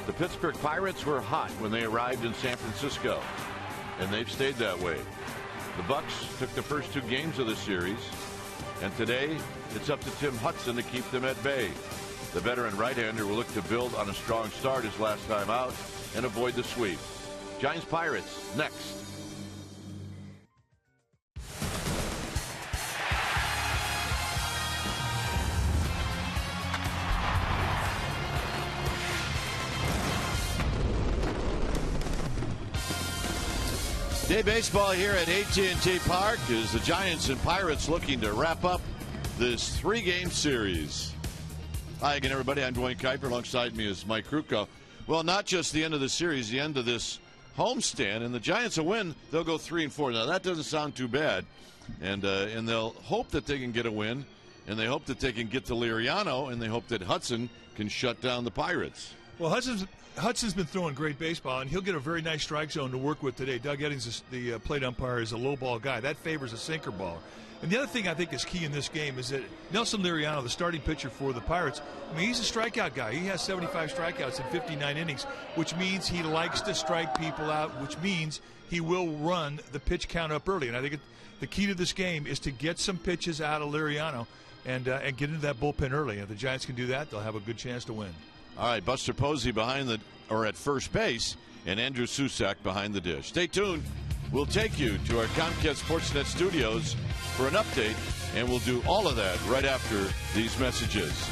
The Pittsburgh Pirates were hot when they arrived in San Francisco, and they've stayed that way. The Bucks took the first 2 games of the series, and today it's up to Tim Hudson to keep them at bay. The veteran right-hander will look to build on a strong start his last time out and avoid the sweep. Giants Pirates next. Day baseball here at AT Park is the Giants and Pirates looking to wrap up this 3-game series. Hi again, everybody. I'm Dwayne Kuiper. Alongside me is Mike Krukow. Well, not just the end of the series, the end of this homestand. And the Giants will win. They'll go 3-4. Now, that doesn't sound too bad. And they'll hope that they can get a win. And they hope that they can get to Liriano. And they hope that Hudson can shut down the Pirates. Well, Hudson's been throwing great baseball, and he'll get a very nice strike zone to work with today. Doug Eddings, the plate umpire, is a low ball guy. That favors a sinker ball. And the other thing I think is key in this game is that Nelson Liriano, the starting pitcher for the Pirates, I mean, he's a strikeout guy. He has 75 strikeouts in 59 innings, which means he likes to strike people out, which means he will run the pitch count up early. And I think the key to this game is to get some pitches out of Liriano and get into that bullpen early. And if the Giants can do that, they'll have a good chance to win. All right, Buster Posey at first base, and Andrew Susak behind the dish. Stay tuned. We'll take you to our Comcast Sportsnet studios for an update, and we'll do all of that right after these messages.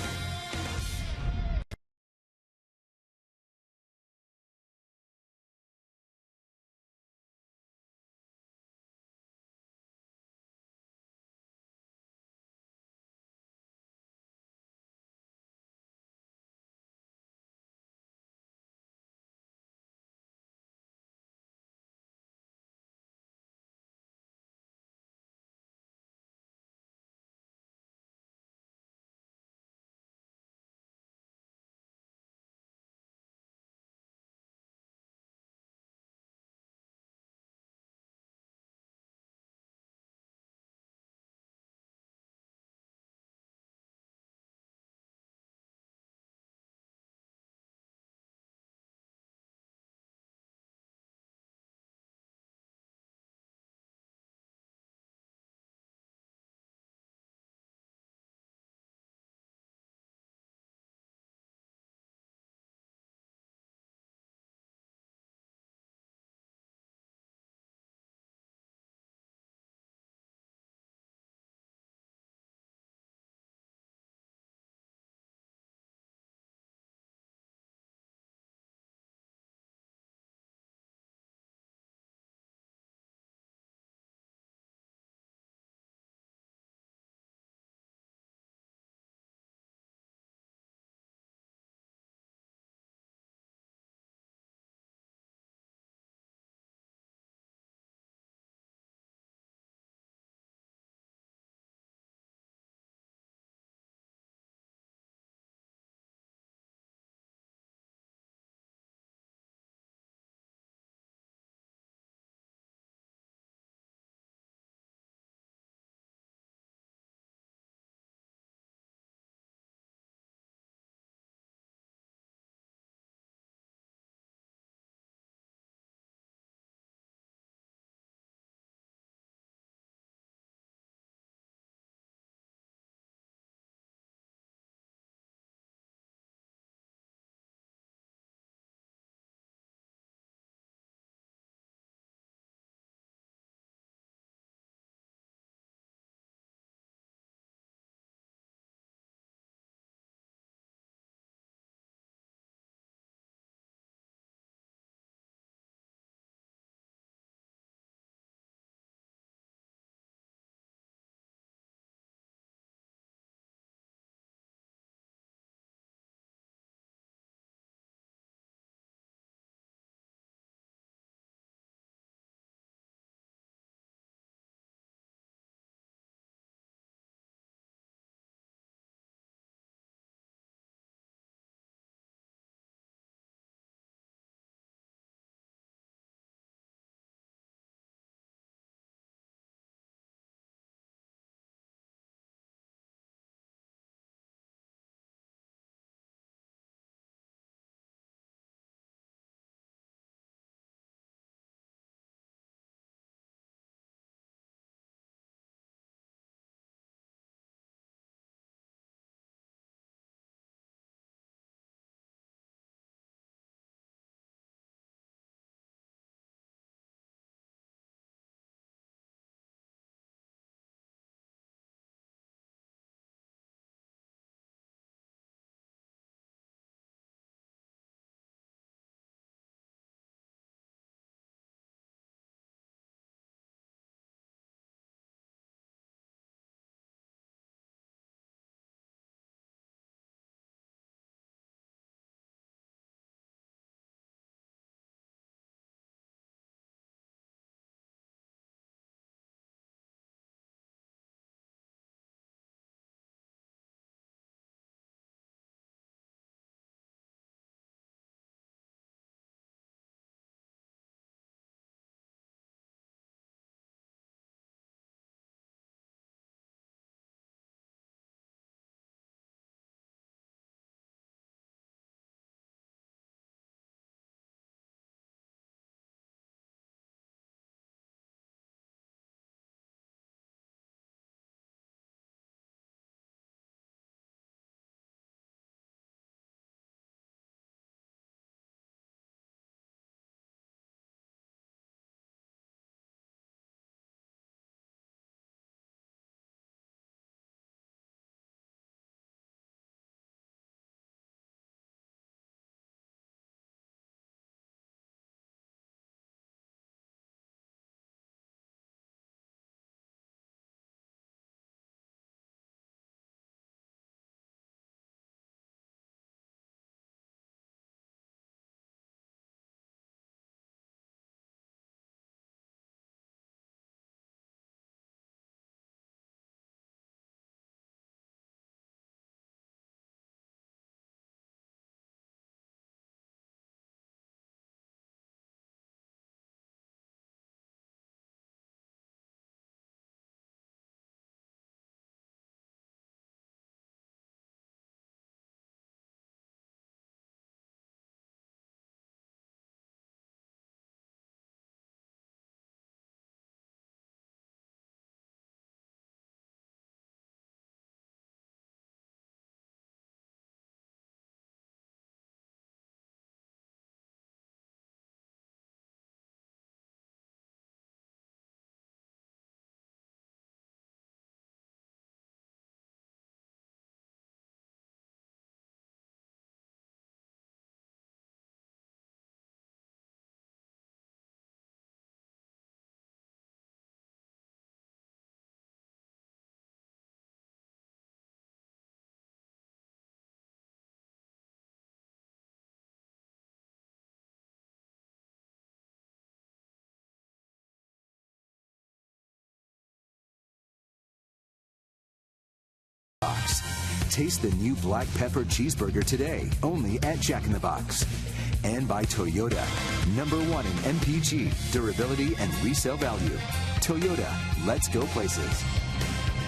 Taste the new black pepper cheeseburger today, only at Jack in the Box. And by Toyota, #1 in MPG, durability, and resale value. Toyota, let's go places.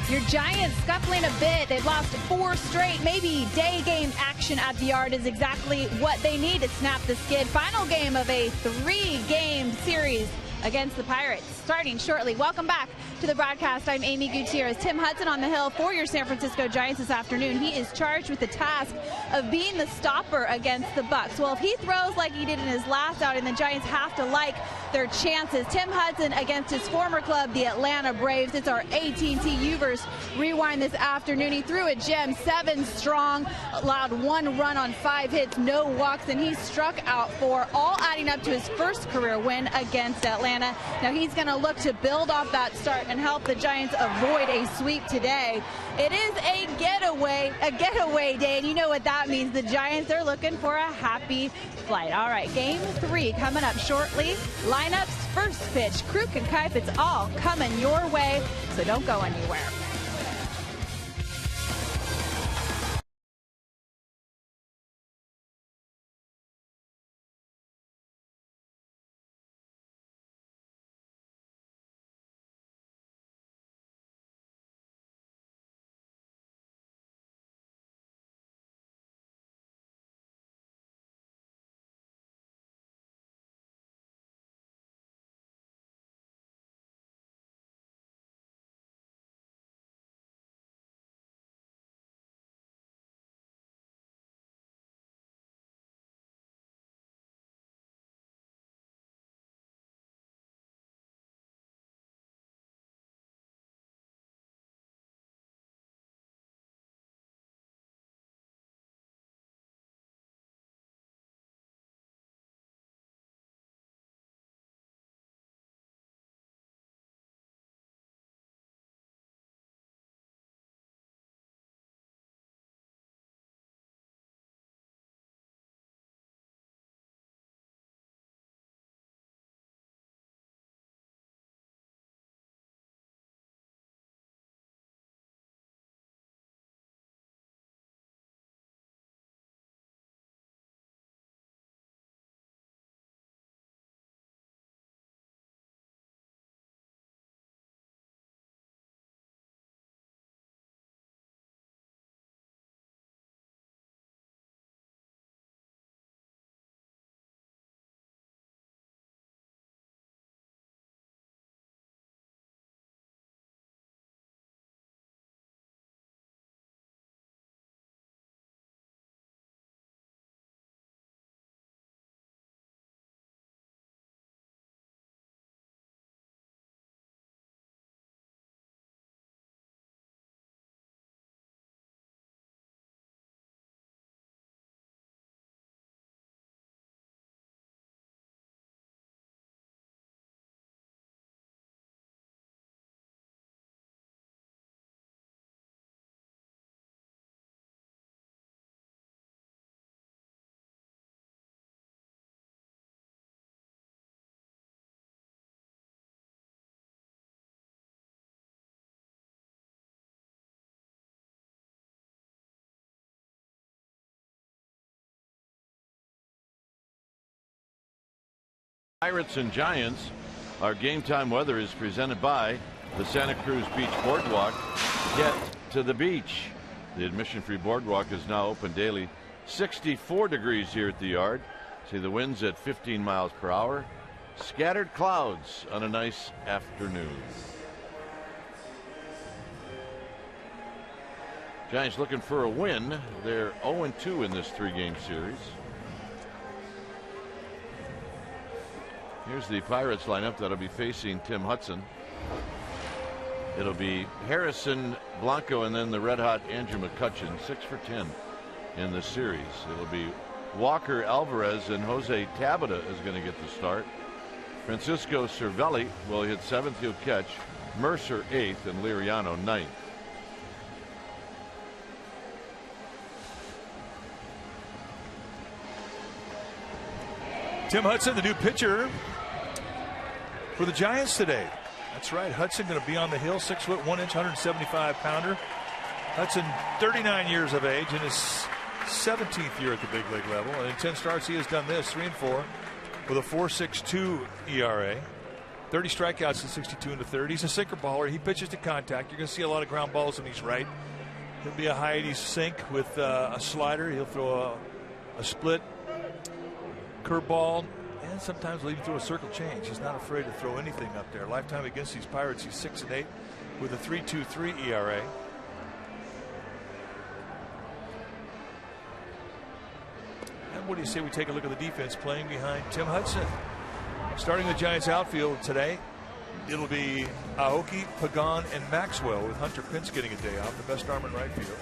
Your Giants scuffling a bit. They've lost 4 straight. Maybe day game action at the yard is exactly what they need to snap the skid. Final game of a 3-game series against the Pirates, starting shortly. Welcome back to the broadcast. I'm Amy Gutierrez. Tim Hudson on the hill for your San Francisco Giants this afternoon. He is charged with the task of being the stopper against the Bucks. Well, if he throws like he did in his last outing, the Giants have to like their chances. Tim Hudson against his former club, the Atlanta Braves. It's our AT&T Uverse rewind this afternoon. He threw a gem, 7 strong, allowed 1 run on 5 hits, no walks, and he struck out 4, all adding up to his first career win against Atlanta. Now he's going to look to build off that start and help the Giants avoid a sweep today. It is a getaway day, and you know what that means. The Giants are looking for a happy flight. All right, game 3 coming up shortly. Lineups, first pitch, Kruk and Kipe, it's all coming your way, so don't go anywhere. Pirates and Giants. Our game time weather is presented by the Santa Cruz Beach Boardwalk. Get to the beach. The admission-free boardwalk is now open daily. 64 degrees here at the yard. See the winds at 15 miles per hour. Scattered clouds on a nice afternoon. Giants looking for a win. They're 0-2 in this 3-game series. Here's the Pirates lineup that'll be facing Tim Hudson. It'll be Harrison, Blanco, and then the red-hot Andrew McCutchen, 6 for 10 in the series. It'll be Walker, Alvarez, and Jose Tabata is going to get the start. Francisco Cervelli will hit 7th. He'll catch. Mercer 8th and Liriano 9th. Tim Hudson, the new pitcher for the Giants today. That's right. Hudson going to be on the hill, 6'1", 175-pounder. Hudson, 39 years of age, in his 17th year at the big league level. And in 10 starts, he has done this, 3-4, with a 4.62 ERA. 30 strikeouts in 62 in the third. He's a sinker baller. He pitches to contact. You're going to see a lot of ground balls when he's right. He'll be a high 80s sink with a slider. He'll throw a split, curveball, and sometimes he'll even throw a circle change. He's not afraid to throw anything up there. Lifetime against these Pirates, he's 6-8 with a 3.23 ERA. And what do you say we take a look at the defense playing behind Tim Hudson? Starting the Giants outfield today, it'll be Aoki, Pagan, and Maxwell, with Hunter Pence getting a day off, the best arm in right field.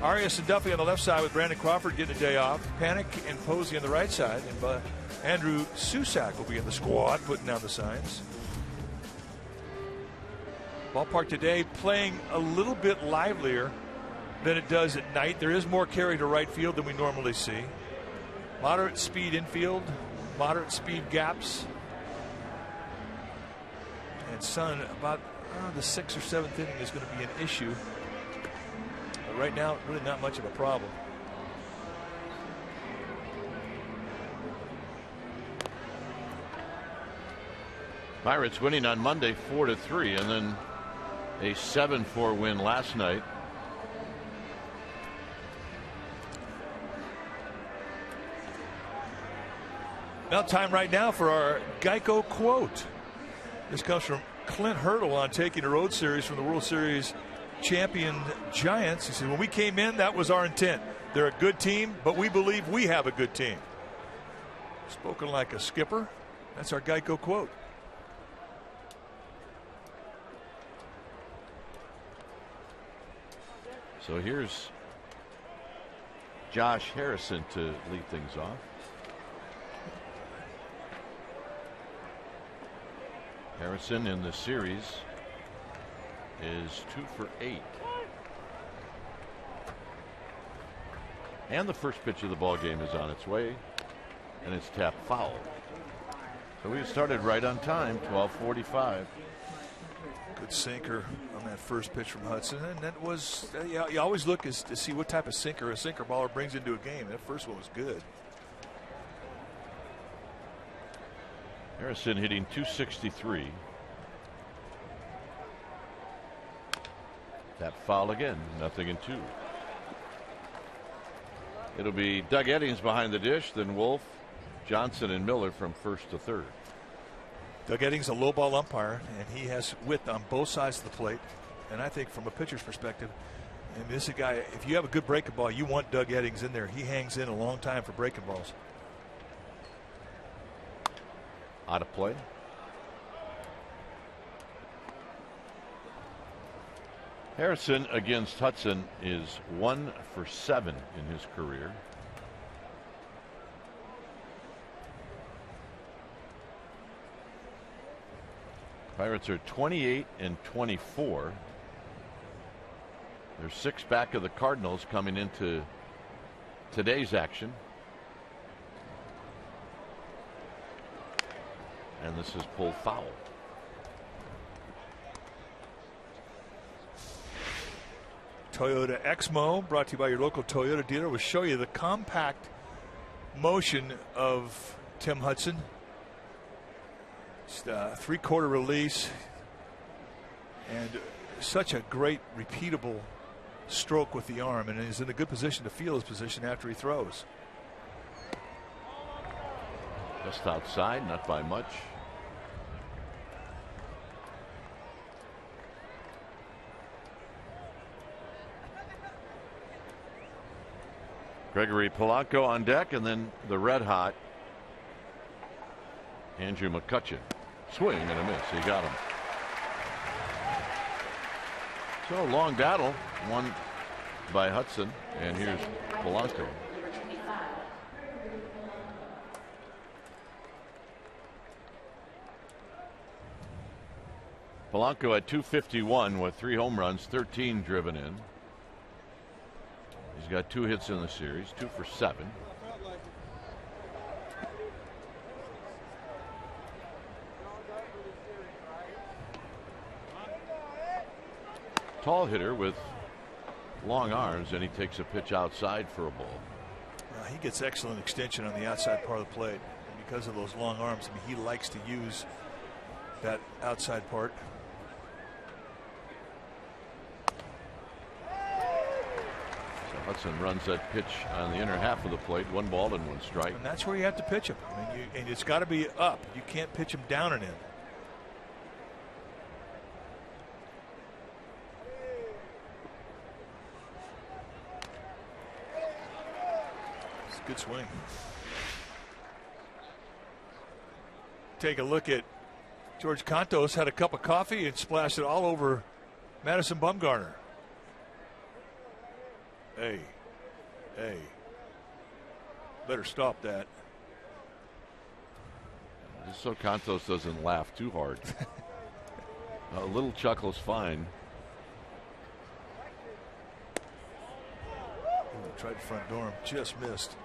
Arias and Duffy on the left side, with Brandon Crawford getting a day off. Panic and Posey on the right side, and Andrew Susak will be in the squad putting down the signs. Ballpark today playing a little bit livelier than it does at night. There is more carry to right field than we normally see. Moderate speed infield, moderate speed gaps. And Sun, about the 6th or 7th inning is going to be an issue. But right now, really not much of a problem. Pirates winning on Monday 4-3, and then a 7-4 win last night. Now time right now for our Geico quote. This comes from Clint Hurdle on taking a road series from the World Series champion Giants. He said, when we came in, that was our intent. They're a good team, but we believe we have a good team. Spoken like a skipper. That's our Geico quote. So here's Josh Harrison to lead things off. Harrison in the series is 2 for 8. And the first pitch of the ball game is on its way, and it's tapped foul. So we started right on time, 12:45. Good sinker on that first pitch from Hudson, and that was you always look to see what type of sinker a sinker baller brings into a game. That first one was good. Harrison hitting .263. That foul again, 0-2. It'll be Doug Eddings behind the dish, then Wolf, Johnson, and Miller from first to third. Doug Eddings, a low ball umpire, and he has width on both sides of the plate. And I think from a pitcher's perspective, and this is a guy, if you have a good breaking ball, you want Doug Eddings in there. He hangs in a long time for breaking balls. Out of play. Harrison against Hudson is 1 for 7 in his career. Pirates are 28-24. They're 6 back of the Cardinals coming into today's action. And this is pulled foul. Toyota Exmo, brought to you by your local Toyota dealer, will show you the compact motion of Tim Hudson. Just a 3/4 release, and such a great repeatable stroke with the arm, and is in a good position to feel his position after he throws. Just outside, not by much. Gregory Polanco on deck, and then the red hot Andrew McCutchen. Swing and a miss. He got him. So long battle won by Hudson, and here's Polanco. Polanco at .251 with 3 home runs, 13 driven in. He's got 2 hits in the series, 2 for 7. Tall hitter with long arms, and he takes a pitch outside for a ball. He gets excellent extension on the outside part of the plate. And because of those long arms, I mean, he likes to use that outside part. So Hudson runs that pitch on the inner half of the plate. 1 ball and 1 strike. And that's where you have to pitch him. I mean, and it's got to be up. You can't pitch him down and in. Good swing. Take a look at George Contos. Had a cup of coffee and splashed it all over Madison Bumgarner. Hey, better stop that. Just so Contos doesn't laugh too hard. A little chuckle's fine. Tried front door, just missed.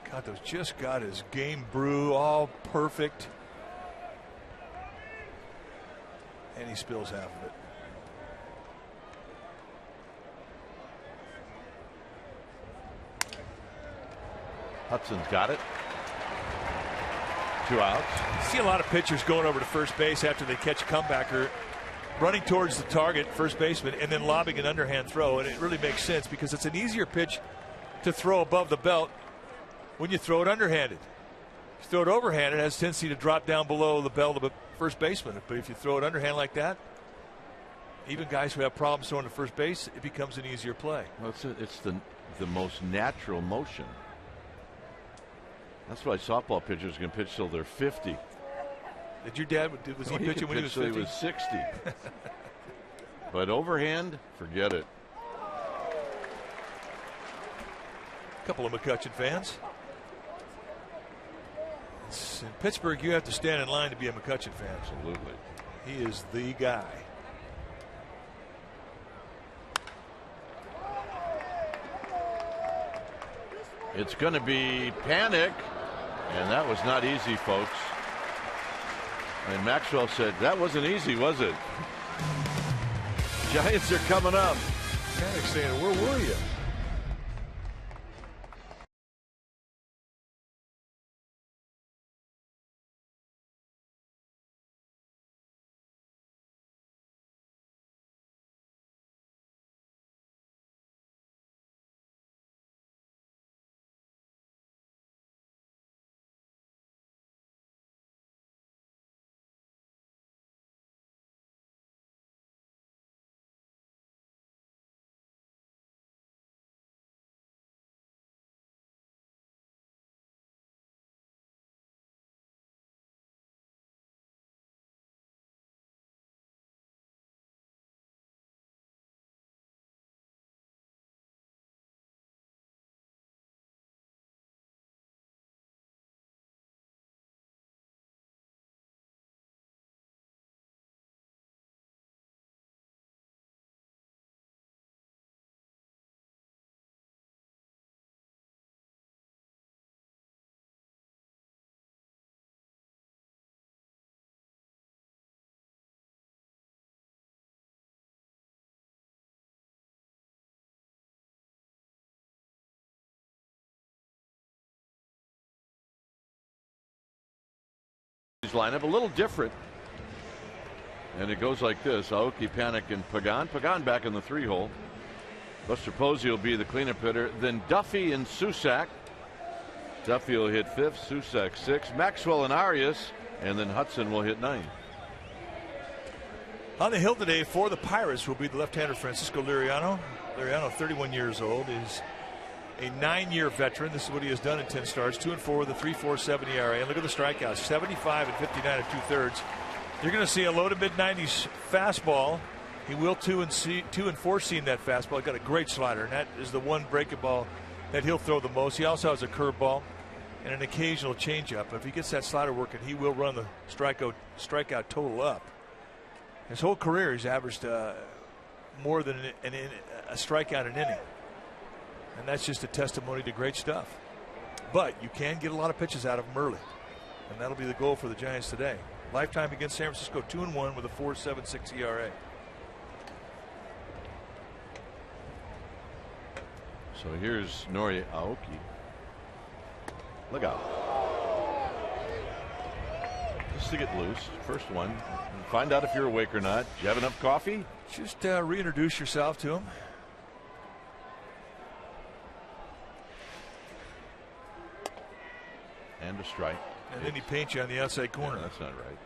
Contos just got his game brew all perfect. And he spills half of it. Hudson's got it. 2 outs. You see a lot of pitchers going over to first base after they catch a comebacker, running towards the target, first baseman, and then lobbing an underhand throw. And it really makes sense because it's an easier pitch to throw above the belt when you throw it underhanded. If you throw it overhanded, it has a tendency to drop down below the belt of the first baseman. But if you throw it underhand like that, even guys who have problems throwing to first base, it becomes an easier play. Well, it's the most natural motion. That's why softball pitchers can pitch till they're 50. Did your dad, was he pitching when he was 50? He was 60. But overhand, forget it. A couple of McCutchen fans. In Pittsburgh, you have to stand in line to be a McCutchen fan. Absolutely. He is the guy. It's going to be panic, and that was not easy, folks. And Maxwell said, that wasn't easy, was it? Giants are coming up. Panic saying, where were you? Lineup a little different, and it goes like this: Aoki, Panic, and Pagan. Pagan back in the 3-hole. Buster Posey will be the cleanup hitter. Then Duffy and Susac. Duffy will hit 5th, Susac 6th, Maxwell and Arias, and then Hudson will hit 9th. On the hill today for the Pirates will be the left-hander Francisco Liriano. Liriano, 31 years old, is a 9-year veteran. This is what he has done in 10 starts. 2-4 with a 3.47 ERA. And look at the strikeouts: 75 and 59 2/3. You're going to see a low to mid 90s fastball. He will 2 and 4 seam that fastball. He got a great slider, and that is the one breaking ball that he'll throw the most. He also has a curveball and an occasional changeup. If he gets that slider working, he will run the strikeout total up. His whole career, he's averaged more than a strikeout an inning. And that's just a testimony to great stuff. But you can get a lot of pitches out of him early. And that'll be the goal for the Giants today. Lifetime against San Francisco, 2-1 with a 4.76 ERA. So here's Nori Aoki. Look out. Just to get loose. First one. Find out if you're awake or not. Do you have enough coffee? Just reintroduce yourself to him. And a strike. And then he paints you on the outside corner. Yeah, that's not right.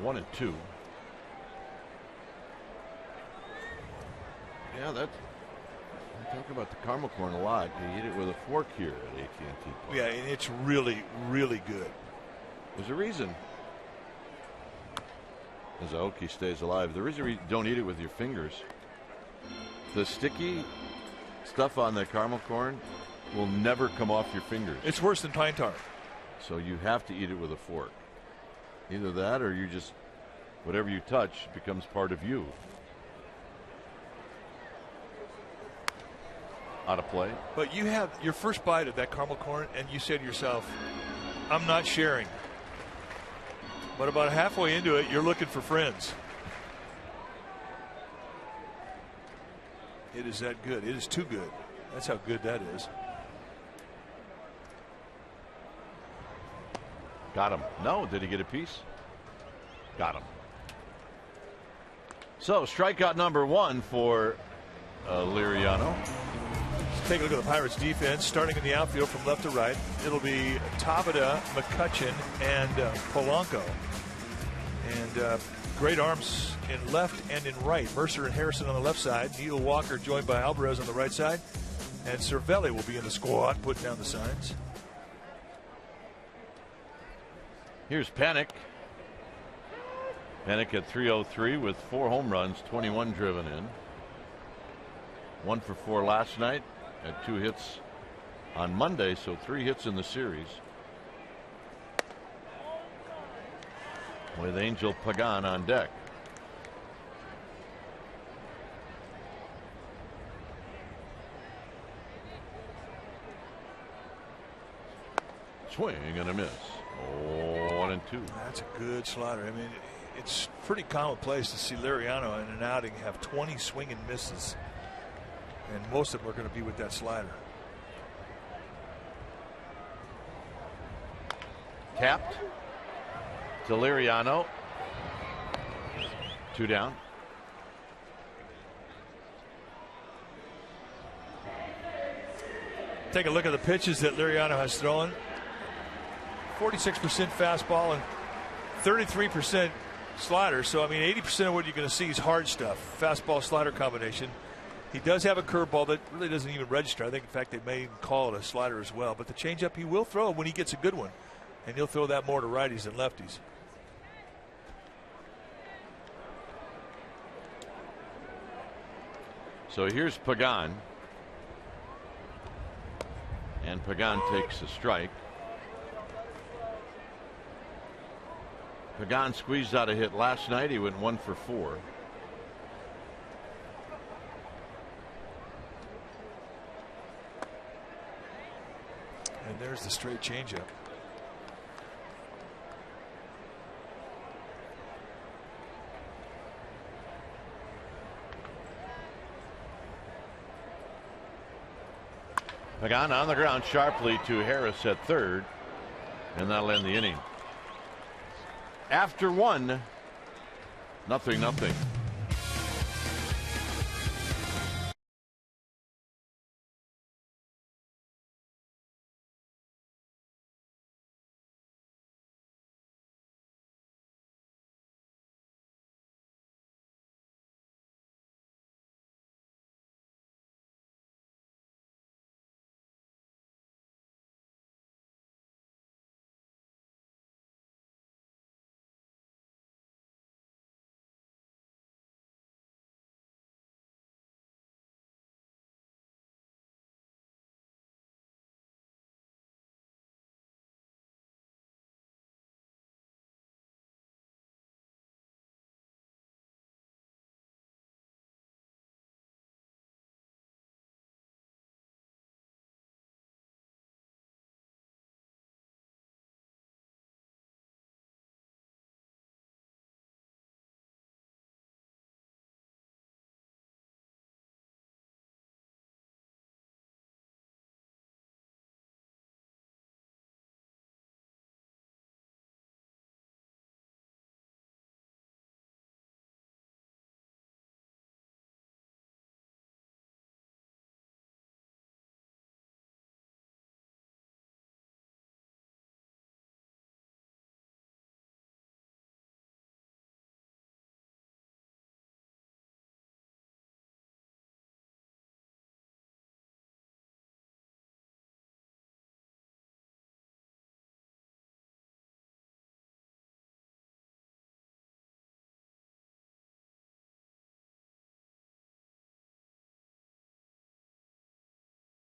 One and two. Yeah, that's. I talk about the caramel corn a lot. You eat it with a fork here at AT&T. Yeah, and it's really, really good. There's a reason. As Aoki stays alive, there is a reason you don't eat it with your fingers. The sticky stuff on the caramel corn will never come off your fingers. It's worse than pine tar. So you have to eat it with a fork. Either that or you just, whatever you touch becomes part of you. Out of play. But you have your first bite of that caramel corn and you say to yourself, I'm not sharing. But about halfway into it, you're looking for friends. It is that good. It is too good. That's how good that is. Got him. No, did he get a piece? Got him. So strikeout number one for Liriano. Let's take a look at the Pirates defense, starting in the outfield from left to right. It'll be Tabata, McCutchen, and Polanco. And great arms in left and in right. Mercer and Harrison on the left side. Neil Walker joined by Alvarez on the right side. And Cervelli will be in the squad, putting down the signs. Here's Panic. Panic at 303 with 4 home runs, 21 driven in. 1 for 4 last night. Had 2 hits on Monday, so 3 hits in the series. With Angel Pagan on deck. Swing and a miss. 1-2. That's a good slider. I mean, it's pretty commonplace to see Liriano in an outing have 20 swing and misses. And most of them are going to be with that slider. Tapped to Liriano. 2 down. Take a look at the pitches that Liriano has thrown. 46% fastball and 33% slider. So, I mean, 80% of what you're going to see is hard stuff. Fastball slider combination. He does have a curveball that really doesn't even register. I think, in fact, they may even call it a slider as well. But the changeup he will throw when he gets a good one. And he'll throw that more to righties than lefties. So here's Pagan. And Pagan takes a strike. Pagan squeezed out a hit last night. He went 1 for 4. And there's the straight changeup. Pagan on the ground sharply to Harris at third. And that'll end the inning. After 1, 0-0.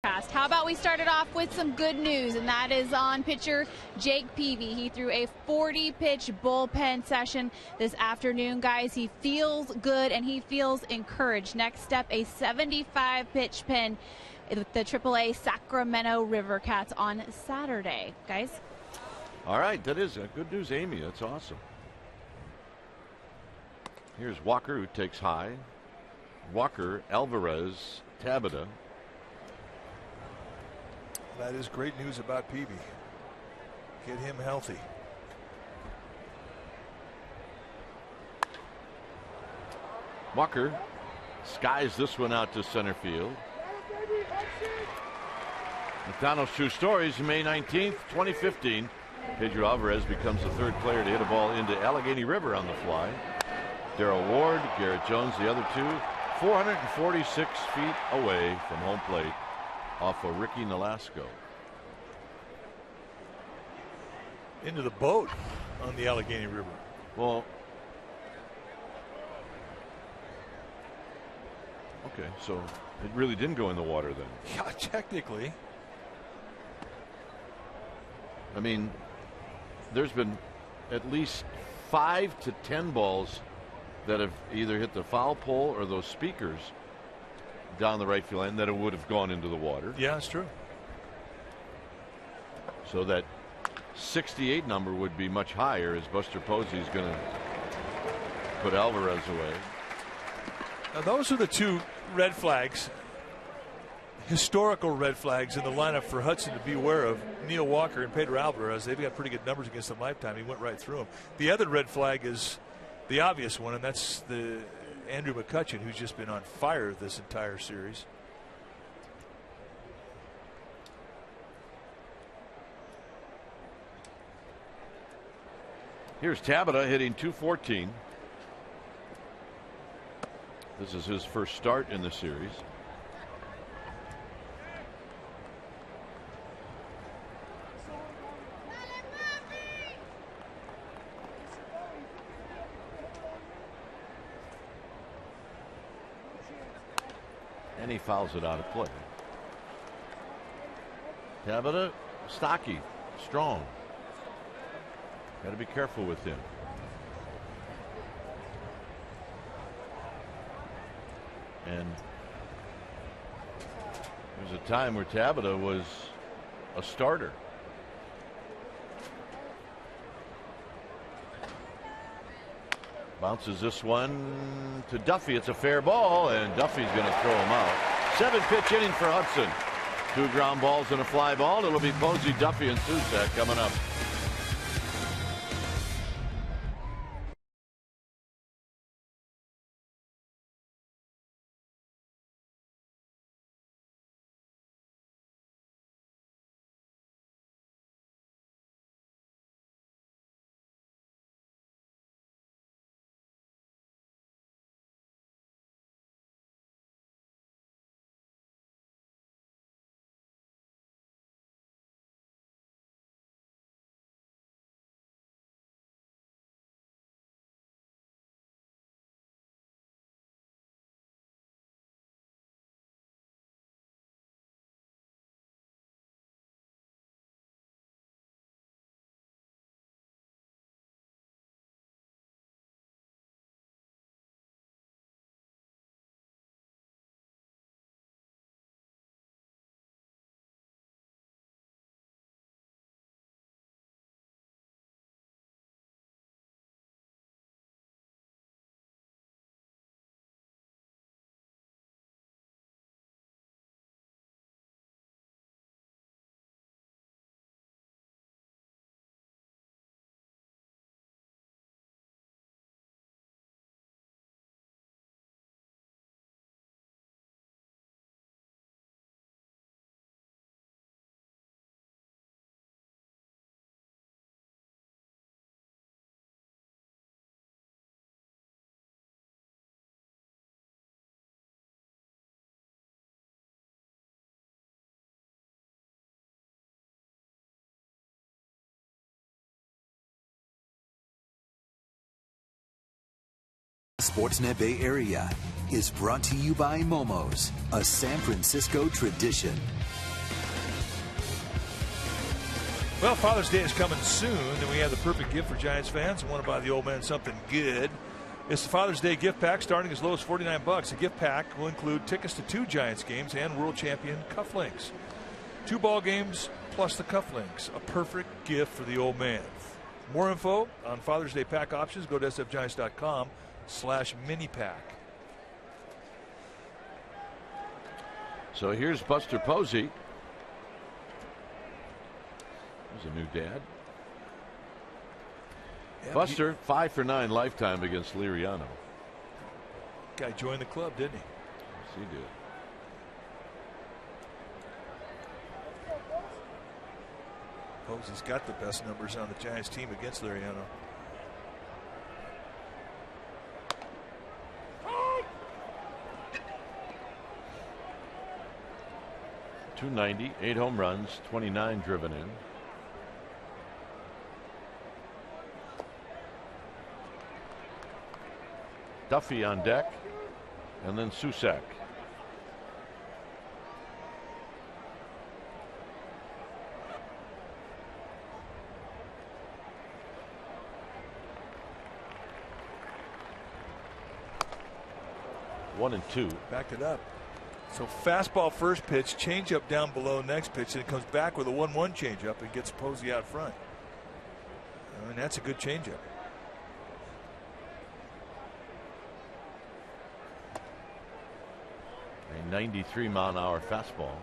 How about we start it off with some good news, and that is on pitcher Jake Peavy. He threw a 40-pitch bullpen session this afternoon, guys. He feels good, and he feels encouraged. Next step, a 75-pitch pin with the AAA Sacramento River Cats on Saturday, guys. All right, that is good news, Amy. That's awesome. Here's Walker, who takes high. Walker, Alvarez, Tabata. That is great news about Peavy. Get him healthy. Walker skies this one out to center field. McDonald's True Stories, May 19th, 2015. Pedro Alvarez becomes the third player to hit a ball into Allegheny River on the fly. Darrell Ward, Garrett Jones, the other two, 446 feet away from home plate off of Ricky Nolasco. Into the boat on the Allegheny River. Well, okay, so it really didn't go in the water then. Yeah, technically. I mean, there's been at least 5 to 10 balls that have either hit the foul pole or those speakers down the right field line that it would have gone into the water. Yeah, it's true. So that 68 number would be much higher, as Buster Posey's going to put Alvarez away. Now those are the two red flags, historical red flags in the lineup for Hudson to be aware of. Neil Walker and Pedro Alvarez, they've got pretty good numbers against them lifetime. He went right through them. The other red flag is the obvious one, and that's the Andrew McCutchen, who's just been on fire this entire series. Here's Tabata hitting .214. This is his first start in the series. And he fouls it out of play. Tabata, stocky, strong. Got to be careful with him. And there's a time where Tabata was a starter. Bounces this one to Duffy. It's a fair ball, and Duffy's going to throw him out. 7-pitch inning for Hudson. 2 ground balls and a fly ball. It'll be Posey, Duffy, and Susak coming up. Sportsnet Bay Area is brought to you by Momo's, a San Francisco tradition. Well, Father's Day is coming soon, and we have the perfect gift for Giants fans who want to buy the old man something good. It's the Father's Day gift pack starting as low as $49. The gift pack will include tickets to 2 Giants games and world champion cufflinks. 2 ball games plus the cufflinks. A perfect gift for the old man. More info on Father's Day pack options. Go to sfgiants.com/mini-pack. So here's Buster Posey. He's a new dad. Yeah, Buster, 5 for 9 lifetime against Liriano. Guy joined the club, didn't he? Yes, he did. Posey's got the best numbers on the Giants team against Liriano. .290, 8 home runs, 29 driven in. Duffy on deck, and then Susak. One and two. Backed it up. So fastball first pitch, changeup down below next pitch, and it comes back with a 1-1 changeup and gets Posey out front. I mean, that's a good changeup. A 93-mile-an-hour fastball.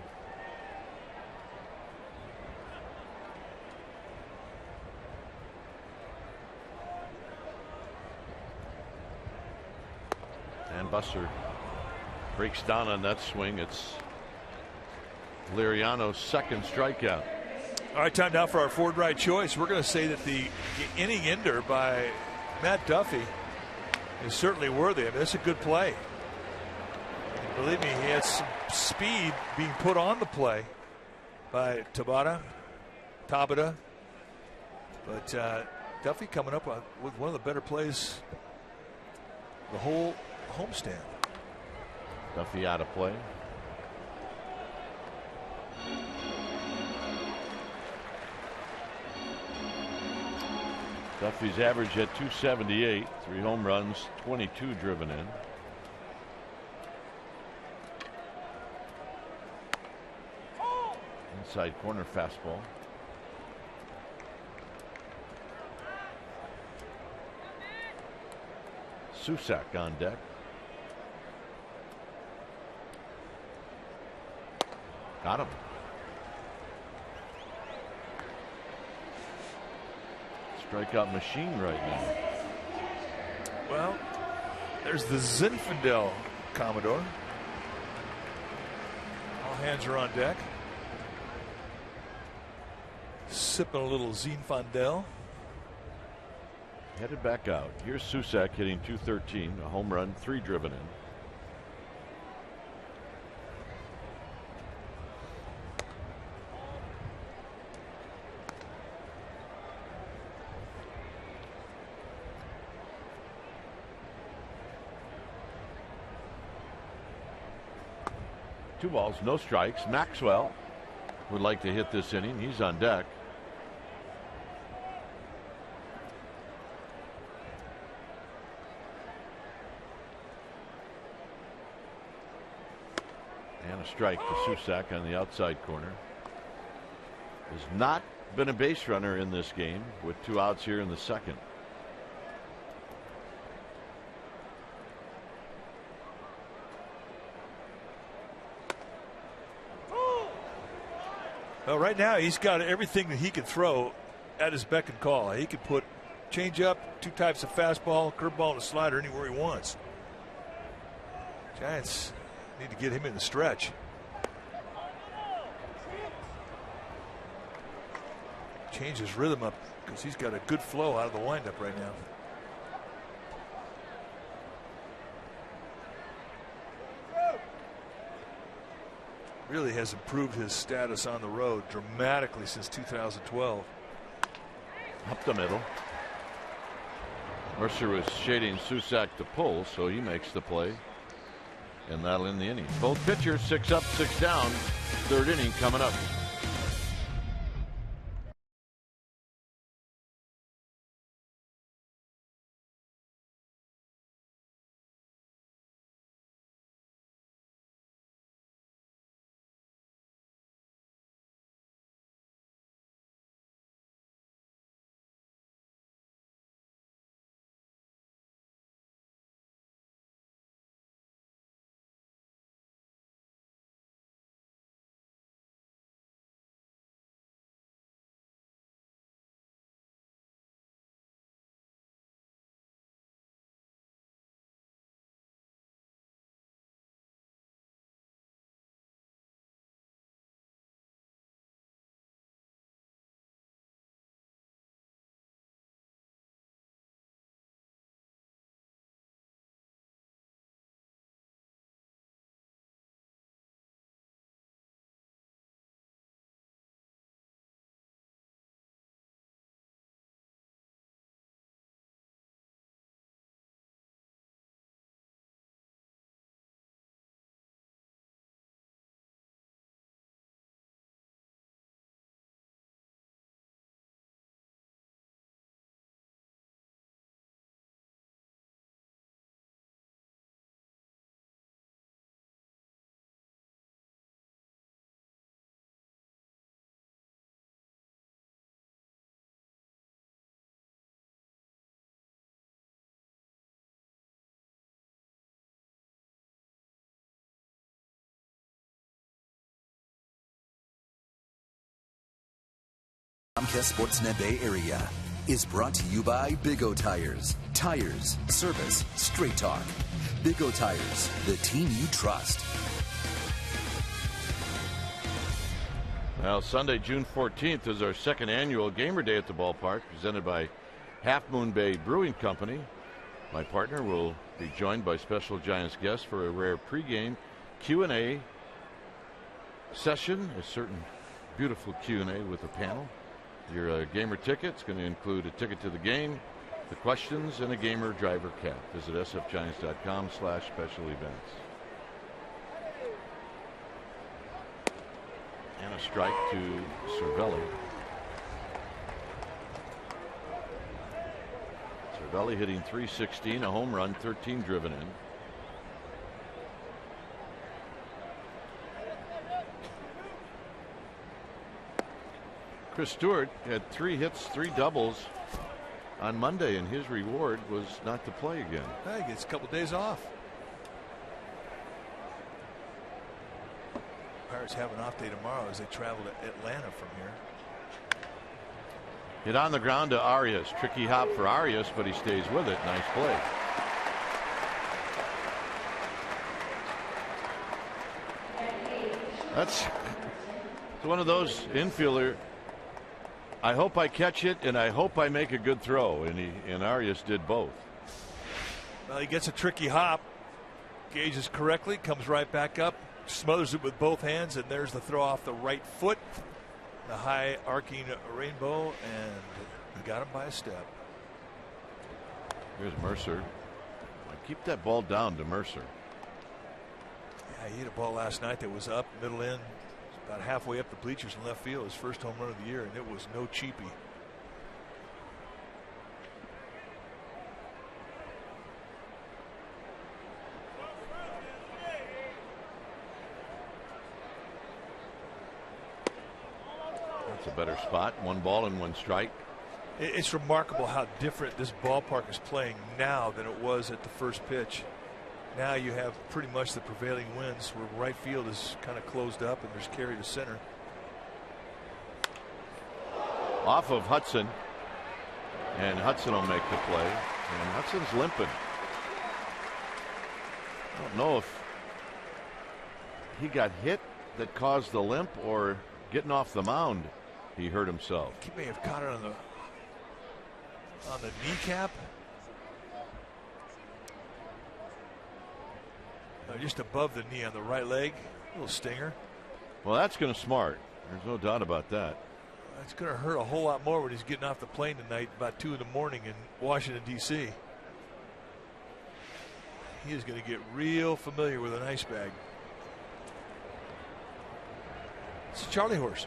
And Buster breaks down on that swing. It's Liriano's second strikeout. All right, time now for our Ford Right choice. We're going to say that the inning ender by Matt Duffy is certainly worthy. I mean, that's a good play. Believe me, he had some speed being put on the play by Tabata. But Duffy coming up with one of the better plays the whole homestand. Duffy out of play. Duffy's average at .278, 3 home runs, 22 driven in. Inside corner fastball. Susak on deck. Got him. Strikeout machine right now. Well, there's the Zinfandel Commodore. All hands are on deck. Sipping a little Zinfandel. Headed back out. Here's Susak hitting .213, a home run, 3 driven in. Two balls, no strikes. Maxwell would like to hit this inning. He's on deck. And a strike to Susak on the outside corner. Has not been a base runner in this game with 2 outs here in the second. Well, right now he's got everything that he can throw at his beck and call. He can put changeup, 2 types of fastball, curveball, and a slider anywhere he wants. Giants need to get him in the stretch. Change his rhythm up because he's got a good flow out of the windup right now. Really has improved his status on the road dramatically since 2012. Up the middle. Mercer was shading Susak to pull, so he makes the play. And that'll end the inning. Both pitchers 6 up, 6 down. 3rd inning coming up. Comcast Sportsnet Bay Area is brought to you by Big O Tires. Tires, service, straight talk. Big O Tires, the team you trust. Well, Sunday, June 14th is our second annual Gamer Day at the ballpark, presented by Half Moon Bay Brewing Company. My partner will be joined by special Giants guests for a rare pregame Q&A session, a certain beautiful Q&A with a panel. Your gamer ticket's going to include a ticket to the game, the questions, and a gamer driver cap. Visit sfgiants.com/special events. And a strike to Cervelli. Cervelli hitting .316, a home run, 13 driven in. Chris Stewart had 3 hits, 3 doubles on Monday, and his reward was not to play again. He gets a couple days off. Pirates have an off day tomorrow as they travel to Atlanta from here. Hit on the ground to Arias. Tricky hop for Arias, but he stays with it. Nice play. That's one of those infielder. I hope I catch it, and I hope I make a good throw. And Arias did both. Well, he gets a tricky hop, gauges correctly, comes right back up, smothers it with both hands, and there's the throw off the right foot. The high arcing rainbow, and he got him by a step. Here's Mercer. Keep that ball down to Mercer. Yeah, he hit a ball last night that was up, middle in, about halfway up the bleachers in left field. His first home run of the year, and it was no cheapie. That's a better spot. 1 ball and 1 strike. It's remarkable how different this ballpark is playing now than it was at the first pitch. Now you have pretty much the prevailing winds where right field is kind of closed up and there's carry to center. Off of Hudson, and Hudson will make the play, and Hudson's limping. I don't know if he got hit that caused the limp or getting off the mound he hurt himself. He may have caught it on the kneecap. No, just above the knee on the right leg. A little stinger. Well, that's going to smart. There's no doubt about that. It's going to hurt a whole lot more when he's getting off the plane tonight about 2 in the morning in Washington, D.C. He is going to get real familiar with an ice bag. It's a Charlie horse.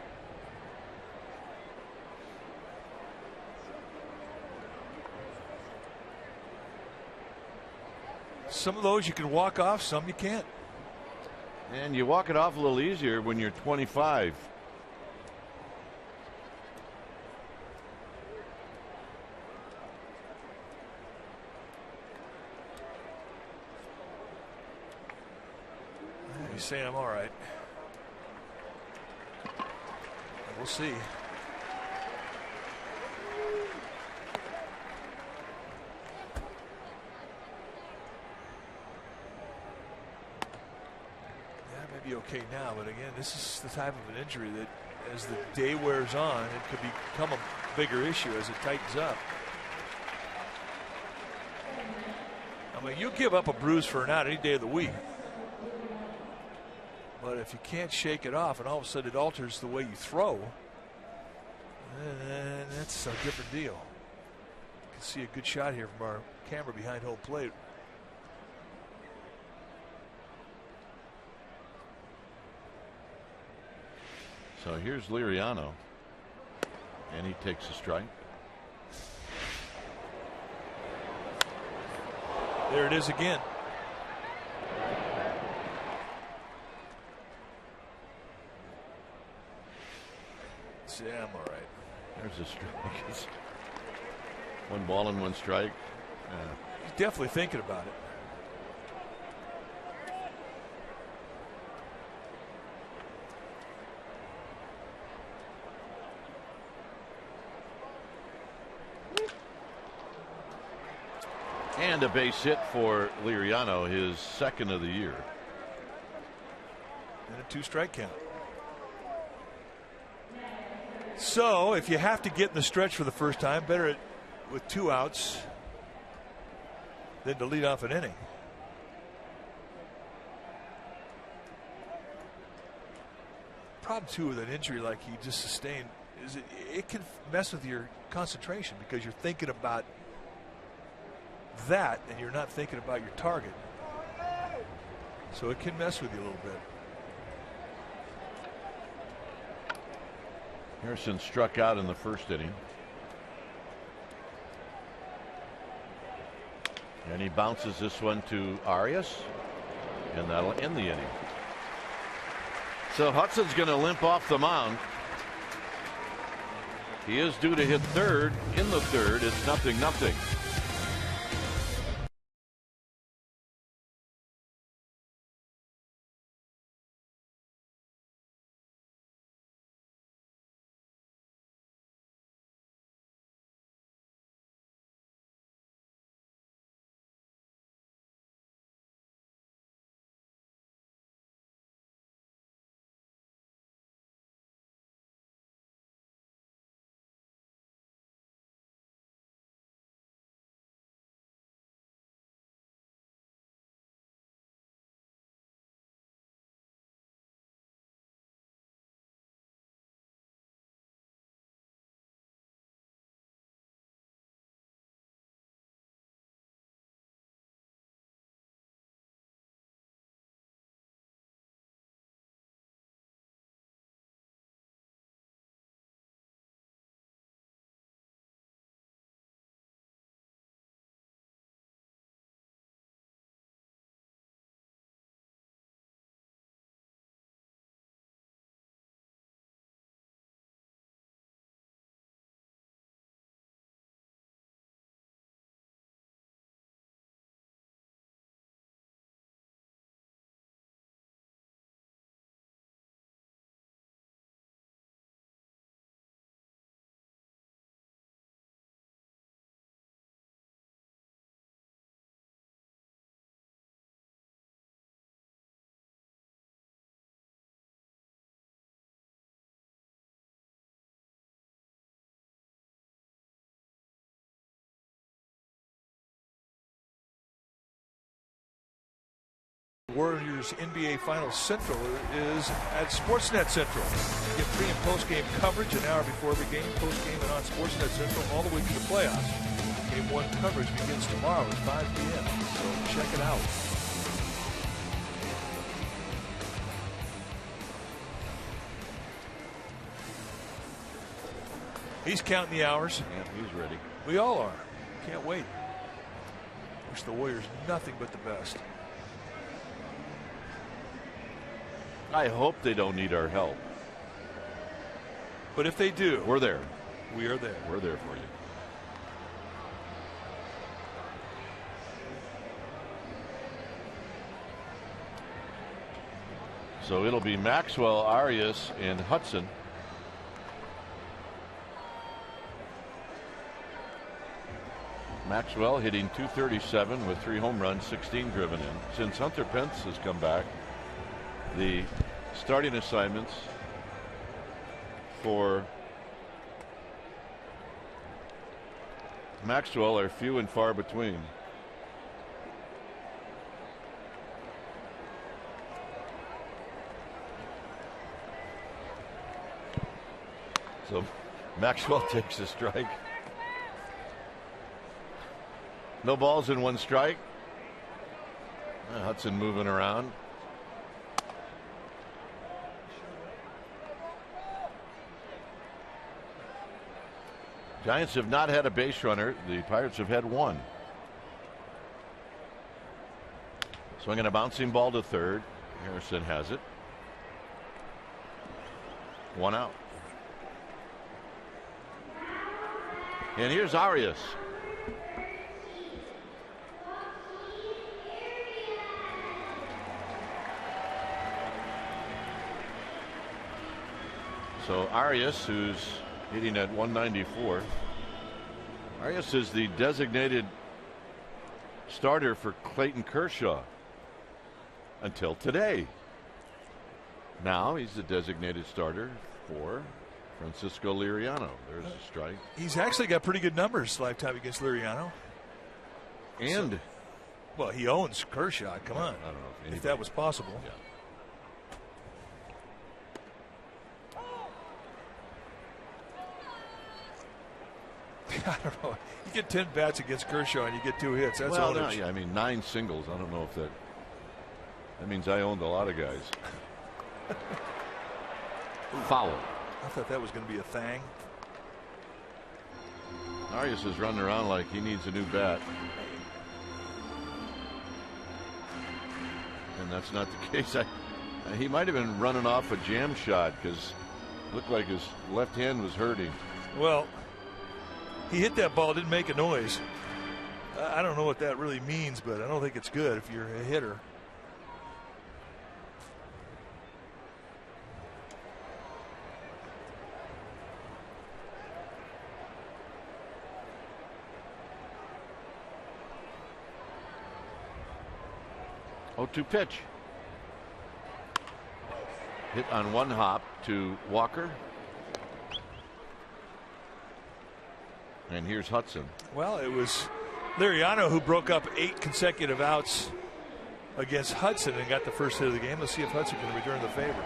Some of those you can walk off, some you can't. And you walk it off a little easier when you're 25. He's saying I'm all right. We'll see. Yeah, maybe okay now, but again, this is the type of an injury that as the day wears on, it could become a bigger issue as it tightens up. I mean, you give up a bruise for an out any day of the week. But if you can't shake it off and all of a sudden it alters the way you throw, then that's a different deal. You can see a good shot here from our camera behind home plate. So here's Liriano, and he takes a strike. There it is again. Yeah, I'm all right. There's a strike. It's 1 ball and 1 strike. He's definitely thinking about it. And a base hit for Liriano, his second of the year. And a 2-strike count. So if you have to get in the stretch for the first time, better with 2 outs than to lead off an inning. Problem too with an injury like he just sustained is it can mess with your concentration because you're thinking about that and you're not thinking about your target. So it can mess with you a little bit. Harrison struck out in the first inning. And he bounces this one to Arias, and that'll end the inning. So Hudson's going to limp off the mound. He is due to hit third in the third. It's 0-0. Warriors NBA Finals Central is at Sportsnet Central. You get pre- and post-game coverage an hour before every game, post-game and on Sportsnet Central all the way through the playoffs. Game 1 coverage begins tomorrow at 5 p.m. So check it out. He's counting the hours. Yeah, he's ready. We all are. Can't wait. Wish the Warriors nothing but the best. I hope they don't need our help. But if they do, We're there. we are there. We're there for you. So it'll be Maxwell, Arias, and Hudson. Maxwell hitting .237 with 3 home runs, 16 driven in. Since Hunter Pence has come back, the starting assignments for Maxwell are few and far between. So Maxwell takes a strike. No balls in 1 strike. Hudson moving around. Giants have not had a base runner. The Pirates have had 1. Swinging a bouncing ball to third. Harrison has it. 1 out. And here's Arias. So Arias, who's hitting at 194. Arias is the designated starter for Clayton Kershaw until today. Now he's the designated starter for Francisco Liriano. There's a strike. He's actually got pretty good numbers lifetime against Liriano. And well, he owns Kershaw. Come on. I don't know if that was possible. Yeah. I don't know. You get 10 bats against Kershaw and you get 2 hits. That's well, no, yeah, I mean 9 singles. I don't know if that means I owned a lot of guys. Foul. I thought that was going to be a thing. Arias is running around like he needs a new bat. And that's not the case. He might have been running off a jam shot because it looked like his left hand was hurting. Well, he hit that ball, didn't make a noise. I don't know what that really means, but I don't think it's good if you're a hitter. To pitch. Hit on one hop to Walker. And here's Hudson. Well, it was Liriano who broke up 8 consecutive outs against Hudson and got the first hit of the game. Let's see if Hudson can return the favor.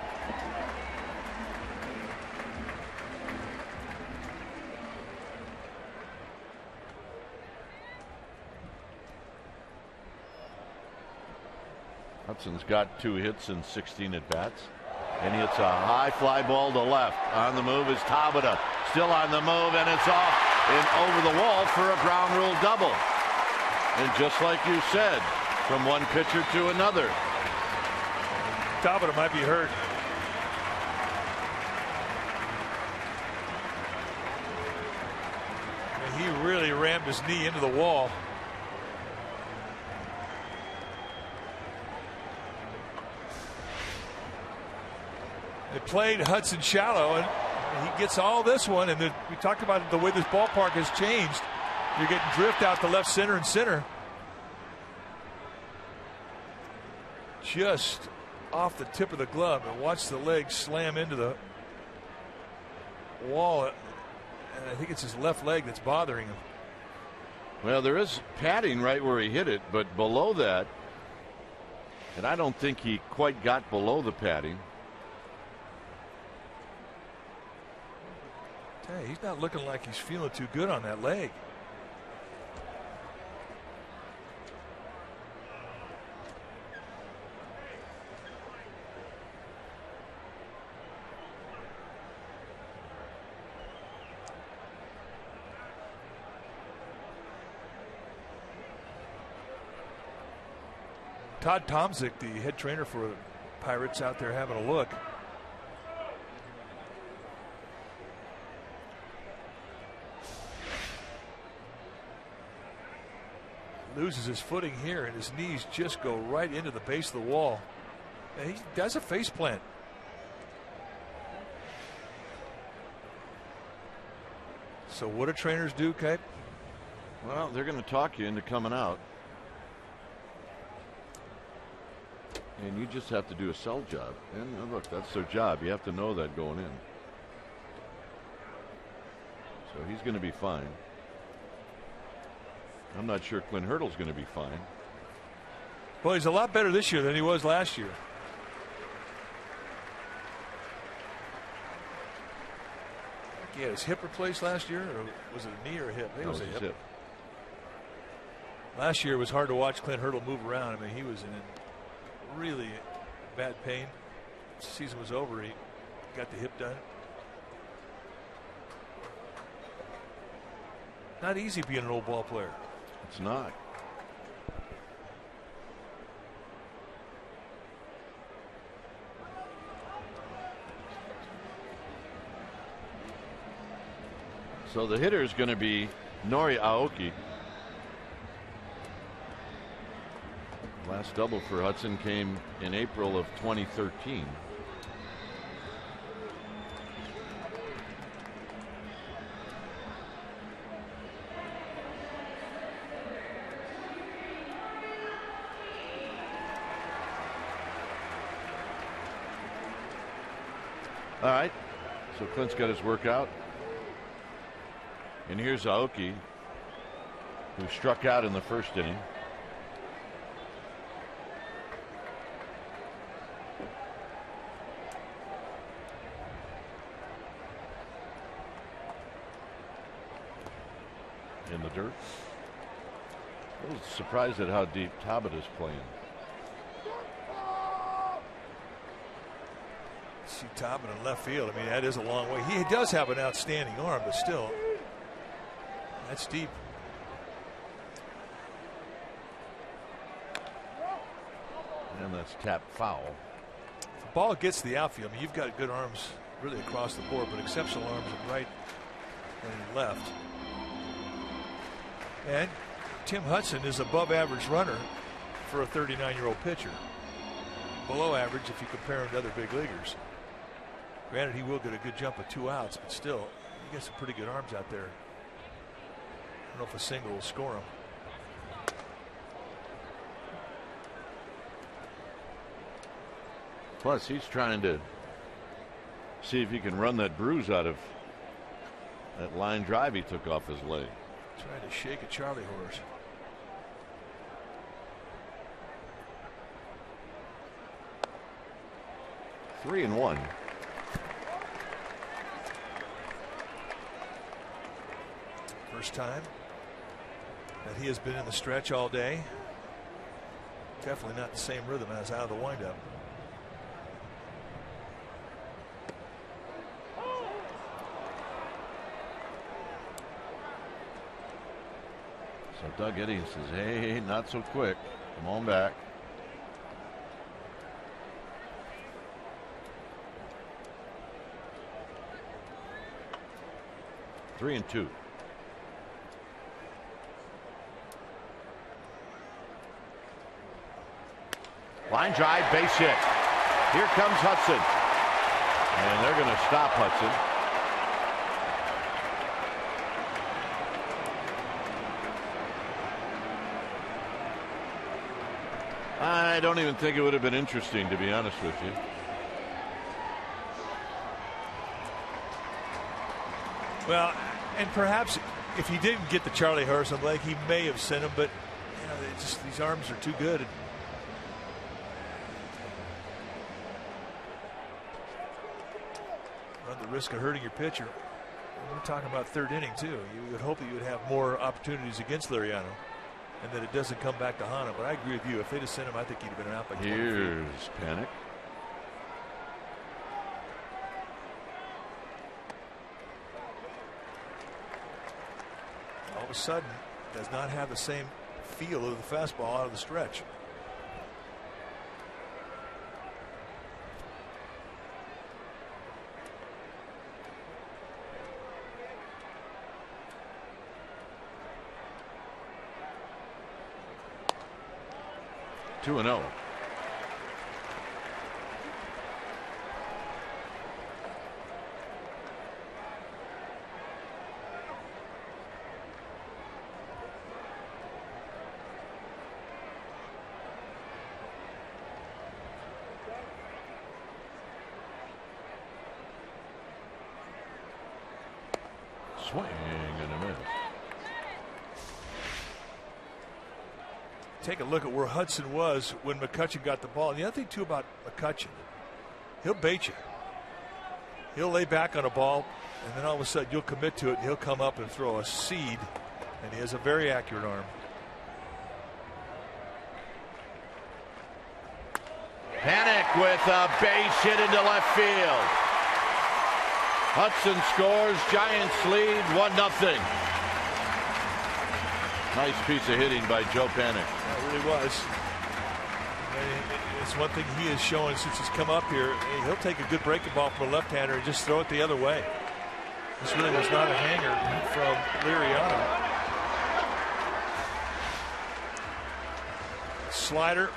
Hudson's got 2 hits and 16 at bats. And he hits a high fly ball to left. On the move is Tabata. Still on the move, and it's off and over the wall for a ground rule double. And just like you said, from one pitcher to another. Tabata might be hurt. And he really rammed his knee into the wall. They played Hudson shallow, and he gets all this one. And we talked about the way this ballpark has changed. You're getting drift out to left center and center. Just off the tip of the glove, and watch the leg slam into the wall. And I think it's his left leg that's bothering him. Well, there is padding right where he hit it, but below that, and I don't think he quite got below the padding. Hey, he's not looking like he's feeling too good on that leg. Todd Tomczyk, the head trainer for the Pirates, out there having a look. Loses his footing here, and his knees just go right into the base of the wall. And he does a face plant. So what do trainers do, Cape? Well, they're going to talk you into coming out. And you just have to do a sell job. And look, that's their job. You have to know that going in. So he's going to be fine. I'm not sure Clint Hurdle's going to be fine. Well, he's a lot better this year than he was last year. He had his hip replaced last year, or was it a knee or a hip? I think it was a hip. Last year it was hard to watch Clint Hurdle move around. I mean, he was in really bad pain. The season was over. He got the hip done. Not easy being an old ball player. It's not. So the hitter is going to be Nori Aoki. Last double for Hudson came in April of 2013. All right. So Clint's got his workout. And here's Aoki, who struck out in the first inning. In the dirt. I was surprised at how deep Tabata's playing. See Tabata in left field. I mean, that is a long way. He does have an outstanding arm, but still, that's deep. And that's tapped foul. If the ball gets to the outfield, I mean, you've got good arms really across the board, but exceptional arms in right and left. And Tim Hudson is above average runner for a 39-year-old pitcher. Below average if you compare him to other big leaguers. Granted, he will get a good jump of 2 outs, but still, he got some pretty good arms out there. I don't know if a single will score him. Plus, he's trying to see if he can run that bruise out of that line drive he took off his leg. Trying to shake a Charlie horse. Three and one. First time that he has been in the stretch all day. Definitely not the same rhythm as out of the windup. So Doug Eddings says, hey, not so quick. Come on back. Three and two. Line drive, base hit. Here comes Hudson. And they're going to stop Hudson. I don't even think it would have been interesting, to be honest with you. Well, and perhaps if he didn't get the Charlie horse on the leg, he may have sent him, but you know, just these arms are too good. Run the risk of hurting your pitcher. And we're talking about third inning too. You would hope that you would have more opportunities against Liriano, and that it doesn't come back to haunt him. But I agree with you. If they'd have sent him, I think he'd have been out by 20 feet. Here's Panic. All of a sudden, does not have the same feel of the fastball out of the stretch. Two and 0. Swing and a miss. Take a look at where Hudson was when McCutchen got the ball. And the other thing too about McCutchen, he'll bait you. He'll lay back on a ball, and then all of a sudden you'll commit to it, and he'll come up and throw a seed, and he has a very accurate arm. Panic with a base hit into left field. Hudson scores. Giants lead 1-0. Nice piece of hitting by Joe Panic. It really was. It's one thing he has shown since he's come up here. He'll take a good breaking ball from a left-hander and just throw it the other way. This really was not a hanger from Liriano. Slider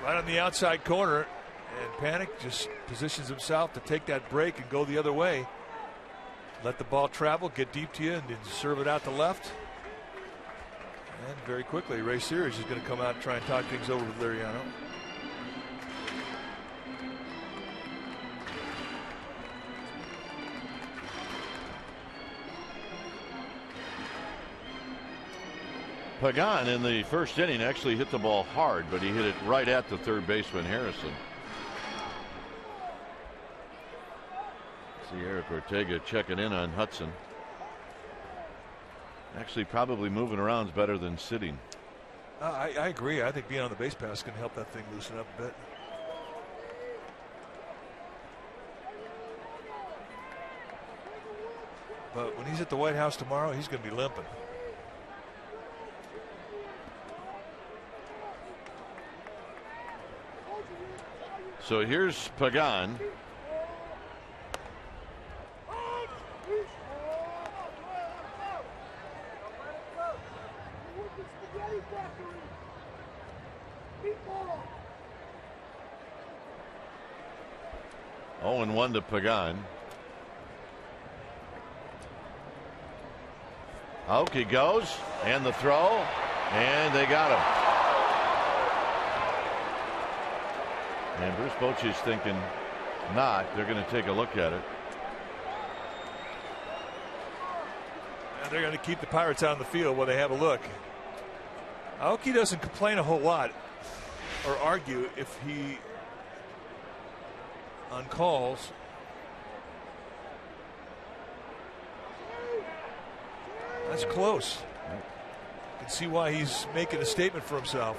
right on the outside corner, and Panic just positions himself to take that break and go the other way. Let the ball travel, get deep to you, and then serve it out to left. And very quickly, Ray Sears is going to come out and try and talk things over with Liriano. Pagan in the first inning actually hit the ball hard, but he hit it right at the third baseman Harrison. See Eric Ortega checking in on Hudson. Actually, probably moving around is better than sitting. I agree. I think being on the base pass can help that thing loosen up a bit. But when he's at the White House tomorrow, he's going to be limping. So here's Pagan. Oh, and 1 to Pagan. Aoki goes, and the throw, and they got him. And Bruce Bochy's thinking not. They're going to take a look at it. And they're going to keep the Pirates out on the field while they have a look. Aoki doesn't complain a whole lot or argue if he on calls. That's close. You can see why he's making a statement for himself.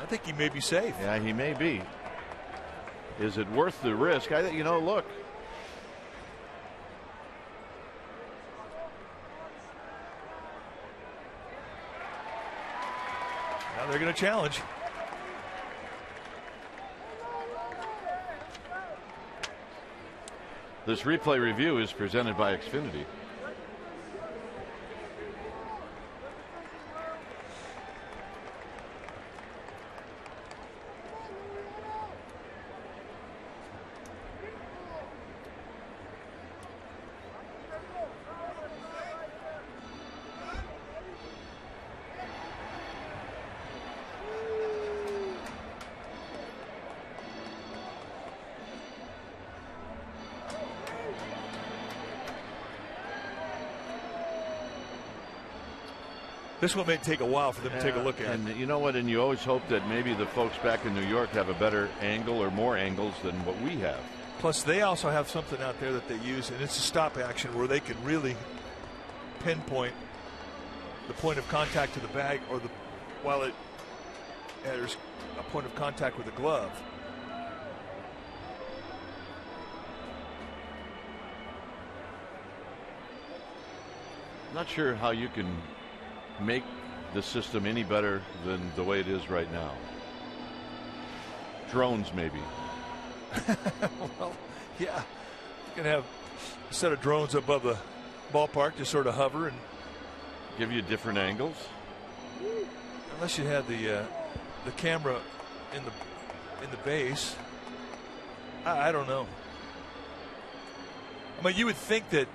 I think he may be safe. Yeah, he may be. Is it worth the risk? I think, you know, look. Now they're going to challenge. This replay review is presented by Xfinity. This one may take a while for them to take a look at. And you know what? And you always hope that maybe the folks back in New York have a better angle or more angles than what we have. Plus, they also have something out there that they use, and it's a stop action where they can really pinpoint the point of contact to the bag, or while there's a point of contact with the glove. Not sure how you can make the system any better than the way it is right now. Drones, maybe. Well, yeah. You can have a set of drones above the ballpark to sort of hover and give you different angles. Unless you had the camera in the base. I don't know. I mean, you would think that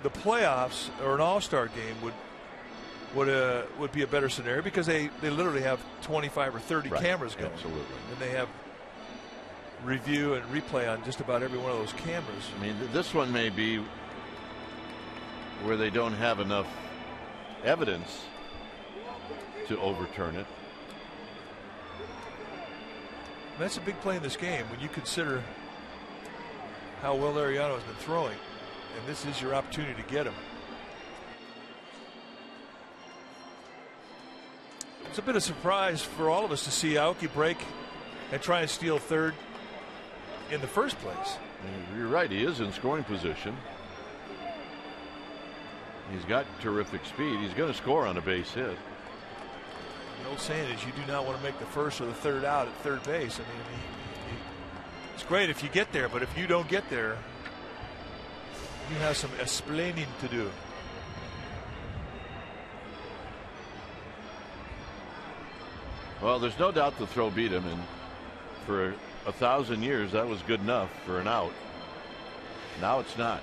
the playoffs or an all-star game would be a better scenario, because they literally have 25 or 30 cameras going. Absolutely. And they have review and replay on just about every one of those cameras. I mean, this one may be where they don't have enough evidence to overturn it. That's a big play in this game when you consider how well Ariano has been throwing, and this is your opportunity to get him. It's a bit of a surprise for all of us to see Aoki break and try and steal third in the first place. You're right, he is in scoring position. He's got terrific speed. He's going to score on a base hit. The old saying is you do not want to make the first or the third out at third base. I mean, it's great if you get there, but if you don't get there, you have some explaining to do. Well, there's no doubt the throw beat him, and for 1,000 years that was good enough for an out. Now it's not.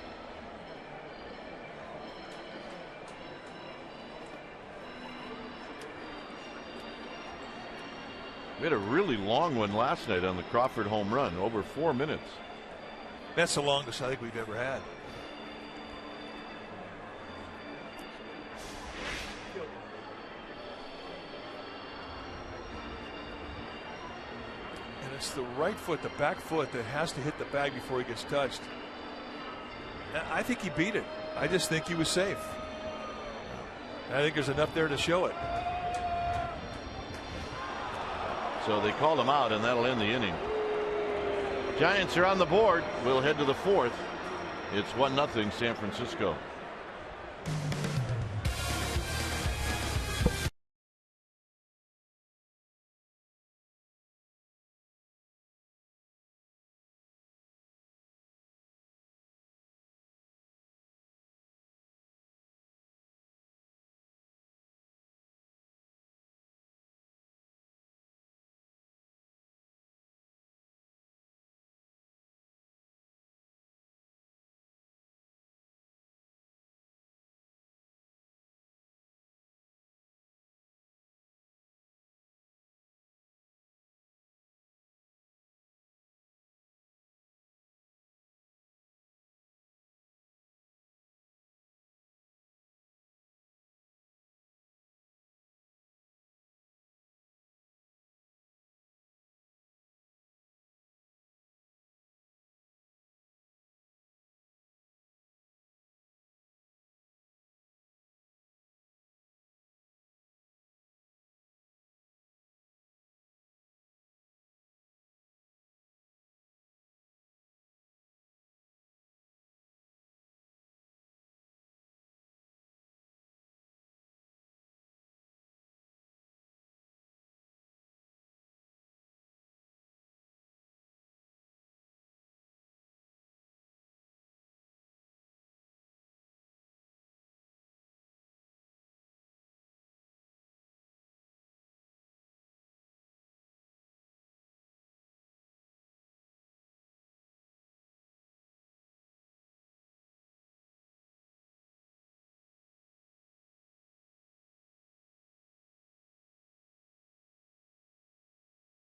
We had a really long one last night on the Crawford home run, over 4 minutes. That's the longest I think we've ever had. And it's the right foot, the back foot, that has to hit the bag before he gets touched. I think he beat it. I just think he was safe. I think there's enough there to show it. So they called him out, and that'll end the inning. Giants are on the board. We'll head to the fourth. It's 1-0 San Francisco.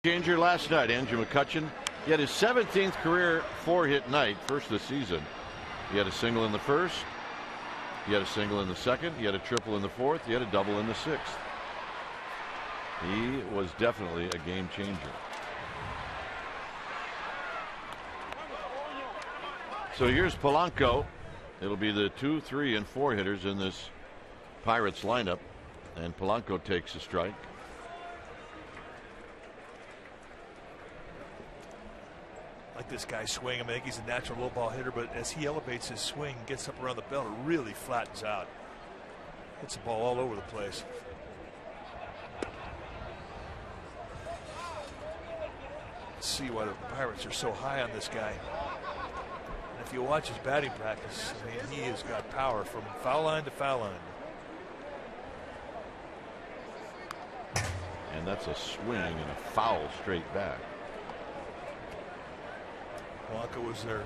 Changer last night, Andrew McCutchen. He had his 17th career 4-hit night, first this season. He had a single in the first. He had a single in the second. He had a triple in the fourth. He had a double in the sixth. He was definitely a game changer. So here's Polanco. It'll be the 2, 3, and 4 hitters in this Pirates lineup. And Polanco takes a strike. Like this guy's swing. I think he's a natural low ball hitter, but as he elevates his swing, gets up around the belt, it really flattens out. Hits the ball all over the place. Let's see why the Pirates are so high on this guy. And if you watch his batting practice, I mean, he has got power from foul line to foul line. And that's a swing and a foul straight back. Polanco was their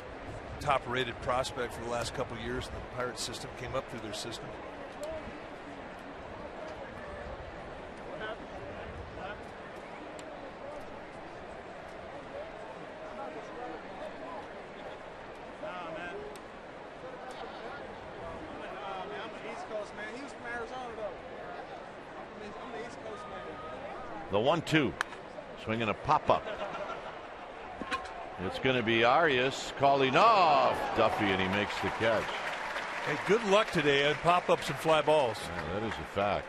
top-rated prospect for the last couple of years, and the Pirates system came up through their system. The 1-2, swinging a pop-up. It's going to be Arias calling off Duffy, and he makes the catch. Hey, good luck today on pop-ups and fly balls. Yeah, that is a fact.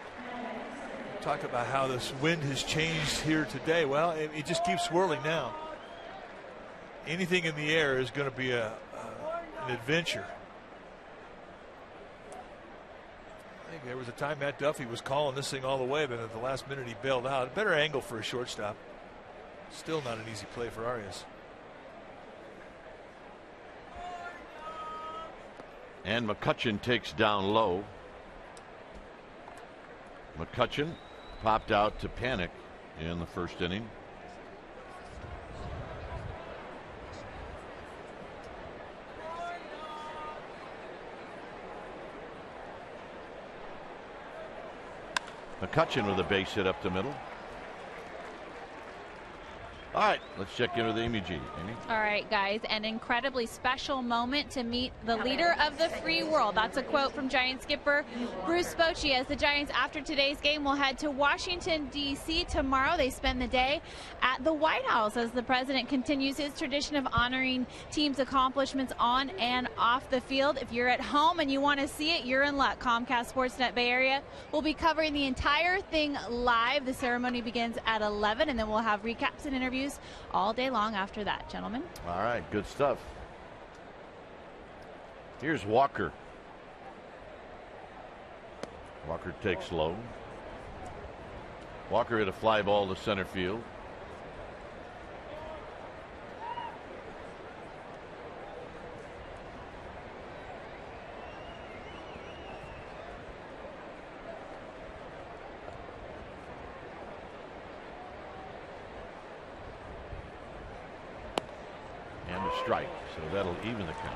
Talk about how this wind has changed here today. Well, it just keeps swirling now. Anything in the air is going to be an adventure. I think there was a time Matt Duffy was calling this thing all the way, but at the last minute he bailed out. A better angle for a shortstop. Still not an easy play for Arias. And McCutchen takes down low. McCutchen popped out to Panic in the first inning. McCutchen with a base hit up the middle. All right, let's check in with Amy G. Amy? All right, guys, an incredibly special moment to meet the leader of the free world. That's a quote from Giants skipper Bruce Bochy. As the Giants, after today's game, will head to Washington, D.C. tomorrow. They spend the day at the White House as the president continues his tradition of honoring teams' accomplishments on and off the field. If you're at home and you want to see it, you're in luck. Comcast Sportsnet Bay Area will be covering the entire thing live. The ceremony begins at 11, and then we'll have recaps and interviews all day long after that, gentlemen. All right, good stuff. Here's Walker. Walker takes low. Walker hit a fly ball to center field. And a strike, so that'll even the count.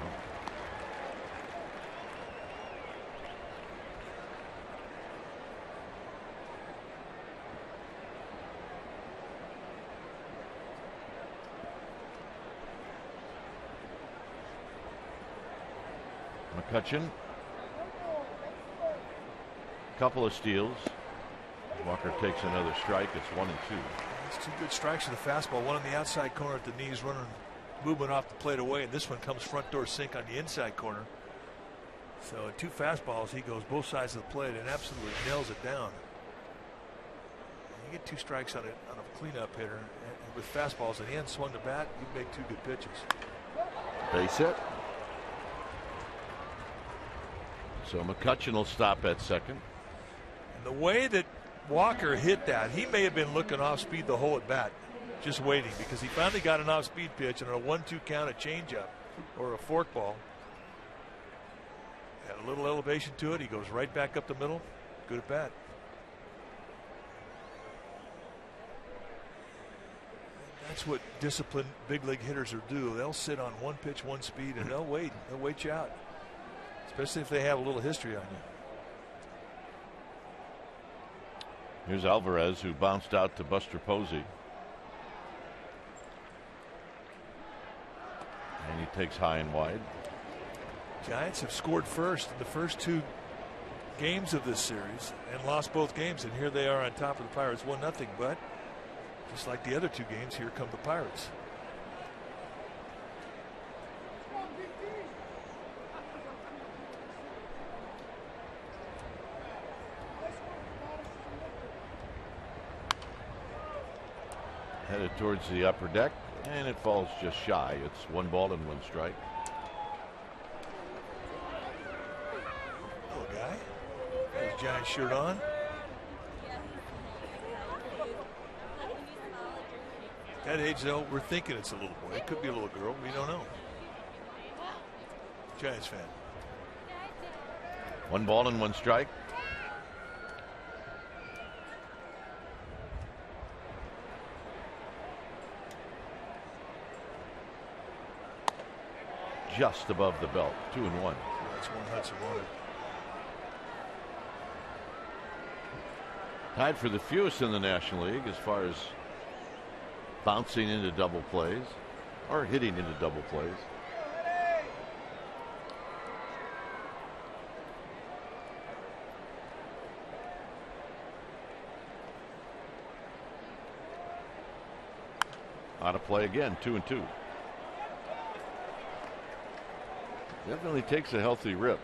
McCutchen. Couple of steals. Walker takes another strike. It's 1-2. It's two good strikes to the fastball. One on the outside corner at the knees, running movement off the plate away, and this one comes front door sink on the inside corner. So two fastballs, he goes both sides of the plate and absolutely nails it down. You get two strikes on a cleanup hitter, and with fastballs at the end, swung the bat, you make two good pitches. Base hit. So McCutchen will stop at second. And the way that Walker hit that, he may have been looking off speed the whole at bat, just waiting, because he finally got an off speed pitch and a 1-2 count, a changeup or a forkball. Had a little elevation to it. He goes right back up the middle. Good at bat. That's what disciplined big league hitters will do. They'll sit on one pitch, one speed, and they'll wait. They'll wait you out, especially if they have a little history on you. Here's Alvarez, who bounced out to Buster Posey. And he takes high and wide. Giants have scored first in the first two games of this series and lost both games, and here they are on top of the Pirates 1-0. But just like the other two games, here come the Pirates. Headed towards the upper deck, and it falls just shy. It's 1 ball and 1 strike. Little guy. Got his Giant shirt on. At that age, though, we're thinking it's a little boy. It could be a little girl. We don't know. Giants fan. 1 ball and 1 strike. Just above the belt. 2-1. That's one Hudson wanted. Tied for the fewest in the National League as far as bouncing into double plays or hitting into double plays. Out of play again. 2-2. Definitely takes a healthy rip.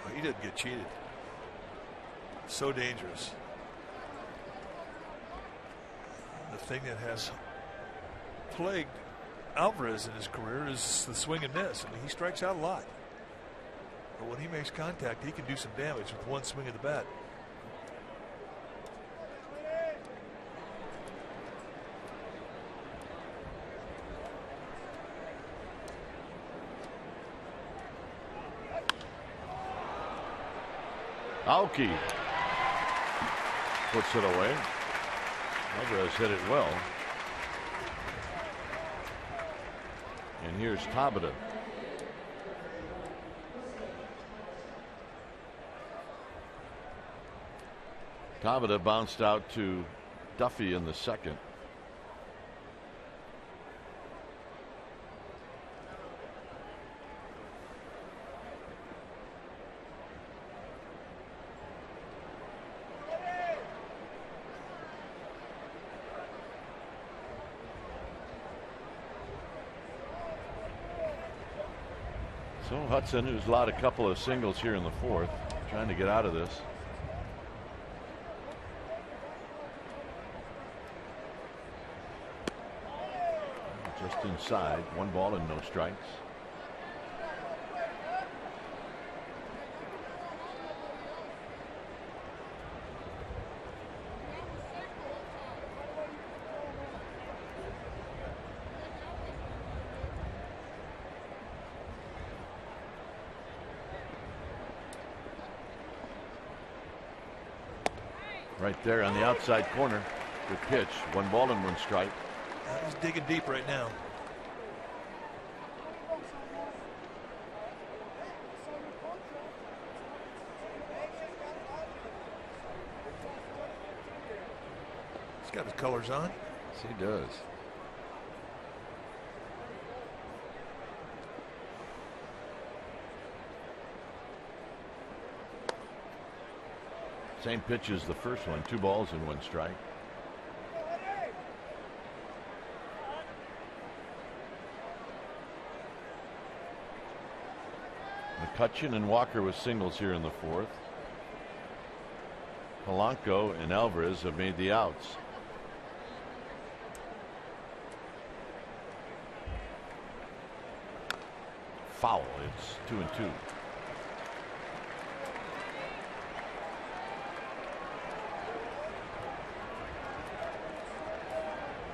Oh, he didn't get cheated. So dangerous. The thing that has plagued Alvarez in his career is the swing and miss. I mean, he strikes out a lot, but when he makes contact, he can do some damage with one swing of the bat. Aoki puts it away. Alvarez hit it well. And here's Tabata. Tabata bounced out to Duffy in the second. So Hudson, who's allowed a couple of singles here in the fourth, trying to get out of this. Just inside, 1 ball and no strikes. Right there on the outside corner. Good pitch. 1 ball and 1 strike. He's digging deep right now. He's got his colors on. Yes, he does. Same pitch as the first one. 2 balls and 1 strike. McCutchen and Walker with singles here in the fourth. Polanco and Alvarez have made the outs. Foul. It's 2-2.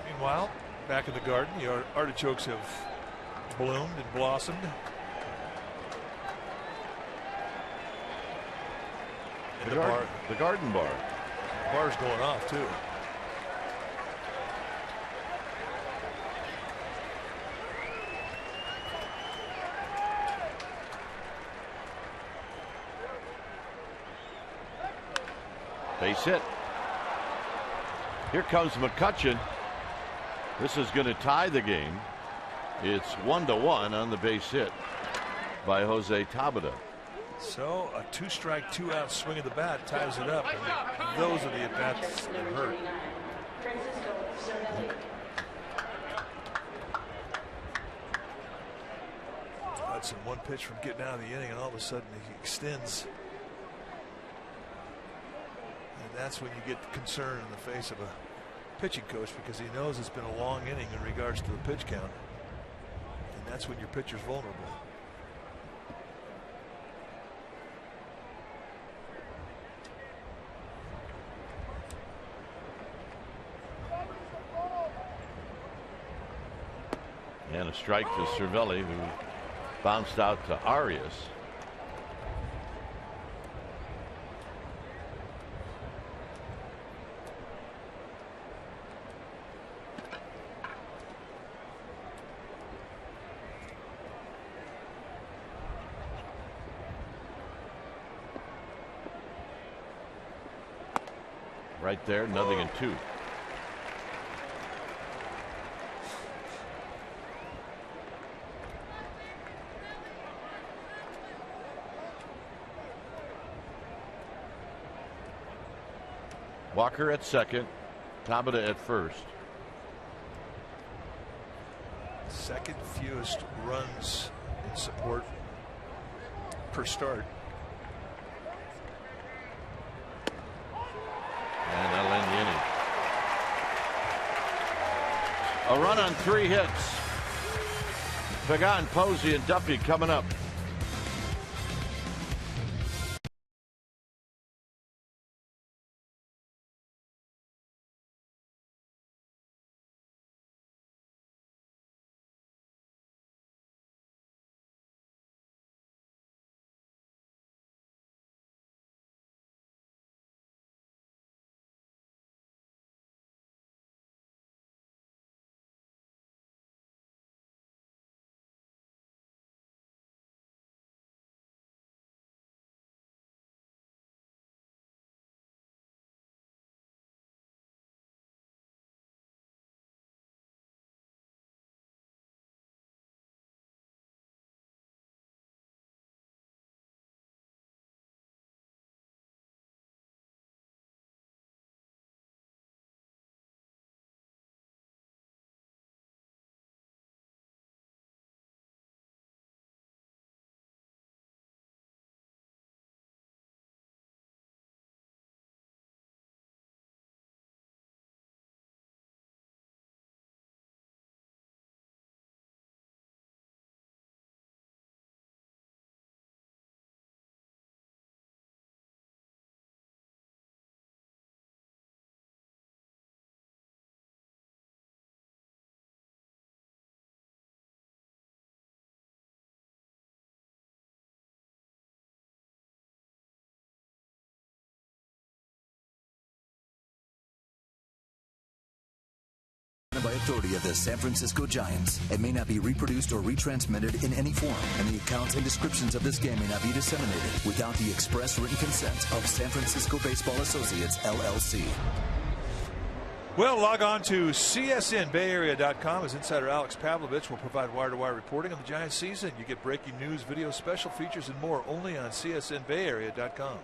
Meanwhile, back in the garden, the artichokes have bloomed and blossomed. And The garden bar. Bar's going off too. Base hit. Here comes McCutchen. This is going to tie the game. It's 1-1 on the base hit by Jose Tabata. So a 2-strike, 2-out swing of the bat ties it up. And those are the at-bats that hurt. Hudson, 1 pitch from getting out of the inning, and all of a sudden he extends. And that's when you get concern in the face of a pitching coach, because he knows it's been a long inning in regards to the pitch count. And that's when your pitcher's vulnerable. And a strike to Cervelli, who bounced out to Arias. Right there, 0-2. Walker at second, Tabata at first. Second fewest runs in support per start. And that'll end the inning. A run on 3 hits. Pagan, Posey, and Duffy coming up. authority of the San Francisco Giants. It may not be reproduced or retransmitted in any form, and the accounts and descriptions of this game may not be disseminated without the express written consent of San Francisco Baseball Associates, LLC. Well, log on to csnbayarea.com as insider Alex Pavlovich will provide wire-to-wire reporting on the Giants season. You get breaking news, video, special features, and more only on csnbayarea.com.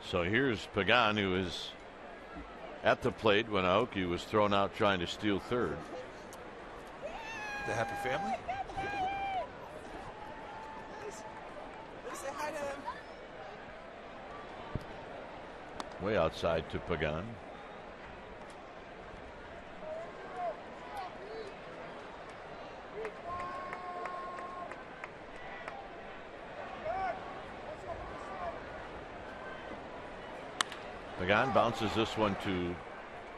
So here's Pagan, who is at the plate when Aoki was thrown out trying to steal third. The happy family? Say hi to him. Way outside to Pagan. Pagan bounces this one to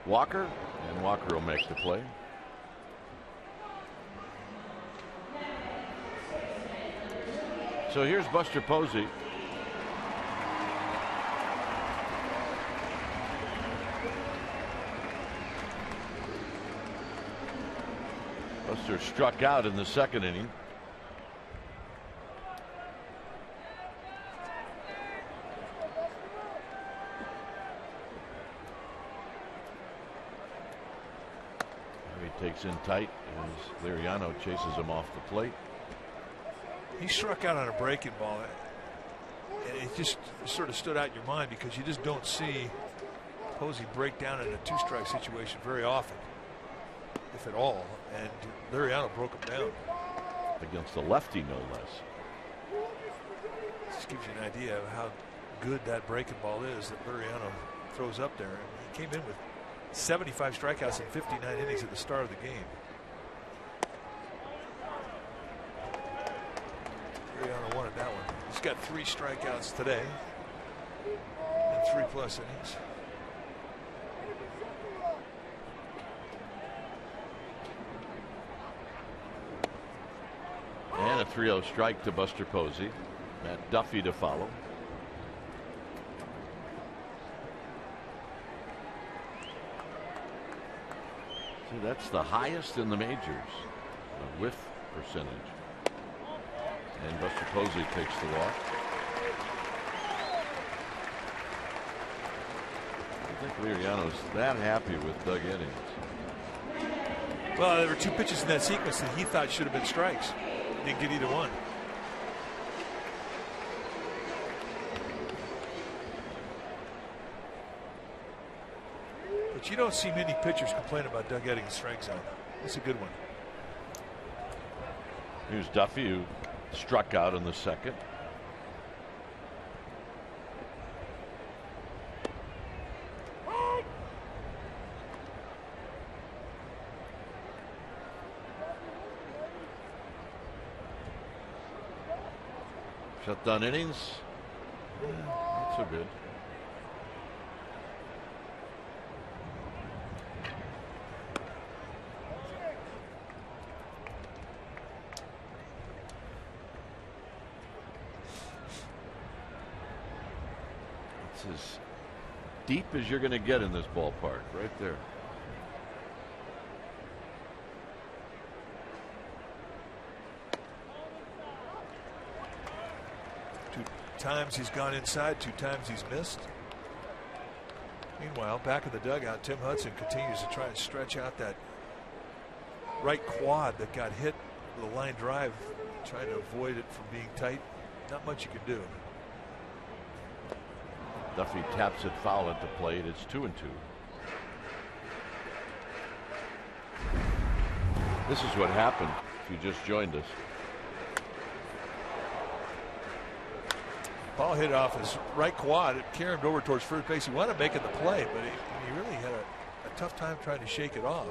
Walker, and Walker will make the play. So here's Buster Posey. Buster struck out in the second inning. He takes in tight as Liriano chases him off the plate. He struck out on a breaking ball, and it just sort of stood out in your mind because you just don't see Posey break down in a two-strike situation very often, if at all, and Liriano broke him down. Against a lefty, no less. Just gives you an idea of how good that breaking ball is that Liriano throws up there. He came in with 75 strikeouts in 59 innings at the start of the game. Liriano wanted that one. He's got 3 strikeouts today in 3+ innings. And a 3-0 strike to Buster Posey. Matt Duffy to follow. See, that's the highest in the majors, the whiff percentage. And Buster Posey takes the walk. I think Liriano's that happy with Doug Eddings. Well, there were 2 pitches in that sequence that he thought should have been strikes. Didn't get either one. But you don't see many pitchers complain about Doug Eddings' strike zone. That's a good one. Here's Duffy, who struck out in the second. Shutdown innings. Not so good. It's as deep as you're going to get in this ballpark, right there. Times he's gone inside, 2 times he's missed. Meanwhile, back in the dugout, Tim Hudson continues to try and stretch out that right quad that got hit with a line drive, trying to avoid it from being tight. Not much you can do. Duffy taps it foul at the plate. It's 2-2. This is what happened if you just joined us. Ball hit off his right quad. It carried him over towards first base. He wanted to make it the play, but he really had a tough time trying to shake it off.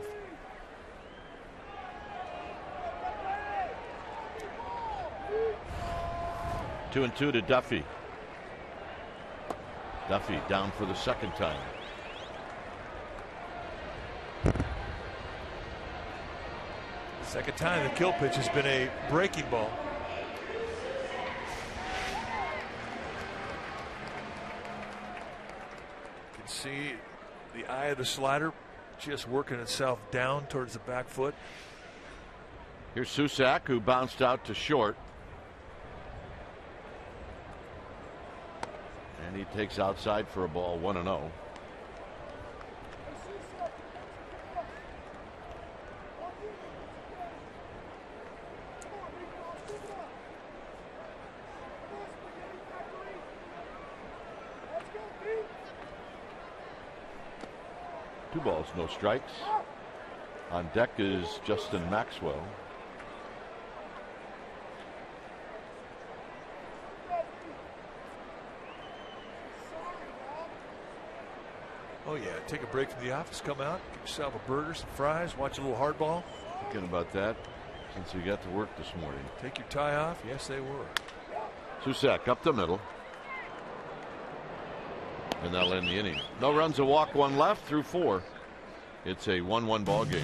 Two and two to Duffy. Duffy down for the second time. Second time the kill pitch has been a breaking ball. See the eye of the slider just working itself down towards the back foot. Here's Susak, who bounced out to short. And he takes outside for a ball, 1-0. Two balls, no strikes. On deck is Justin Maxwell. Oh yeah, take a break from the office, come out, get yourself a burger, some fries, watch a little hardball. Thinking about that since we got to work this morning. Take your tie off. Yes, they were. Susak up the middle. And that'll end the inning. No runs, a walk, one left through 4. It's a 1-1 ball game.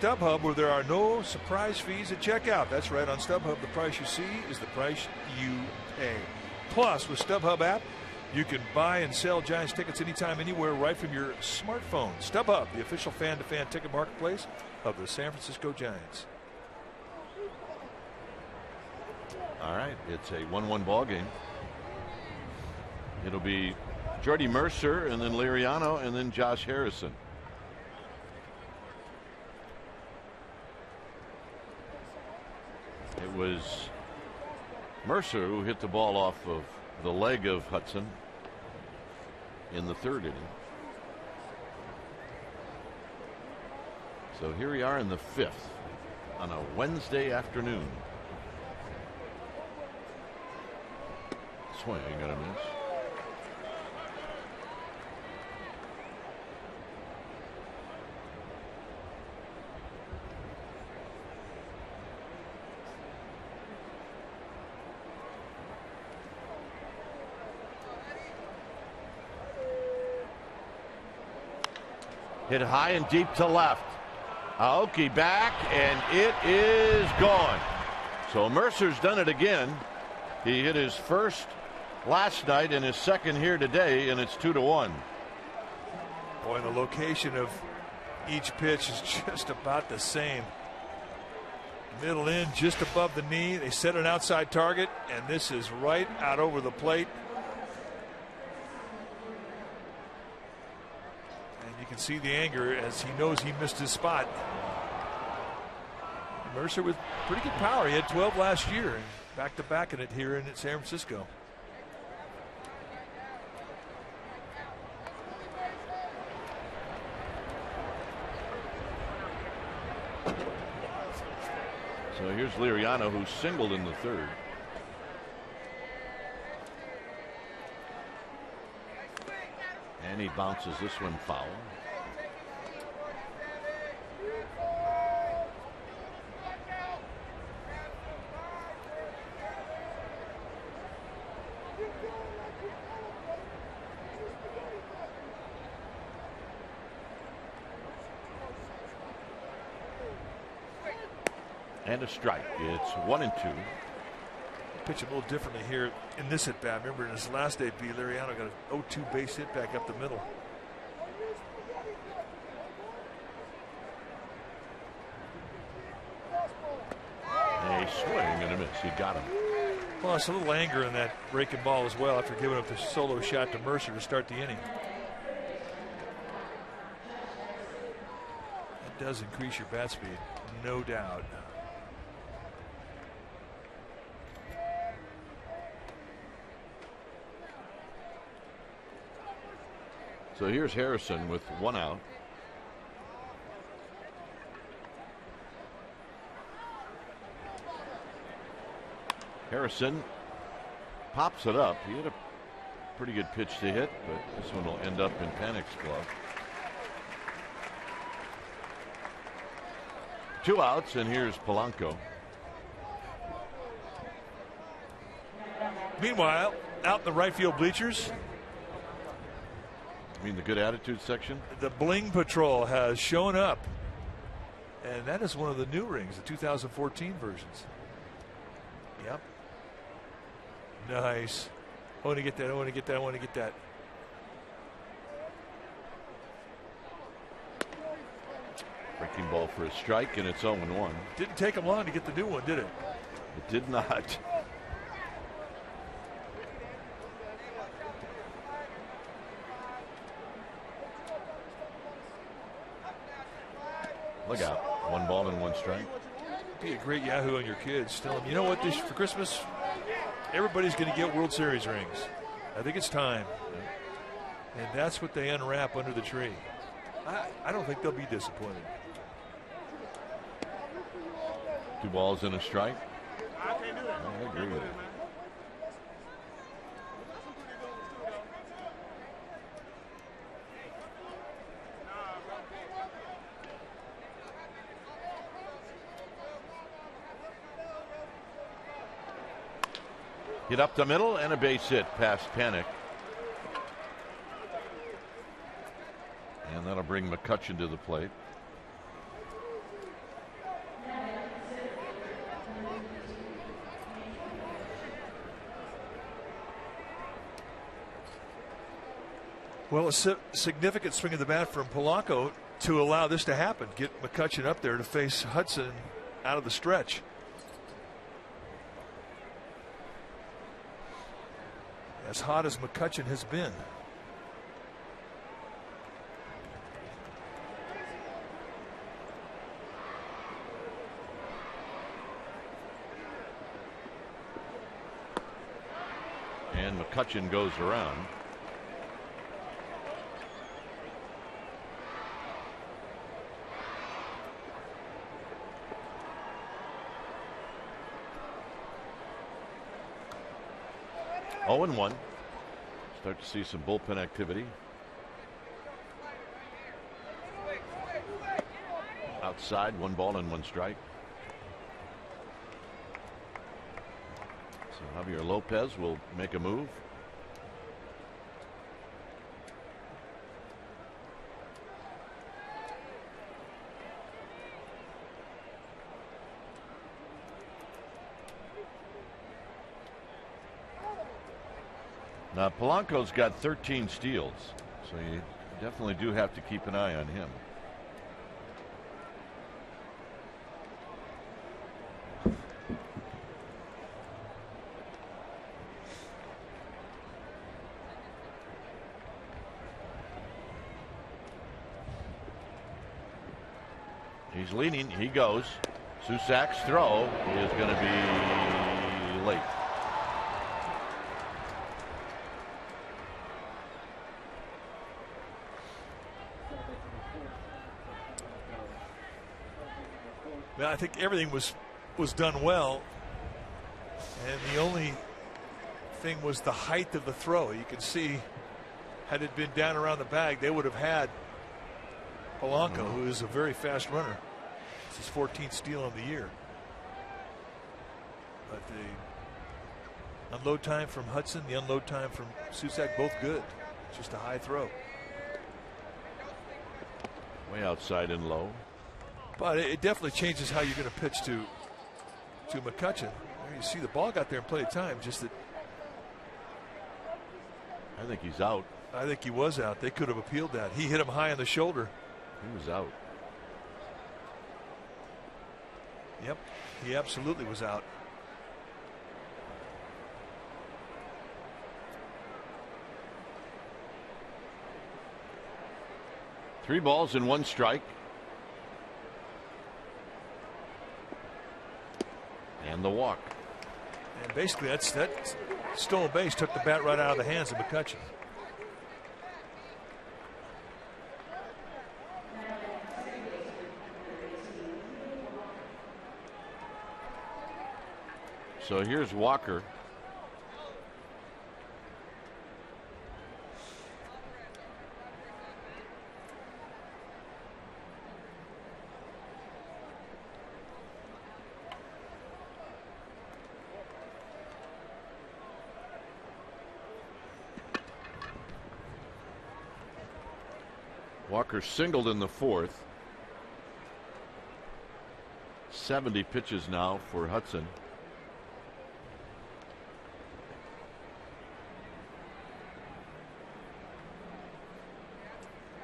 StubHub, where there are no surprise fees at checkout. That's right, on StubHub, the price you see is the price you pay. Plus, with StubHub app, you can buy and sell Giants tickets anytime, anywhere, right from your smartphone. StubHub, the official fan-to-fan ticket marketplace of the San Francisco Giants. All right, it's a 1-1 ball game. It'll be Jordy Mercer and then Liriano and then Josh Harrison. It was Mercer who hit the ball off of the leg of Hudson in the 3rd inning. So here we are in the 5th on a Wednesday afternoon. Swing and a miss. Hit high and deep to left. Aoki back, and it is gone. So Mercer's done it again. He hit his first last night and his second here today, and it's 2-1. Boy, the location of each pitch is just about the same. Middle in, just above the knee. They set an outside target, and this is right out over the plate. You can see the anger as he knows he missed his spot. Mercer with pretty good power. He had 12 last year, and back-to-back in it here in San Francisco. So here's Liriano, who singled in the third. And he bounces this one foul. And a strike. It's 1-2. Pitch a little differently here in this at bat. Remember, in his last debut, Liriano got an 0-2 base hit back up the middle. A swing and a miss. He got him. Well, it's a little anger in that breaking ball as well after giving up the solo shot to Mercer to start the inning. It does increase your bat speed, no doubt. So here's Harrison with one out. Harrison pops it up. He had a pretty good pitch to hit, but this one will end up in Panic's glove. 2 outs, and here's Polanco. Meanwhile, out in the right field bleachers, You mean the good attitude section? the Bling Patrol has shown up, and that is one of the new rings, the 2014 versions. Yep. Nice. I want to get that. I want to get that. I want to get that. Breaking ball for a strike, and it's 0-1. Didn't take him long to get the new one, did it? It did not. Look out. 1 ball and 1 strike. Be a great Yahoo on your kids. Tell them, you know what, this for Christmas, everybody's going to get World Series rings. I think it's time. And that's what they unwrap under the tree. I don't think they'll be disappointed. 2 balls and a strike. I agree with it. Hit up the middle and a base hit past Panic. And that'll bring McCutchen to the plate. Well, a significant swing of the bat from Polanco to allow this to happen. Get McCutchen up there to face Hudson out of the stretch. As hot as McCutchen has been. And McCutchen goes around. Oh, and 1. Start to see some bullpen activity. Outside, 1 ball and 1 strike. So Javier Lopez will make a move. Now, Polanco's got 13 steals, so you definitely do have to keep an eye on him. He's leaning. He goes. Susak's throw is going to be late. I think everything was was done well, and the only thing was the height of the throw. You can see, had it been down around the bag, they would have had Polanco, who is a very fast runner. It's his 14th steal of the year. But the unload time from Hudson, the unload time from Susac, both good. It's just a high throw. Way outside and low. But it definitely changes how you're going to pitch to McCutchen. There you see the ball got there in plenty of time. Just that. I think he's out. I think he was out. They could have appealed that. He hit him high on the shoulder. He was out. Yep, he absolutely was out. Three balls and one strike. And the walk. And basically that stolen base took the bat right out of the hands of McCutchen. So here's Walker. Walker singled in the fourth. 70 pitches now for Hudson.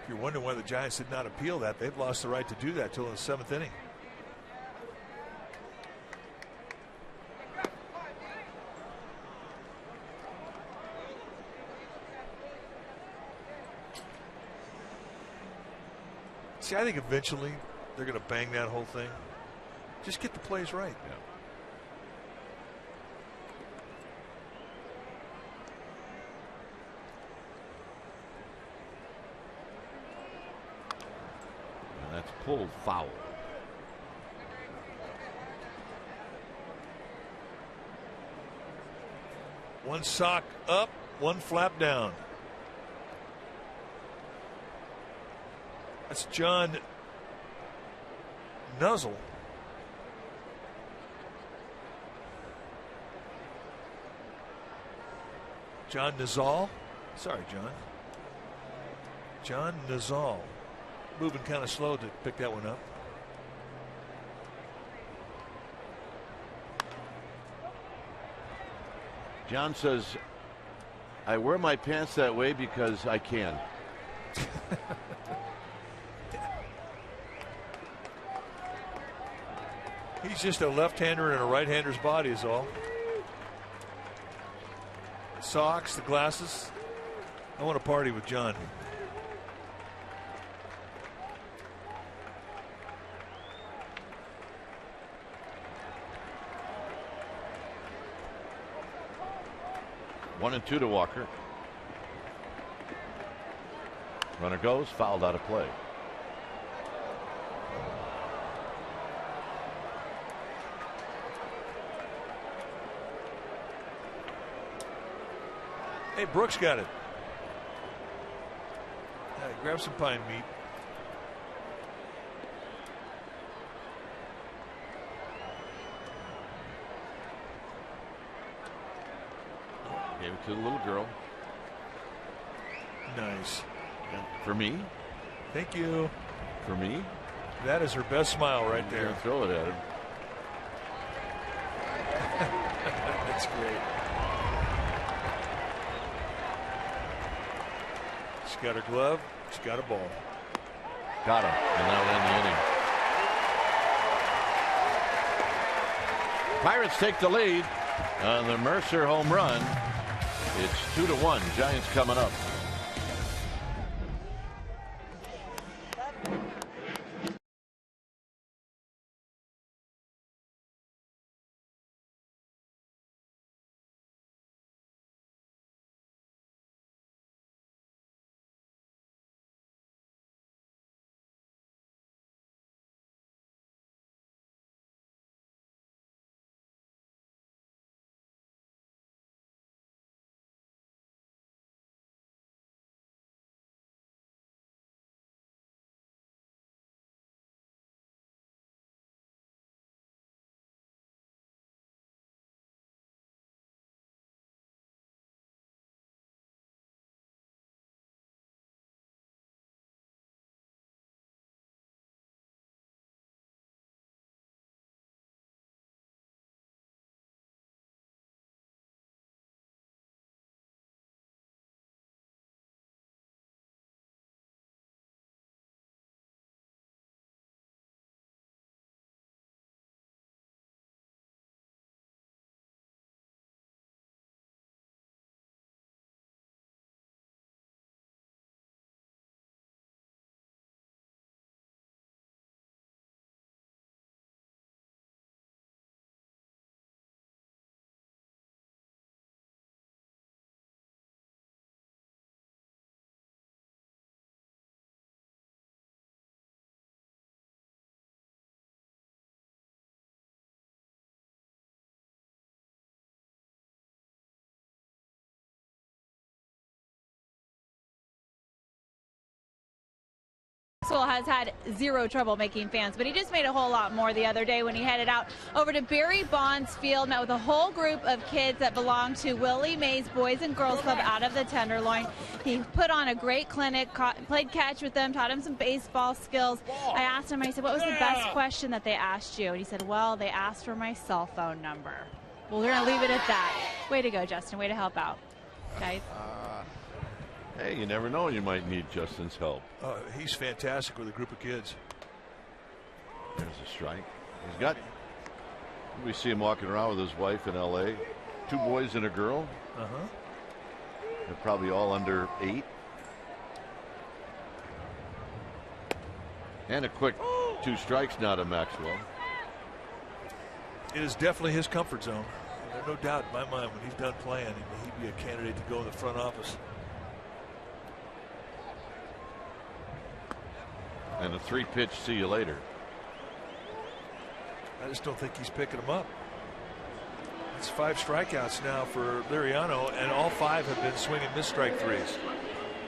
If you're wondering why the Giants did not appeal that, they've lost the right to do that till the 7th inning. See, I think eventually they're going to bang that whole thing. Just get the plays right. Yeah. And that's pulled foul. One sock up, one flap down. That's John Nuzzle. John Nazal. Sorry, John. John Nazal. Moving kind of slow to pick that one up. John says, I wear my pants that way because I can. He's just a left-hander in a right-hander's body is all. The socks, the glasses. I want to party with John. One and two to Walker. Runner goes, fouled out of play. Hey, Brooks got it. Grab some pine meat. Gave it to the little girl. Nice. And for me? Thank you. For me? That is her best smile right there. Throw it at her. That's great. She's got her glove. She's got a ball. Got him. And that will end the inning. Pirates take the lead on the Mercer home run. It's 2-1. Giants coming up. Has had zero trouble making fans, but he just made a whole lot more the other day when he headed out over to Barry Bonds Field, met with a whole group of kids that belong to Willie Mays Boys and Girls Club out of the Tenderloin. He put on a great clinic, played catch with them, taught him some baseball skills. I asked him, I said, what was the best question that they asked you? And he said, well, they asked for my cell phone number. Well, we're going to leave it at that. Way to go, Justin. Way to help out. Guys. Hey, you never know. You might need Justin's help. He's fantastic with a group of kids. There's a strike. He's got. We see him walking around with his wife in L.A. 2 boys and a girl. They're probably all under 8. And a quick 2 strikes now to Maxwell. It is definitely his comfort zone. There's no doubt in my mind when he's done playing, he'd be a candidate to go in the front office. And a 3-pitch see you later. I just don't think he's picking them up. It's 5 strikeouts now for Liriano, and all 5 have been swing and miss strike threes.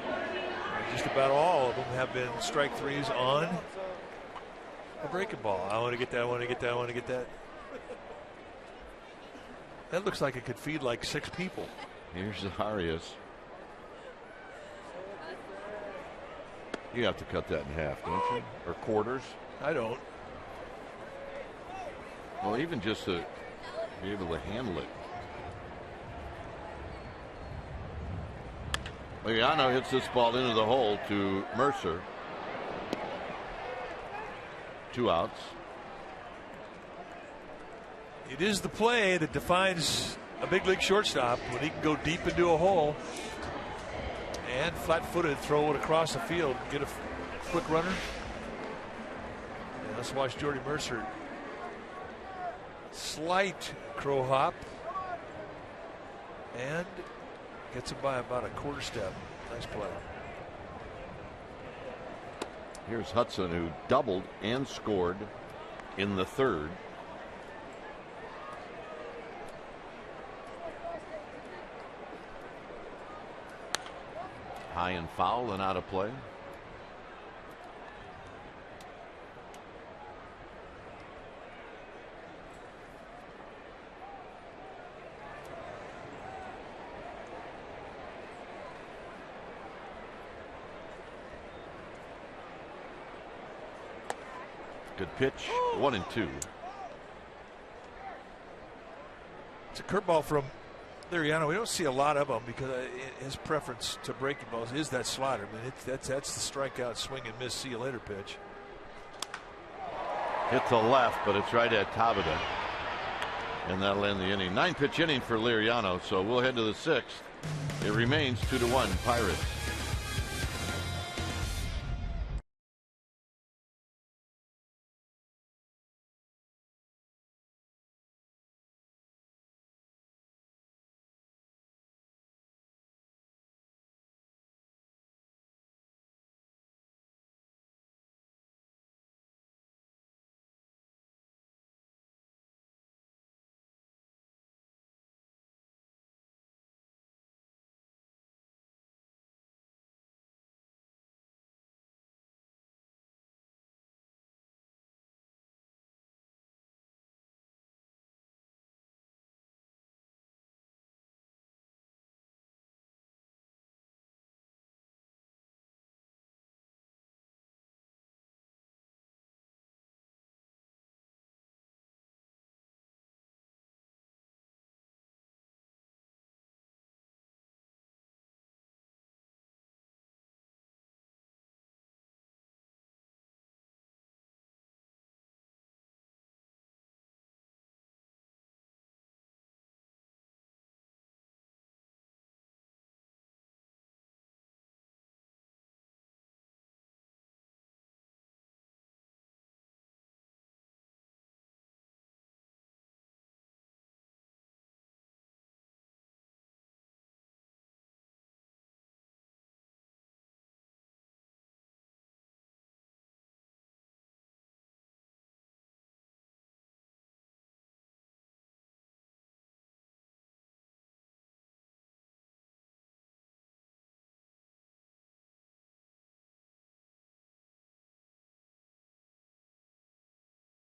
And just about all of them have been strike threes on a breaking ball. I want to get that, I want to get that, I want to get that. That looks like it could feed like 6 people. Here's Arias. You have to cut that in half, don't you? Or quarters? I don't. Well, even just to be able to handle it. Liriano hits this ball into the hole to Mercer. 2 outs. It is the play that defines a big league shortstop, when he can go deep into a hole and flat-footed throw it across the field, get a quick runner. And let's watch Jordy Mercer. Slight crow hop and gets him by about a quarter step. Nice play. Here's Hudson, who doubled and scored in the 3rd. High and foul and out of play. Good pitch. 1-2. It's a curveball from Liriano. We don't see a lot of them because his preference to breaking balls is that slider. I mean, that's the strikeout, swing and miss, see you later pitch. Hit the left, but it's right at Tabata. And that'll end the inning. 9-pitch inning for Liriano, so we'll head to the 6th. It remains 2-1 Pirates.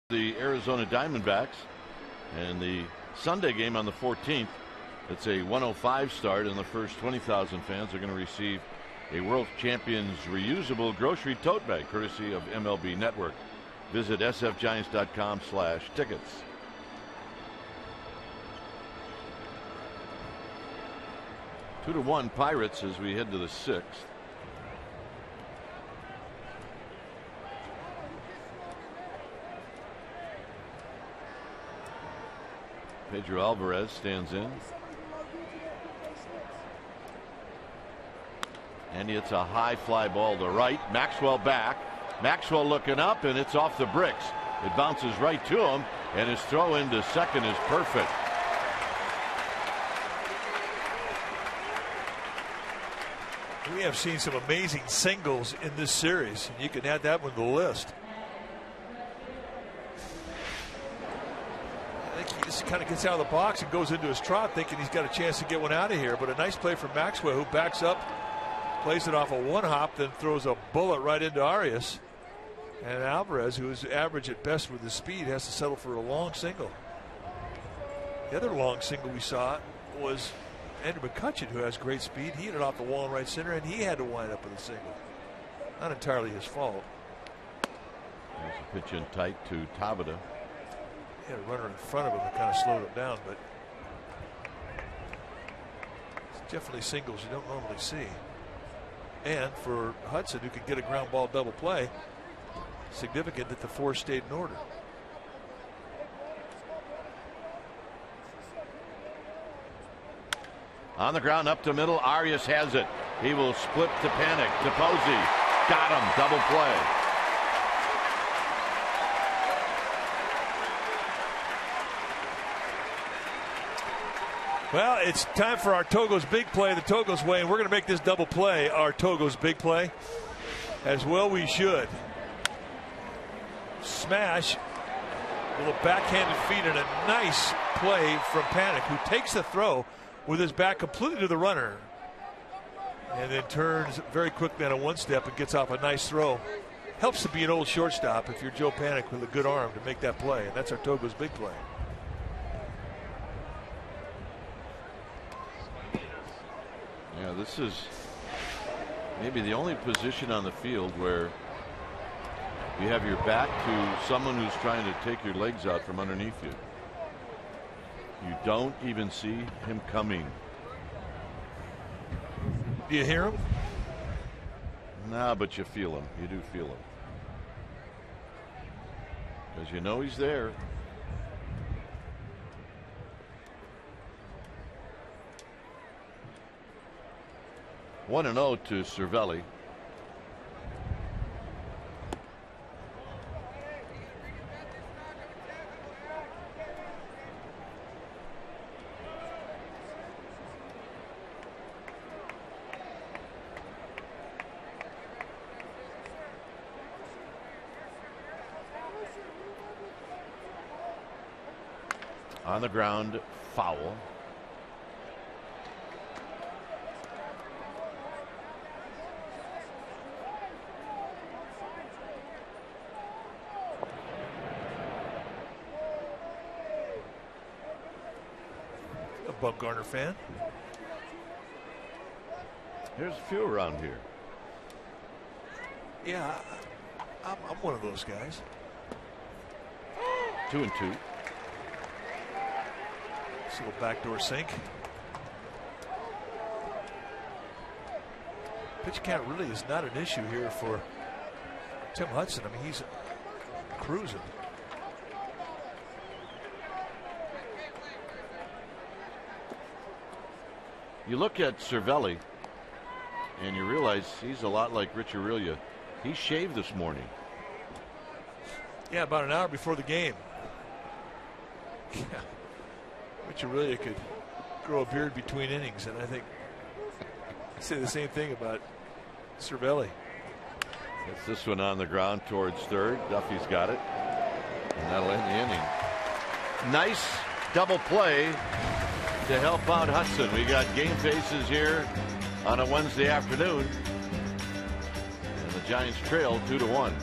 The Arizona Diamondbacks, and the Sunday game on the 14th. It's a 1:05 start, and the first 20,000 fans are going to receive a World Champions reusable grocery tote bag courtesy of MLB Network. Visit sfgiants.com/tickets. Two to one Pirates as we head to the 6th. Pedro Alvarez stands in. And it's a high fly ball to right. Maxwell back. Maxwell looking up, and it's off the bricks. It bounces right to him, and his throw into second is perfect. We have seen some amazing singles in this series. You can add that one to the list. I think he just kind of gets out of the box and goes into his trot thinking he's got a chance to get one out of here. But a nice play from Maxwell, who backs up, plays it off a one hop, then throws a bullet right into Arias. And Alvarez, who is average at best with his speed, has to settle for a long single. The other long single we saw was Andrew McCutcheon, who has great speed. He hit it off the wall in right center, and he had to wind up with a single. Not entirely his fault. There's a pitch in tight to Tabata. He had a runner in front of him that kind of slowed him down, but it's definitely singles you don't normally see. And for Hudson, who could get a ground ball double play, significant that the four stayed in order. On the ground up to middle, Arias has it. He will split to Panic to Posey. Got him, double play. Well, it's time for our Togo's big play the Togo's way, and we're going to make this double play our Togo's big play. As well we should. Smash, a little backhanded feed, and a nice play from Panic, who takes the throw with his back completely to the runner, and then turns very quickly on a one step and gets off a nice throw. Helps to be an old shortstop if you're Joe Panic with a good arm to make that play, and that's our Togo's big play. Yeah, this is maybe the only position on the field where you have your back to someone who's trying to take your legs out from underneath you. You don't even see him coming. Do you hear him? Nah, but you feel him. You do feel him. Because you know he's there. One and 0 to Cervelli. On the ground, foul. A Bumgarner fan. There's a few around here. Yeah, I'm one of those guys. 2-2. This little backdoor sink. Pitch count really is not an issue here for Tim Hudson. I mean, he's cruising. You look at Cervelli and you realize he's a lot like Rich Aurelia. He shaved this morning. Yeah, about an hour before the game. Yeah. Rich Aurelia could grow a beard between innings, and I think I'd say the same thing about Cervelli. Gets this one on the ground towards third. Duffy's got it, and that'll end the inning. Nice double play to help out Hudson. We got game faces here on a Wednesday afternoon, and the Giants trail 2-1.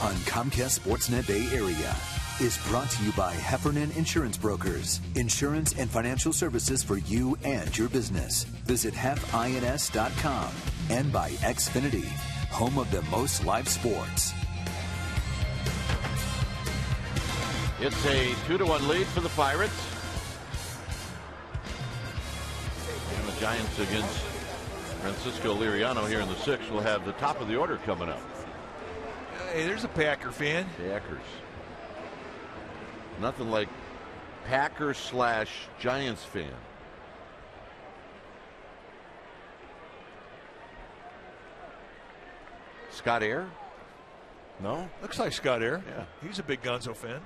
on Comcast Sportsnet Bay Area is brought to you by Heffernan Insurance Brokers. Insurance and financial services for you and your business. Visit hefins.com and by Xfinity, home of the most live sports. It's a 2-1 lead for the Pirates. And the Giants against Francisco Liriano here in the 6th will have the top of the order coming up. Hey, there's a Packer fan. Packers. Nothing like Packers/Giants fan. Scott Air? No? Looks like Scott Air. Yeah. He's a big Gonzo fan.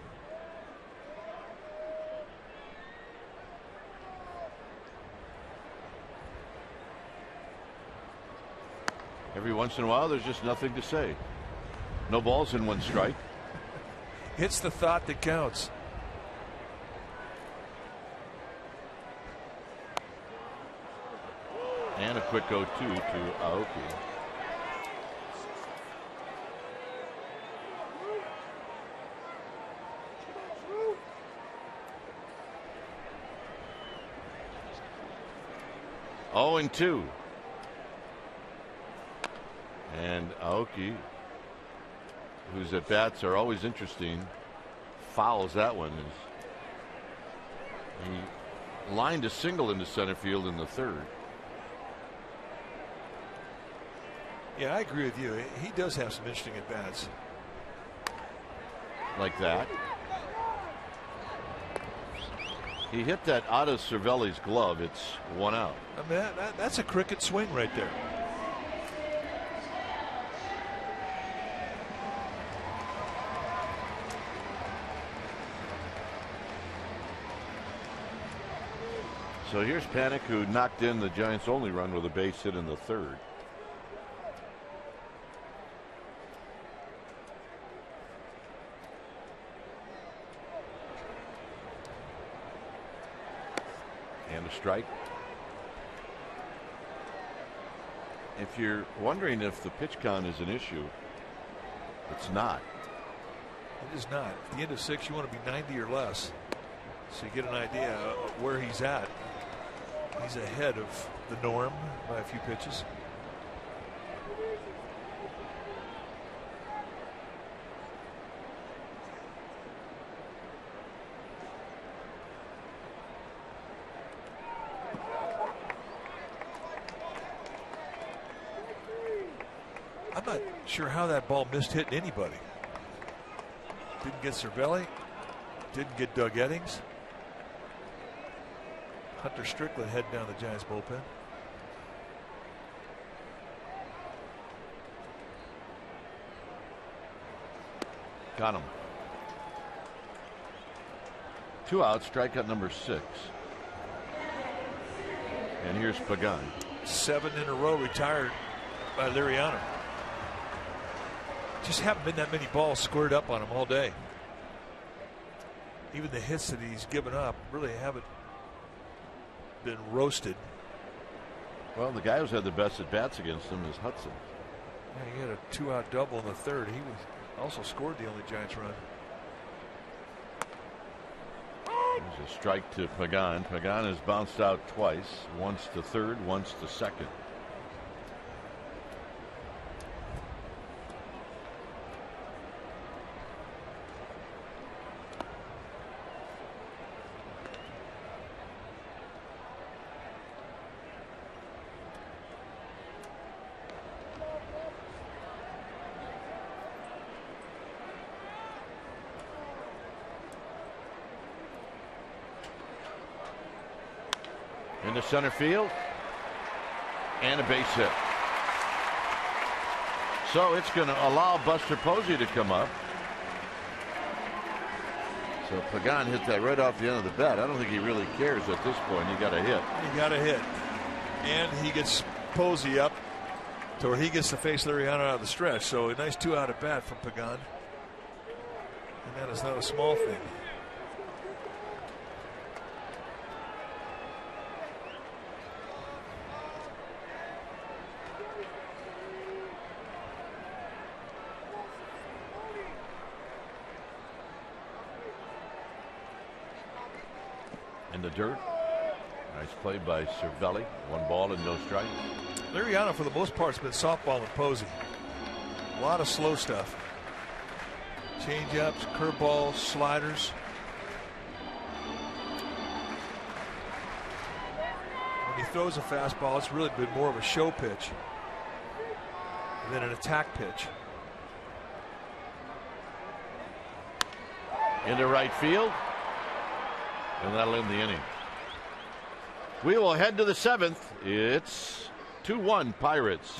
Every once in a while, there's just nothing to say. No balls in 1 strike. It's the thought that counts. And a quick 0-2 to Aoki. Oh, and 2. And Aoki, whose at bats are always interesting, fouls that one. He lined a single into center field in the 3rd. Yeah, I agree with you. He does have some interesting at bats. Like that. He hit that out of Cervelli's glove. It's 1 out. I mean, that's a cricket swing right there. So here's Panik, who knocked in the Giants' only run with a base hit in the 3rd. And a strike. If you're wondering if the pitch count is an issue, it's not. It is not. At the end of 6, you want to be 90 or less. So you get an idea of where he's at. He's ahead of the norm by a few pitches. I'm not sure how that ball missed hitting anybody. Didn't get Cervelli. Didn't get Doug Eddings. Hunter Strickland heading down the Giants bullpen. Got him. 2 outs, strikeout number 6. And here's Pagan. 7 in a row retired by Liriano. Just haven't been that many balls squared up on him all day. Even the hits that he's given up really haven't been roasted. Well, the guy who's had the best at bats against him is Hudson. Yeah, he had a 2-out double in the 3rd. He was also scored the only Giants run. There's a strike to Pagan. Pagan has bounced out twice, once to 3rd, once to 2nd. Into center field, and a base hit. So it's going to allow Buster Posey to come up. So Pagan hit that right off the end of the bat. I don't think he really cares at this point. He got a hit. He got a hit. And he gets Posey up to where he gets to face Liriano out of the stretch. So a nice 2-out at bat from Pagan. And that is not a small thing. in the dirt. Nice play by Cervelli. 1 ball and no strike. Liriano, for the most part, has been softball and posing. A lot of slow stuff. Change-ups, curveballs, sliders. When he throws a fastball, it's really been more of a show pitch than an attack pitch. Into right field. And that'll end the inning. We will head to the 7th. It's 2-1 Pirates.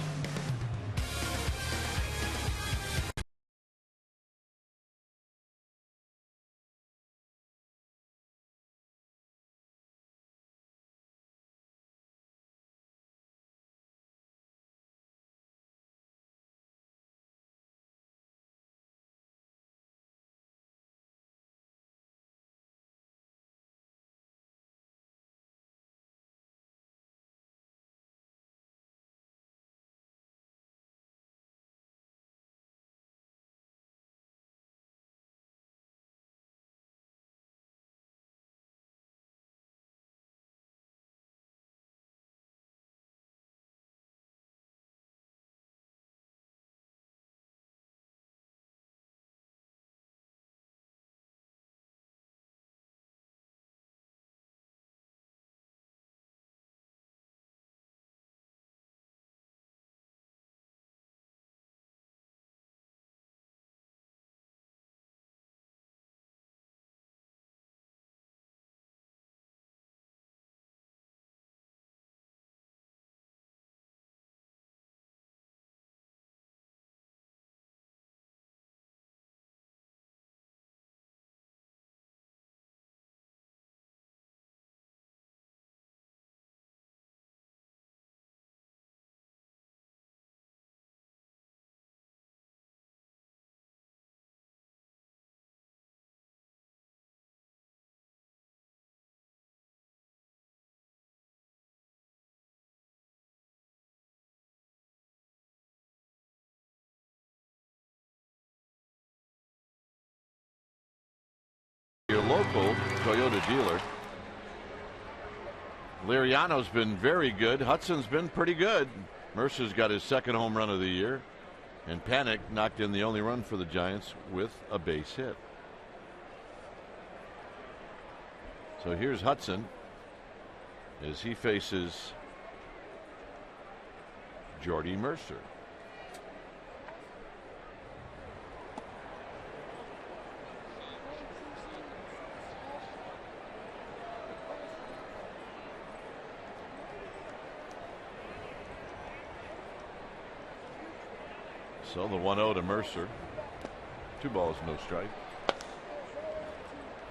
Your local Toyota dealer. Liriano's been very good. Hudson's been pretty good. Mercer's got his 2nd home run of the year. And Panic knocked in the only run for the Giants with a base hit. So here's Hudson as he faces Jordy Mercer. So the 1-0 to Mercer. 2 balls, no strike.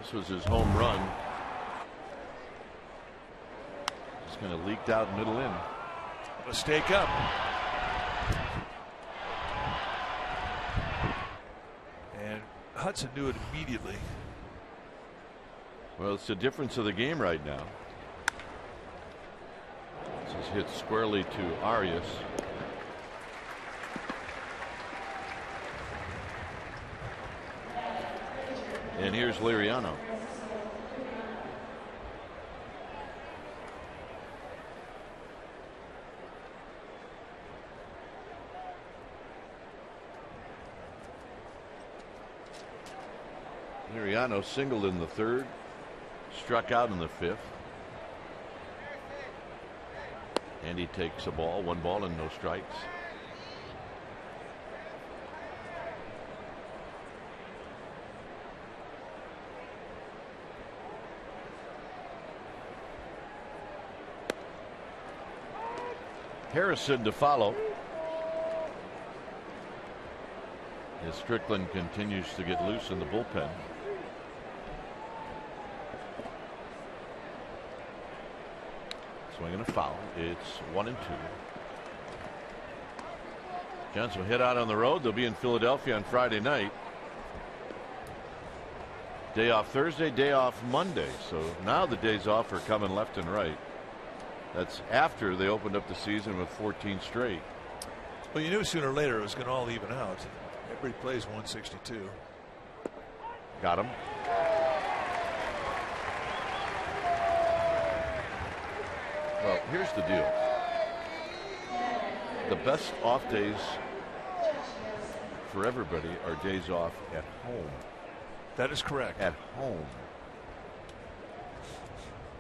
This was his home run. Just kind of leaked out middle in. Mistake up. And Hudson knew it immediately. Well, it's the difference of the game right now. This is hit squarely to Arias. And here's Liriano. Liriano singled in the 3rd, struck out in the 5th. And he takes a ball, 1 ball and no strikes. Harrison to follow. As Strickland continues to get loose in the bullpen. Swinging a foul. It's 1-2. Giants will head out on the road. They'll be in Philadelphia on Friday night. Day off Thursday, day off Monday. So now the days off are coming left and right. That's after they opened up the season with 14 straight. Well, you knew sooner or later it was going to all even out. Everybody plays 162. Got him. Well, here's the deal. The best off days for everybody are days off at home. That is correct. At home.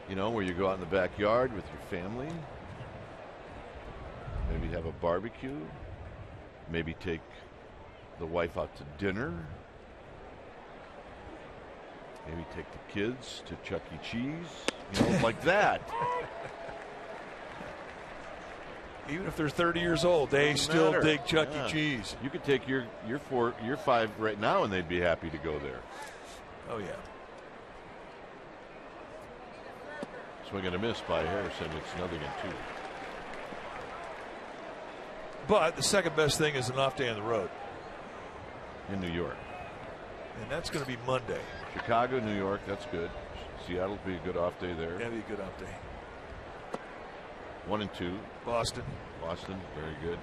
You know, where you go out in the backyard with your family. Maybe have a barbecue. Maybe take the wife out to dinner. Maybe take the kids to Chuck E. Cheese. You know, like that. Even if they're 30 years old, they still matter. dig Chuck E. Cheese. You could take your 5 right now, and they'd be happy to go there. Oh yeah. Swing and a miss by Harrison. It's 0-2. But the second best thing is an off day on the road. In New York. And that's going to be Monday. Chicago, New York, that's good. Seattle will be a good off day there. That'll be a good off day. 1-2. Boston, very good.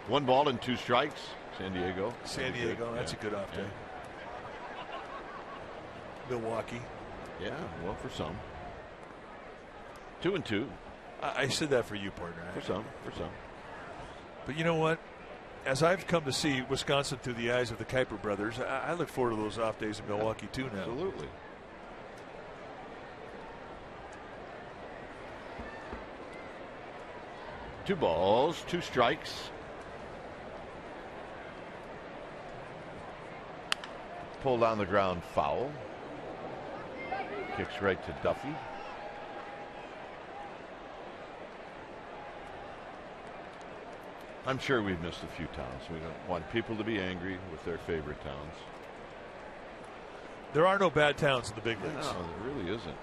One ball and 2 strikes. San Diego. That's a good off day. Milwaukee. Yeah, well, for some. 2-2. I said that for you, partner. For some. But you know what? As I've come to see Wisconsin through the eyes of the Kuiper brothers, I look forward to those off days in Milwaukee too now. Absolutely. Two balls, 2 strikes. Pulled on the ground, foul. Kicks right to Duffy. I'm sure we've missed a few towns. We don't want people to be angry with their favorite towns. There are no bad towns in the big leagues. No, there really isn't.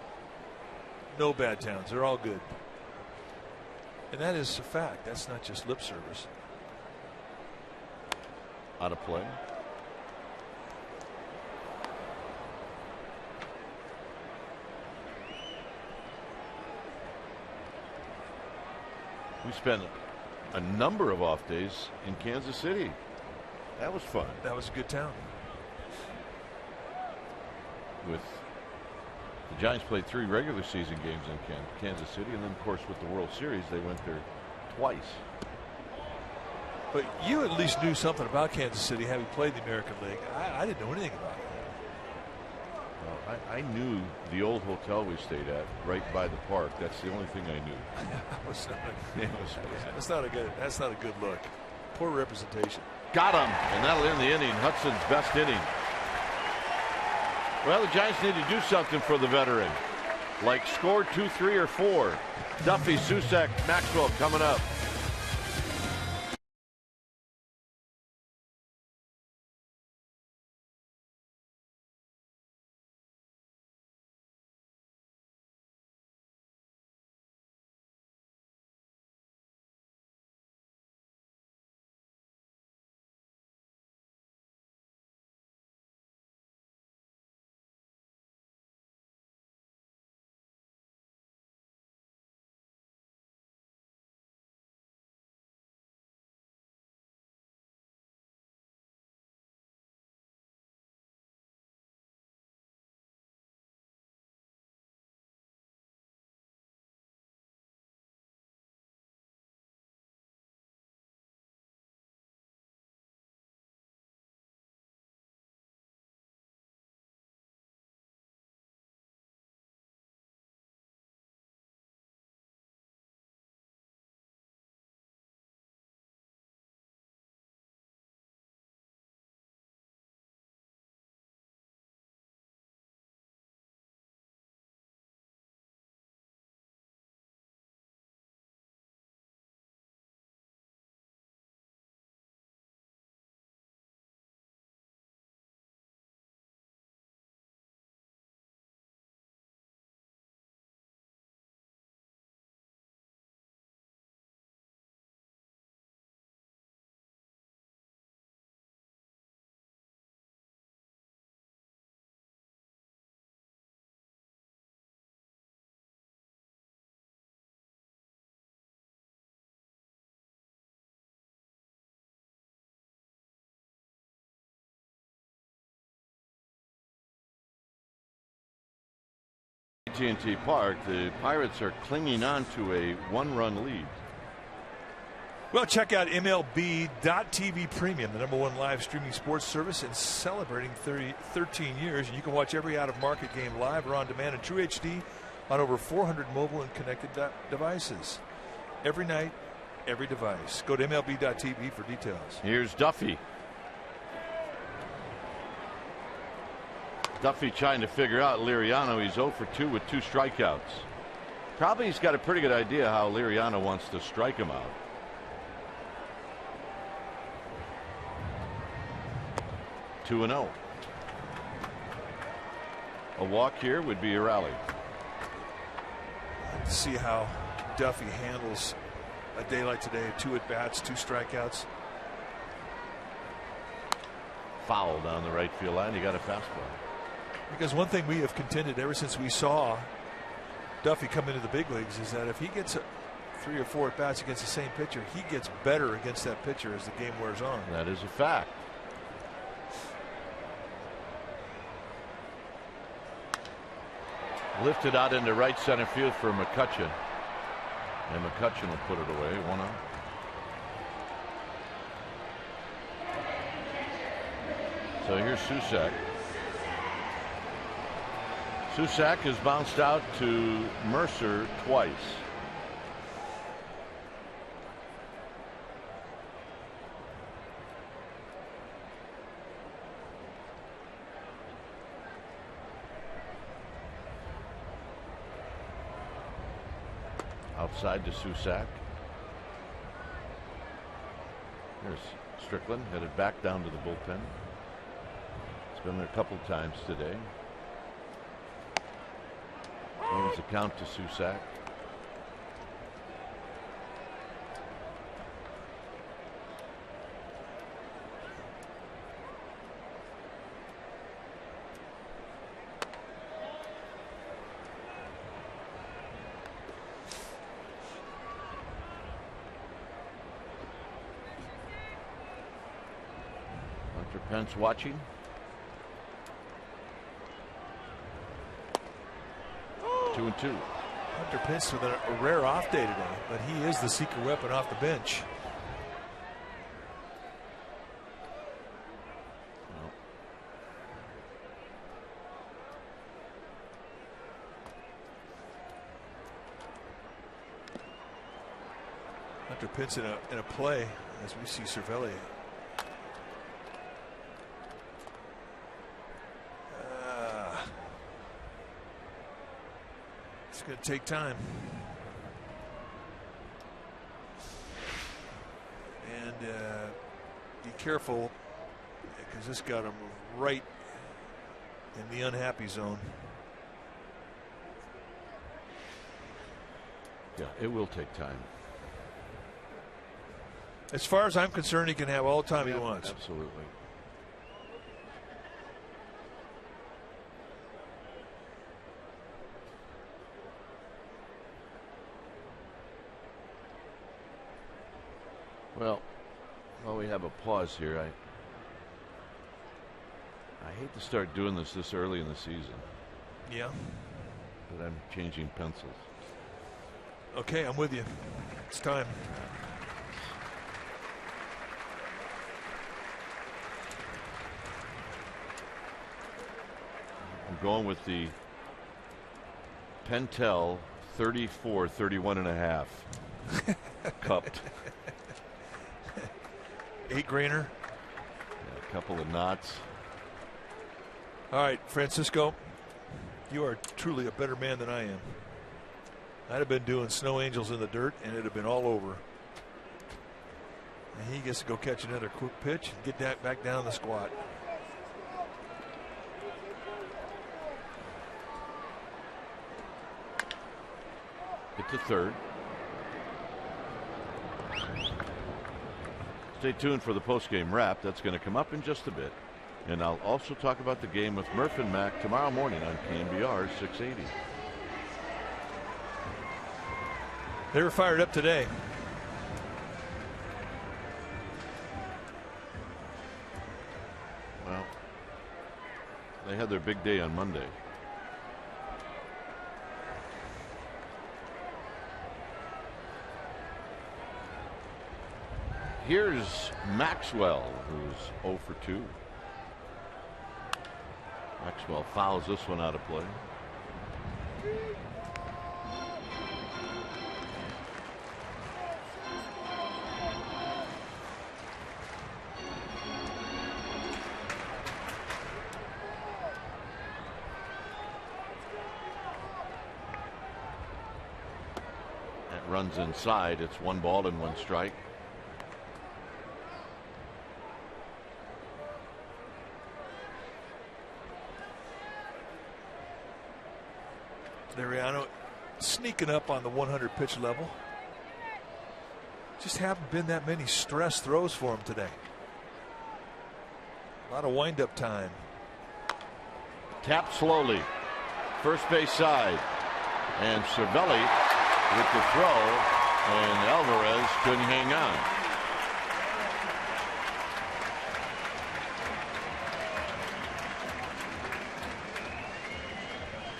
No bad towns. They're all good. And that is a fact. That's not just lip service. Out of play. We spent a number of off days in Kansas City. That was fun. That was a good town. With the Giants played 3 regular season games in Kansas City, and then of course with the World Series they went there twice. But you at least knew something about Kansas City having played the American League. I didn't know anything about it. Well, I knew the old hotel we stayed at right by the park. That's the only thing I knew. That's not a good look. Poor representation. Got him, and that'll end the inning. Hudson's best inning. Well, the Giants need to do something for the veteran, like score 2, 3, or 4. Duffy, Susac, Maxwell coming up. AT&T Park. The Pirates are clinging on to a 1-run lead. Well, check out MLB.TV Premium, the #1 live streaming sports service, and celebrating 13 years. And you can watch every out-of-market game live or on demand in True HD on over 400 mobile and connected devices. Every night, every device. Go to MLB.TV for details. Here's Duffy. Duffy trying to figure out Liriano. He's 0 for 2 with 2 strikeouts. Probably he's got a pretty good idea how Liriano wants to strike him out. 2-0. A walk here would be a rally. Let's see how Duffy handles a day like today. 2 at-bats, 2 strikeouts. Foul down the right field line. He got a fastball. Because one thing we have contended ever since we saw Duffy come into the big leagues is that if he gets 3 or 4 at-bats against the same pitcher, he gets better against that pitcher as the game wears on. That is a fact. Lifted out into right center field for McCutchen. And McCutchen will put it away. 1-0. So here's Susac. Susac has bounced out to Mercer twice. Outside to Susac. Here's Strickland headed back down to the bullpen. It's been there a couple times today. Moves the count to Susac. Pence watching. Two and two. Hunter Pence with a rare off day today, but he is the secret weapon off the bench. Hunter Pence in a play as we see Cervelli. It's going to take time. And be careful, because this got him right in the unhappy zone. Yeah, it will take time. As far as I'm concerned, he can have all the time he wants. Absolutely. Well, while we have a pause here, I hate to start doing this early in the season. Yeah. But I'm changing pencils. Okay, I'm with you. It's time. I'm going with the Pentel 34-31.5 cupped. 8-grainer. Yeah, a couple of knots. All right, Francisco, you are truly a better man than I am. I'd have been doing snow angels in the dirt, and it'd have been all over. And he gets to go catch another quick pitch and get that back down the squat. Get to third. Stay tuned for the postgame wrap. That's going to come up in just a bit. And I'll also talk about the game with Murph and Mac tomorrow morning on KNBR 680. They were fired up today. Well, they had their big day on Monday. Here's Maxwell, who's 0 for 2. Maxwell fouls this one out of play. That runs inside. It's 1 ball and 1 strike. Mariano sneaking up on the 100 pitch level. Just haven't been that many stress throws for him today. A lot of wind-up time. Tap slowly. First base side. And Cervelli with the throw. And Alvarez couldn't hang on.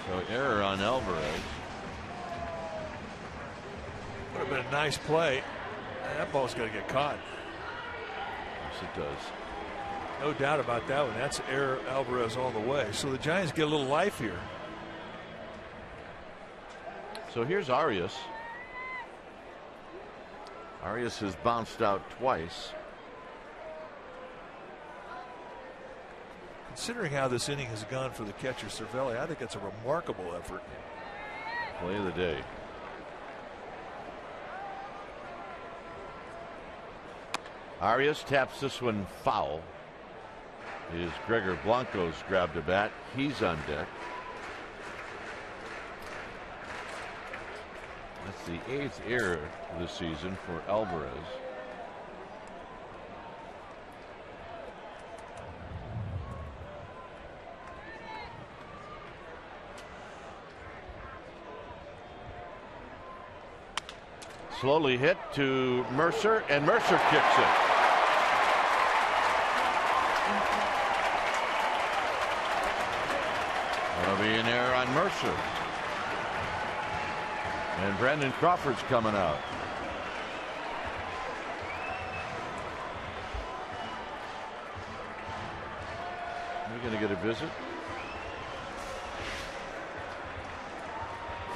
So error on Alvarez. Would have been a nice play. That ball's got to get caught. Yes, it does. No doubt about that one. That's error Alvarez all the way. So the Giants get a little life here. So here's Arias. Arias has bounced out twice. Considering how this inning has gone for the catcher Cervelli, I think that's a remarkable effort. Play of the day. Arias taps this one foul. Is Gregor Blanco's grabbed a bat. He's on deck. That's the 8th error of the season for Alvarez. Slowly hit to Mercer, and Mercer kicks it. That'll be an error on Mercer. And Brandon Crawford's coming out. Are we going to get a visit?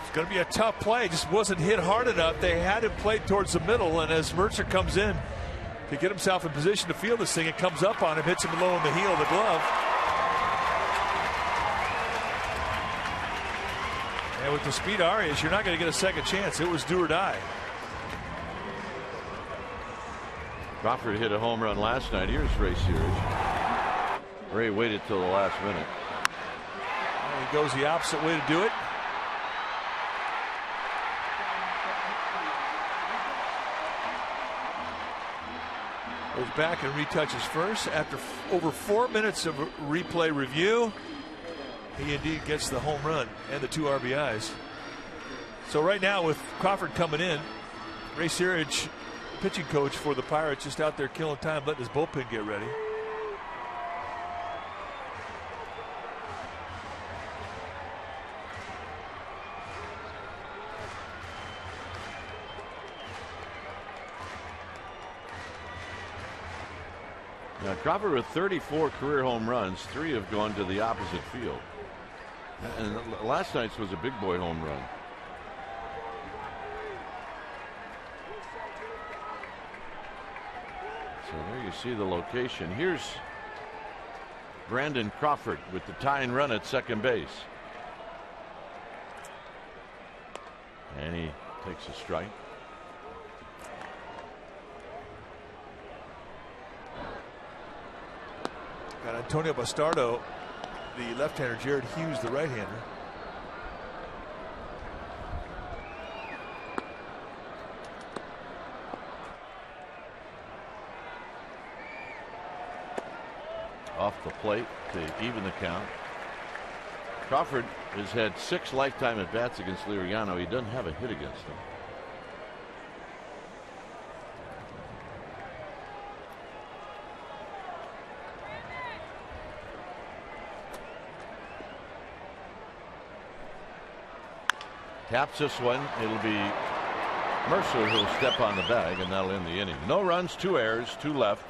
It's going to be a tough play. Just wasn't hit hard enough. They had him played towards the middle, and as Mercer comes in to get himself in position to field this thing, it comes up on him, hits him low in the heel of the glove. And with the speed Arias, you're not going to get a second chance. It was do or die. Crawford hit a home run last night. Here's Ray Searage. Ray waited till the last minute. And he goes the opposite way to do it. Goes back and retouches first. After over 4 minutes of replay review, he indeed gets the home run and the 2 RBIs. So right now with Crawford coming in, Ray Searage, pitching coach for the Pirates, just out there killing time, letting his bullpen get ready. Now Crawford with 34 career home runs, 3 have gone to the opposite field. And last night's was a big boy home run. So there you see the location. Here's Brandon Crawford with the tying run at second base. And he takes a strike. Got Antonio Bastardo, the left-hander, Jared Hughes, the right-hander. Off the plate to even the count. Crawford has had 6 lifetime at-bats against Liriano. He doesn't have a hit against him. Taps this one. It'll be Mercer will step on the bag, and that'll end the inning. No runs, 2 errors, 2 left.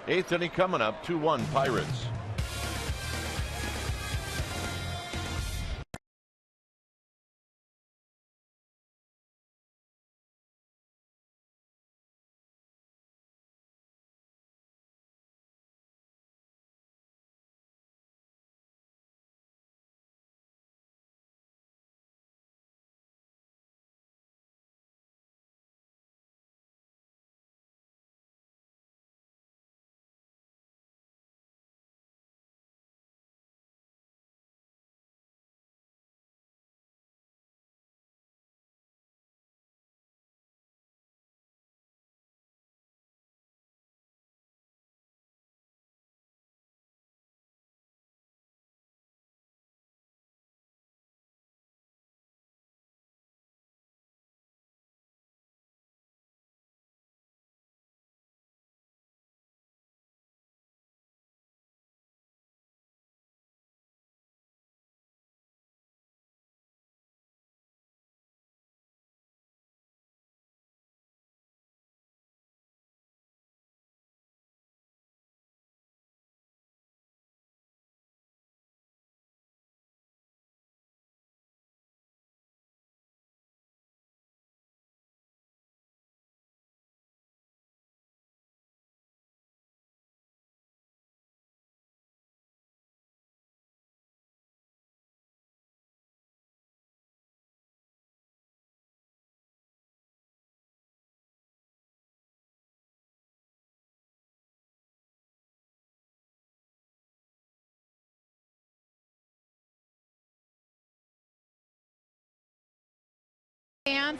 8th inning coming up, 2-1 Pirates.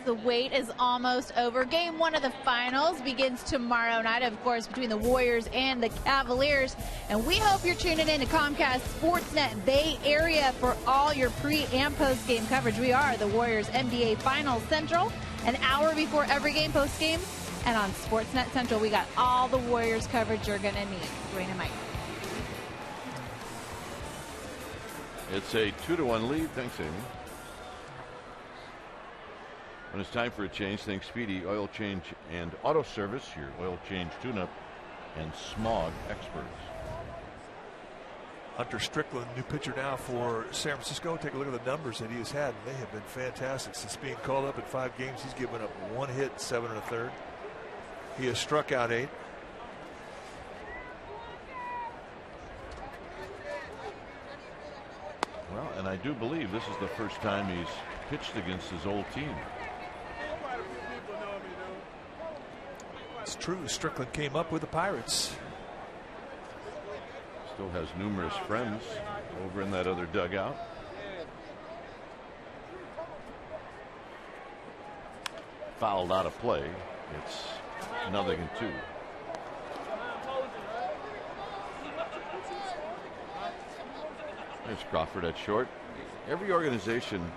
The wait is almost over. Game 1 of the finals begins tomorrow night, of course, between the Warriors and the Cavaliers. And we hope you're tuning in to Comcast Sportsnet Bay Area for all your pre- and post-game coverage. We are the Warriors NBA Finals Central, an hour before every game post-game. And on Sportsnet Central, we got all the Warriors coverage you're going to need. Dwayne and Mike. It's a 2-1 lead. Thanks, Amy. When it's time for a change, think Speedy Oil Change and Auto Service, your oil change tune-up and smog experts. Hunter Strickland, new pitcher now for San Francisco. Take a look at the numbers that he has had. They have been fantastic since being called up in 5 games. He's given up 1 hit, 7 1/3. He has struck out 8. Well, and I do believe this is the first time he's pitched against his old team. It's true. Strickland came up with the Pirates. Still has numerous friends over in that other dugout. Fouled out of play. It's 0-2. There's Crawford at short. Every organization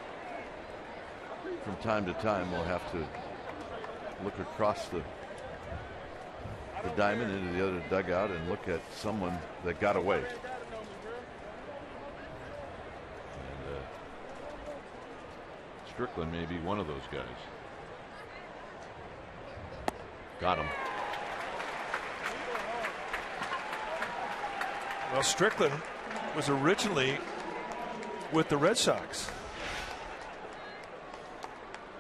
from time to time will have to look across the diamond into the other dugout and look at someone that got away. And Strickland may be one of those guys. Got him. Well, Strickland was originally with the Red Sox.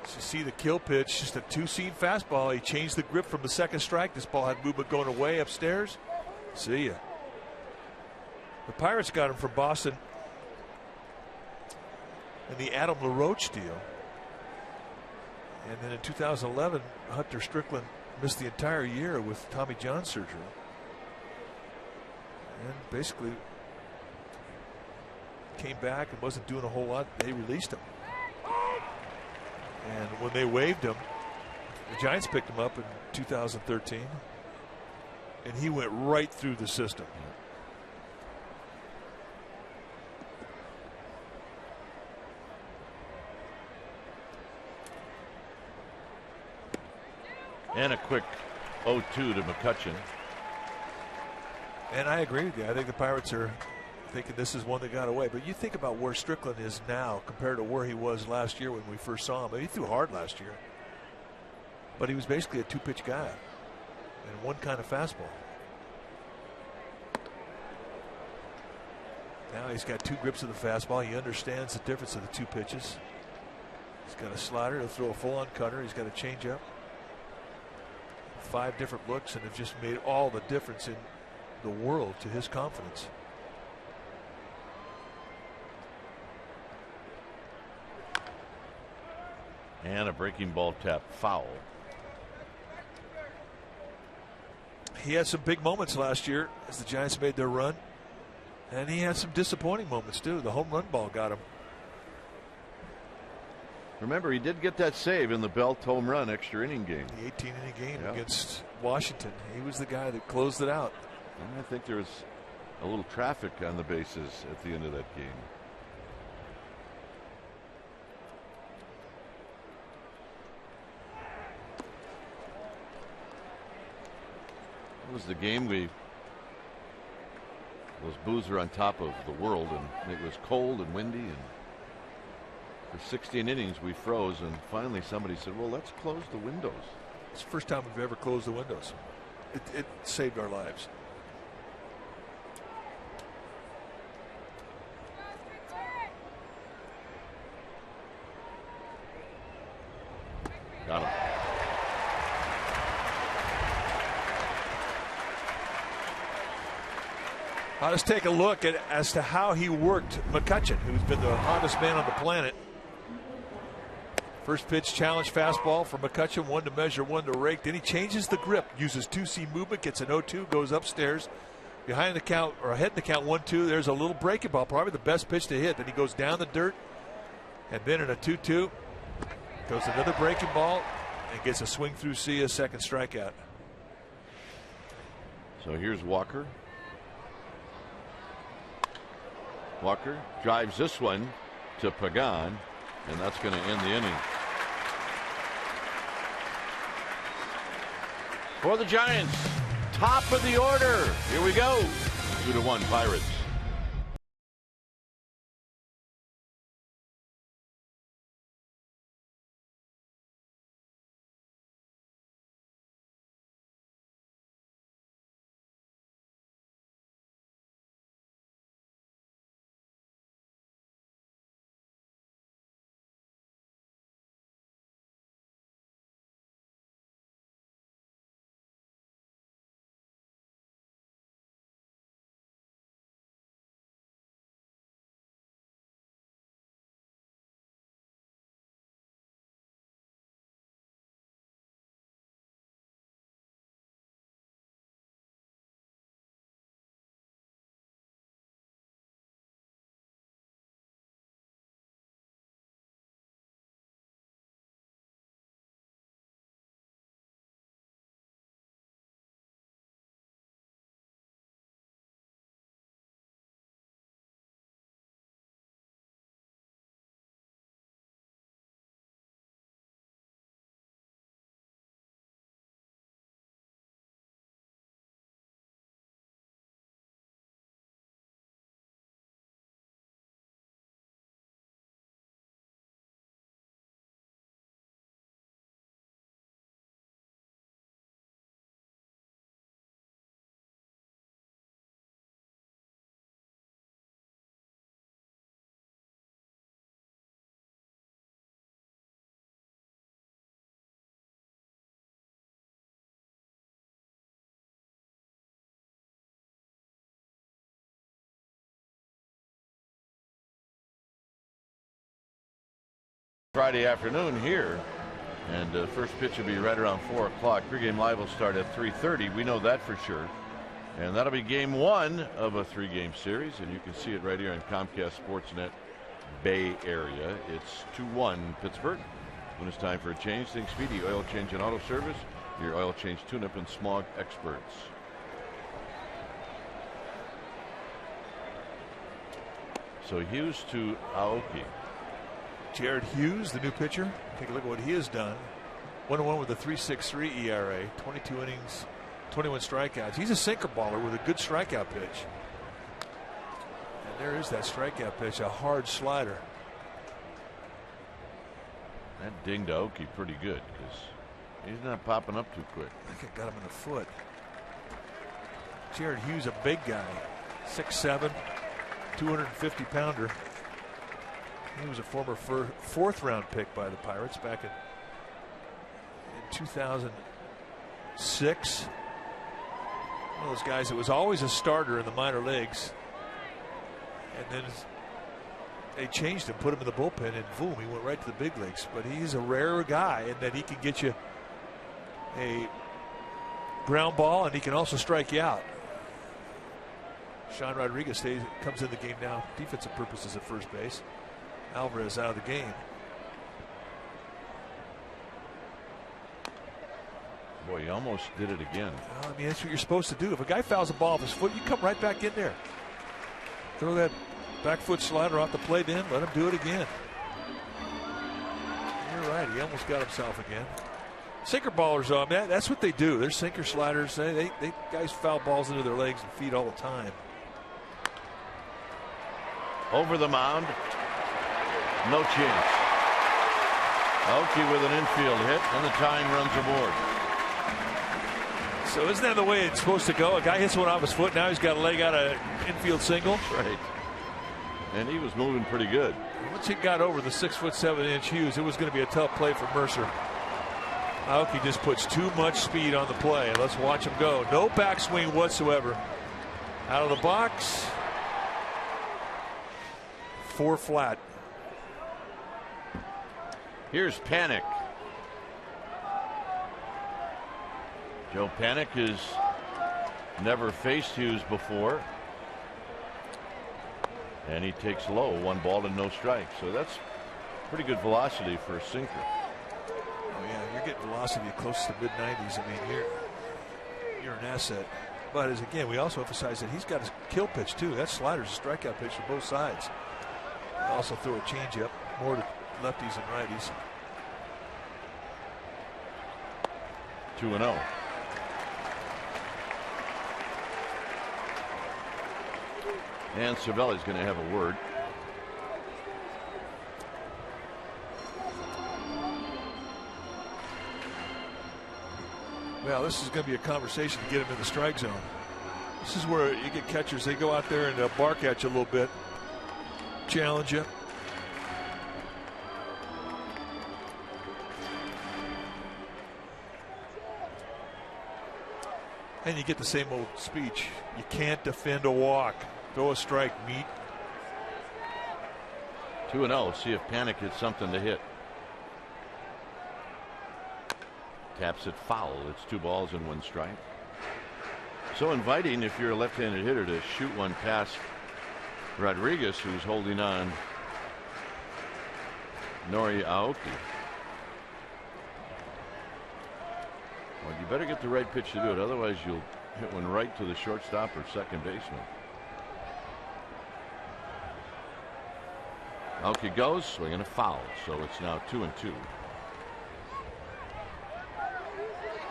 So you see the kill pitch, just a 2-seam fastball. He changed the grip from the second strike. This ball had movement going away upstairs. See ya. The Pirates got him from Boston in the Adam LaRoche deal. And then in 2011, Hunter Strickland missed the entire year with Tommy John surgery. And basically came back and wasn't doing a whole lot. They released him. And when they waived him, the Giants picked him up in 2013. And he went right through the system. And a quick 0-2 to McCutchen. And I agree with you. I think the Pirates are thinking this is one that got away. But you think about where Strickland is now compared to where he was last year when we first saw him. He threw hard last year. but he was basically a two-pitch guy and one kind of fastball. Now he's got two grips of the fastball. He understands the difference of the two pitches. He's got a slider. He'll throw a full-on cutter. He's got a changeup. 5 different looks, and have just made all the difference in the world to his confidence. And a breaking ball tap foul. He had some big moments last year as the Giants made their run. And he had some disappointing moments too. The home run ball got him. Remember, he did get that save in the Belt home run extra inning game. The 18-inning game against Washington. He was the guy that closed it out. And I think there was a little traffic on the bases at the end of that game. It was the game those Boos are on top of the world, and it was cold and windy, and for 16 innings we froze, and finally somebody said, well, let's close the windows. It's the first time we've ever closed the windows. It saved our lives. Got him. Let's take a look as to how he worked McCutchen, who's been the hottest man on the planet. First pitch challenge fastball for McCutchen, 1 to measure, 1 to rake. Then he changes the grip, uses 2-seam movement, gets an 0-2, goes upstairs. Behind the count, or ahead in the count, 1-2. There's a little breaking ball, probably the best pitch to hit. Then he goes down the dirt, and then in a 2-2, goes another breaking ball, and gets a swing through, see a second strikeout. So here's Walker. Walker drives this one to Pagan, and that's going to end the inning. For the Giants, top of the order. Here we go. 2-1 Pirates. Friday afternoon here, and the first pitch will be right around 4 o'clock. Pregame live will start at 3:30. We know that for sure, and that'll be game 1 of a 3-game series, and you can see it right here on Comcast Sportsnet Bay Area. It's 2-1 Pittsburgh. When it's time for a change, think Speedy Oil Change and Auto Service, your oil change tune-up and smog experts. So Hughes to Aoki. Jared Hughes, the new pitcher. Take a look at what he has done. 1-1 with a 3.63 ERA, 22 innings, 21 strikeouts. He's a sinker baller with a good strikeout pitch. And there is that strikeout pitch, a hard slider. That dinged Aoki pretty good because He's not popping up too quick. I think I got him in the foot. Jared Hughes, a big guy, 6'7", 250-pounder. He was a former fourth-round pick by the Pirates back in 2006. One of those guys that was always a starter in the minor leagues. And then they changed him, put him in the bullpen, and boom, he went right to the big leagues. But he's a rare guy in that he can get you a ground ball and he can also strike you out. Sean Rodriguez comes in the game now, defensive purposes at first base. Alvarez out of the game. Boy, he almost did it again. I mean, that's what you're supposed to do. If a guy fouls a ball off his foot, you come right back in there. Throw that back foot slider off the plate in, let him do it again. You're right, he almost got himself again. Sinker ballers, man, that's what they do. They're sinker sliders. They guys foul balls into their legs and feet all the time. Over the mound. No chance. Aoki with an infield hit, and the tying runs aboard. So isn't that the way it's supposed to go? A guy hits one off his foot, now he's got a leg out of infield single. Right. And he was moving pretty good. Once he got over the 6'7" Hughes, it was going to be a tough play for Mercer. Aoki just puts too much speed on the play. Let's watch him go. No backswing whatsoever. Out of the box. 4 flat. Here's Panic. Joe Panic has never faced Hughes before. And he takes low, 1 ball and no strikes. So that's pretty good velocity for a sinker. Oh yeah, you're getting velocity close to mid-90s. I mean, you're an asset. But as again, we also emphasize that he's got his kill pitch too. That slider's a strikeout pitch for both sides. Also throw a changeup more to lefties and righties. 2-0. And Cervelli's going to have a word. Well, this is going to be a conversation to get him in the strike zone. This is where you get catchers. They go out there and bark at you a little bit, challenge you. And you get the same old speech. You can't defend a walk. Throw a strike, meat. 2-0. See if Panic hits something to hit. Taps it foul. It's 2 balls and 1 strike. So inviting if you're a left-handed hitter to shoot one past Rodriguez, who's holding on Nori Aoki. Well, you better get the right pitch to do it, otherwise you'll hit one right to the shortstop or second baseman. Aoki goes, swinging a foul, so it's now 2-2.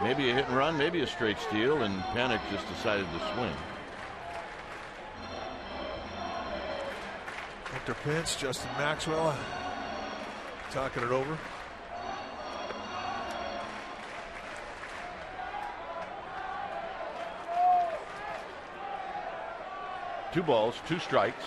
Maybe a hit and run, maybe a straight steal, and Panic just decided to swing. Hector Pence, Justin Maxwell talking it over. Two balls, 2 strikes.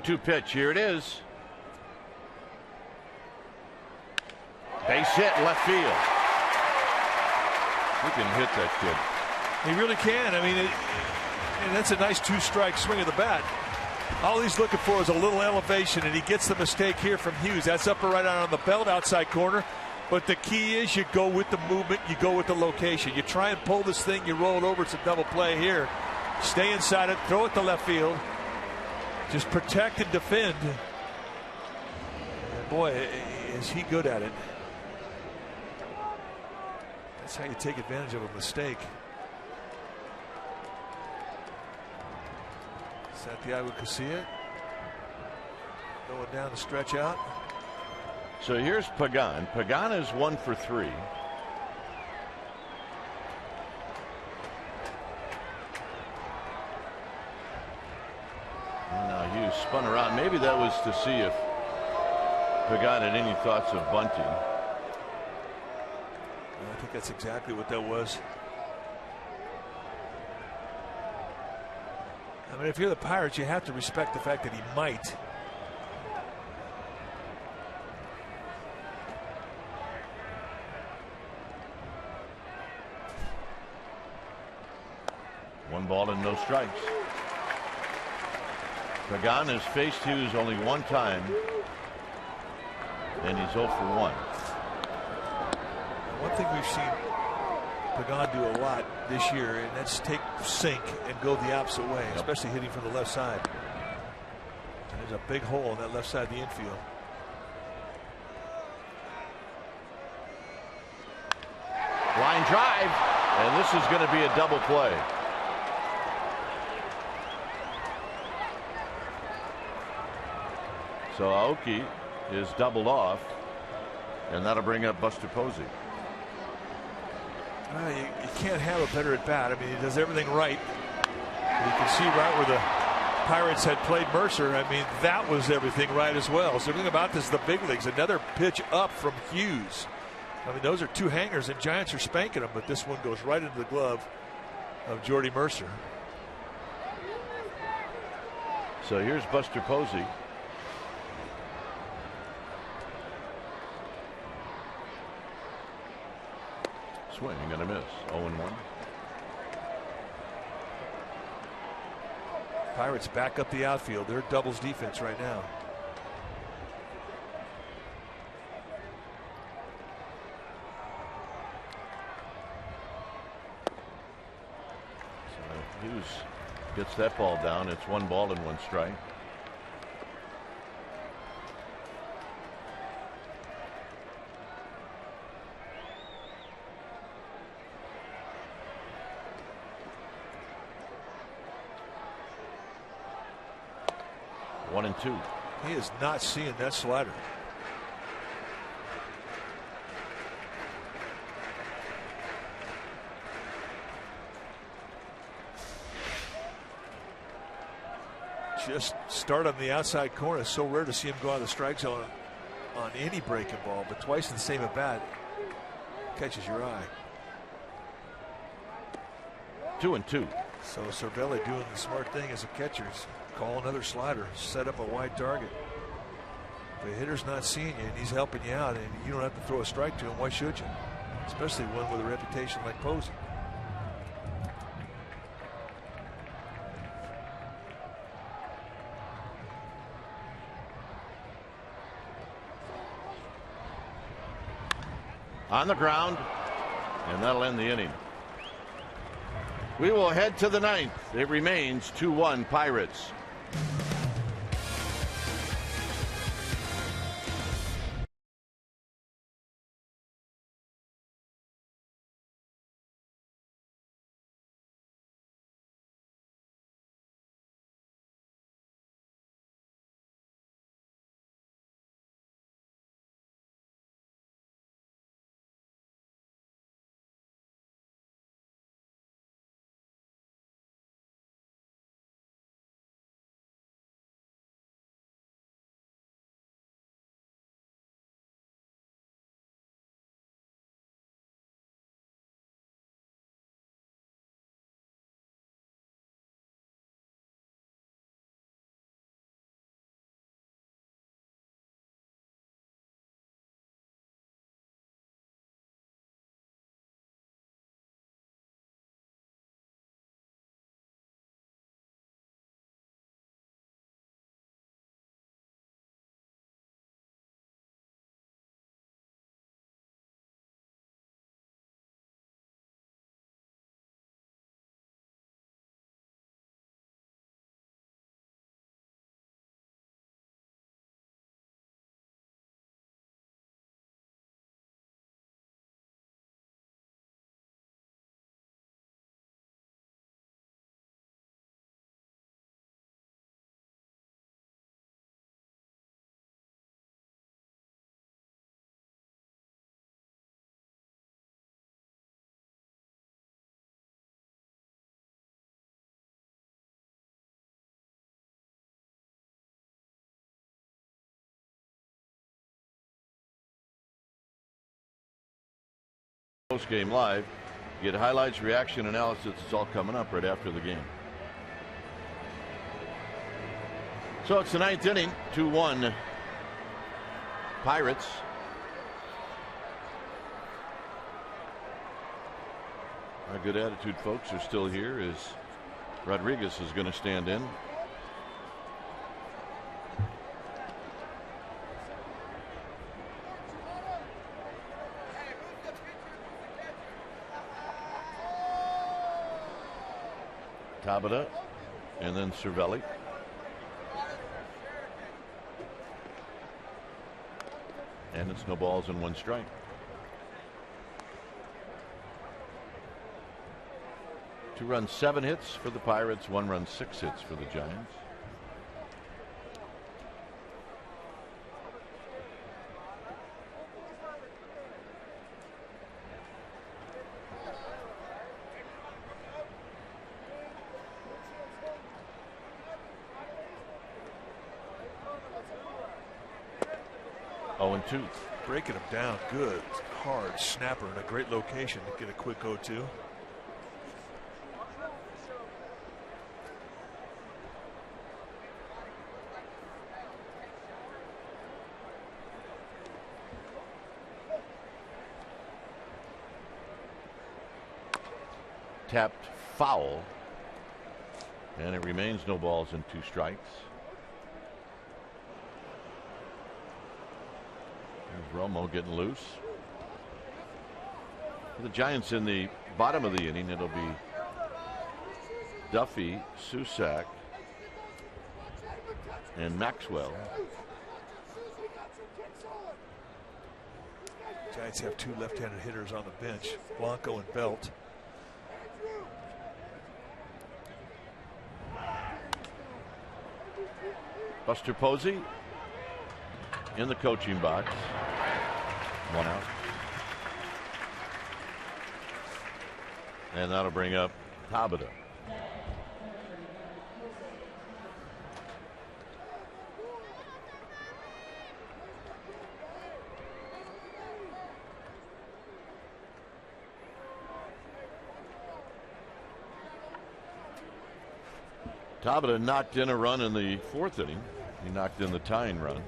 Two pitch. Here it is. Base hit, left field. He can hit that kid. He really can. I mean, and that's a nice 2-strike swing of the bat. All he's looking for is a little elevation, and he gets the mistake here from Hughes. That's up or right out on the belt, outside corner. But the key is you go with the movement, you go with the location. You try and pull this thing, you roll it over. It's a double play here. Stay inside it, throw it to left field. Just protect and defend. And boy, is he good at it. That's how you take advantage of a mistake. Santiago Casilla going down the stretch out. So here's Pagan. Pagan is 1 for 3. Now Hughes spun around. Maybe that was to see if Pagan had any thoughts of bunting. I think that's exactly what that was. I mean, if you're the Pirates, you have to respect the fact that he might. One ball and no strikes. Pagan has faced Hughes only one time, and he's 0 for 1. One thing we've seen Pagan do a lot this year, and that's take sink and go the opposite way, especially hitting from the left side. And there's a big hole on that left side of the infield. Line drive, and this is going to be a double play. So Aoki is doubled off, and that'll bring up Buster Posey. You can't have a better at bat. I mean, he does everything right. You can see right where the Pirates had played Mercer. I mean, that was everything right as well. So everything about this is the big leagues. Another pitch up from Hughes. I mean, those are two hangers, and Giants are spanking them, but this one goes right into the glove of Jordy Mercer. So here's Buster Posey. Swing and a miss. 0-1. Pirates back up the outfield. They're doubles defense right now. So Hughes gets that ball down. It's 1 ball and 1 strike. One and 2. He is not seeing that slider. Just start on the outside corner. It's so rare to see him go out of the strike zone on any breaking ball, but twice in the same at bat catches your eye. 2 and 2. So Cervelli doing the smart thing as a catcher. Call another slider, set up a wide target. If a hitter's not seeing you and he's helping you out, and you don't have to throw a strike to him, why should you? Especially one with a reputation like Posey. On the ground, and that'll end the inning. We will head to the 9th. It remains 2-1 Pirates. Post-game live. Get highlights, reaction, analysis. It's all coming up right after the game. So it's the ninth inning, 2-1 Pirates. Our good attitude folks are still here as Rodriguez is going to stand in. Tabata and then Cervelli. And it's no balls and one strike. Two runs, 7 hits for the Pirates. 1 run, 6 hits for the Giants. Oh, 2. Breaking him down. Good, hard snapper in a great location to get a quick 0-2. Tapped foul, and it remains no balls and 2 strikes. There's Romo getting loose. For the Giants in the bottom of the inning, it'll be Duffy, Susac, and Maxwell. Giants have 2 left-handed hitters on the bench, Blanco and Belt. Buster Posey in the coaching box. 1 out. And that'll bring up Tabata. Tabata knocked in a run in the 4th inning. He knocked in the tying run.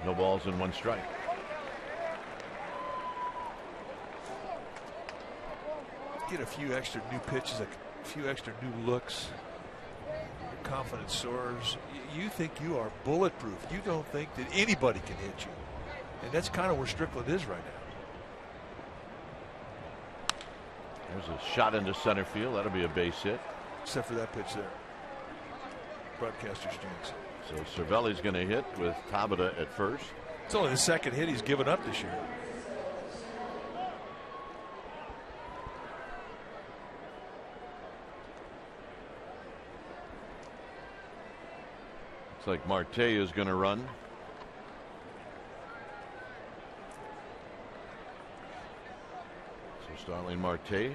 No balls and 1 strike. Get a few extra new pitches, a few extra new looks. Your confidence soars. You think you are bulletproof. You don't think that anybody can hit you. And that's kind of where Strickland is right now. There's a shot into center field. That'll be a base hit. Except for that pitch there. Broadcaster's jinx. So Cervelli's going to hit with Tabata at first. It's only the 2nd hit he's given up this year. Looks like Marte is going to run. So Starling Marte.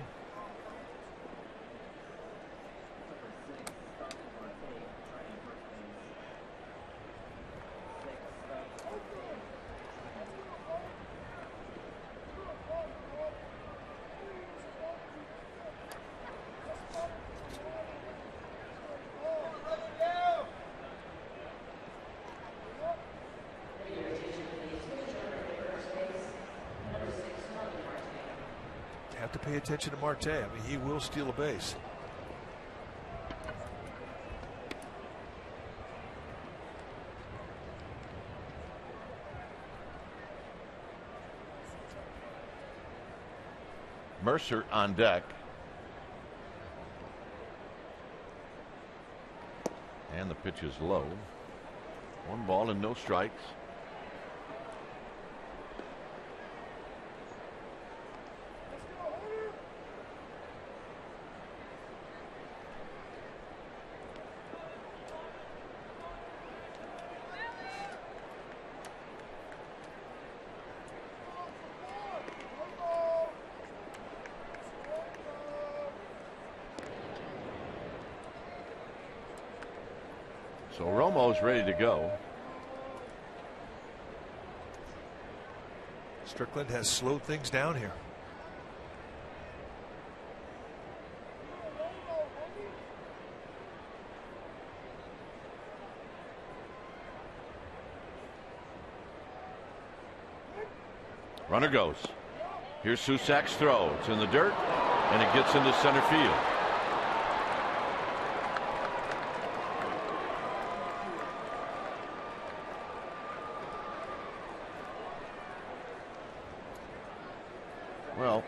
Have to pay attention to Marte. I mean, he will steal a base. Mercer on deck. And the pitch is low. 1 ball and no strikes. So Romo's ready to go. Strickland has slowed things down here. Runner goes. Here's Susak's throw. It's in the dirt, and it gets into center field. Well,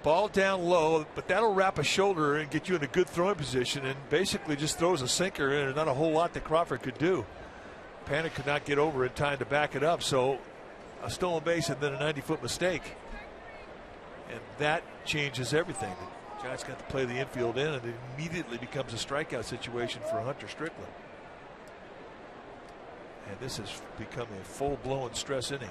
ball down low, but that'll wrap a shoulder and get you in a good throwing position, and basically just throws a sinker in, and not a whole lot that Crawford could do. Panic could not get over in time to back it up, so a stolen base and then a 90-foot mistake, and that changes everything. The Giants got to play the infield in, and it immediately becomes a strikeout situation for Hunter Strickland. And this has become a full-blown stress inning.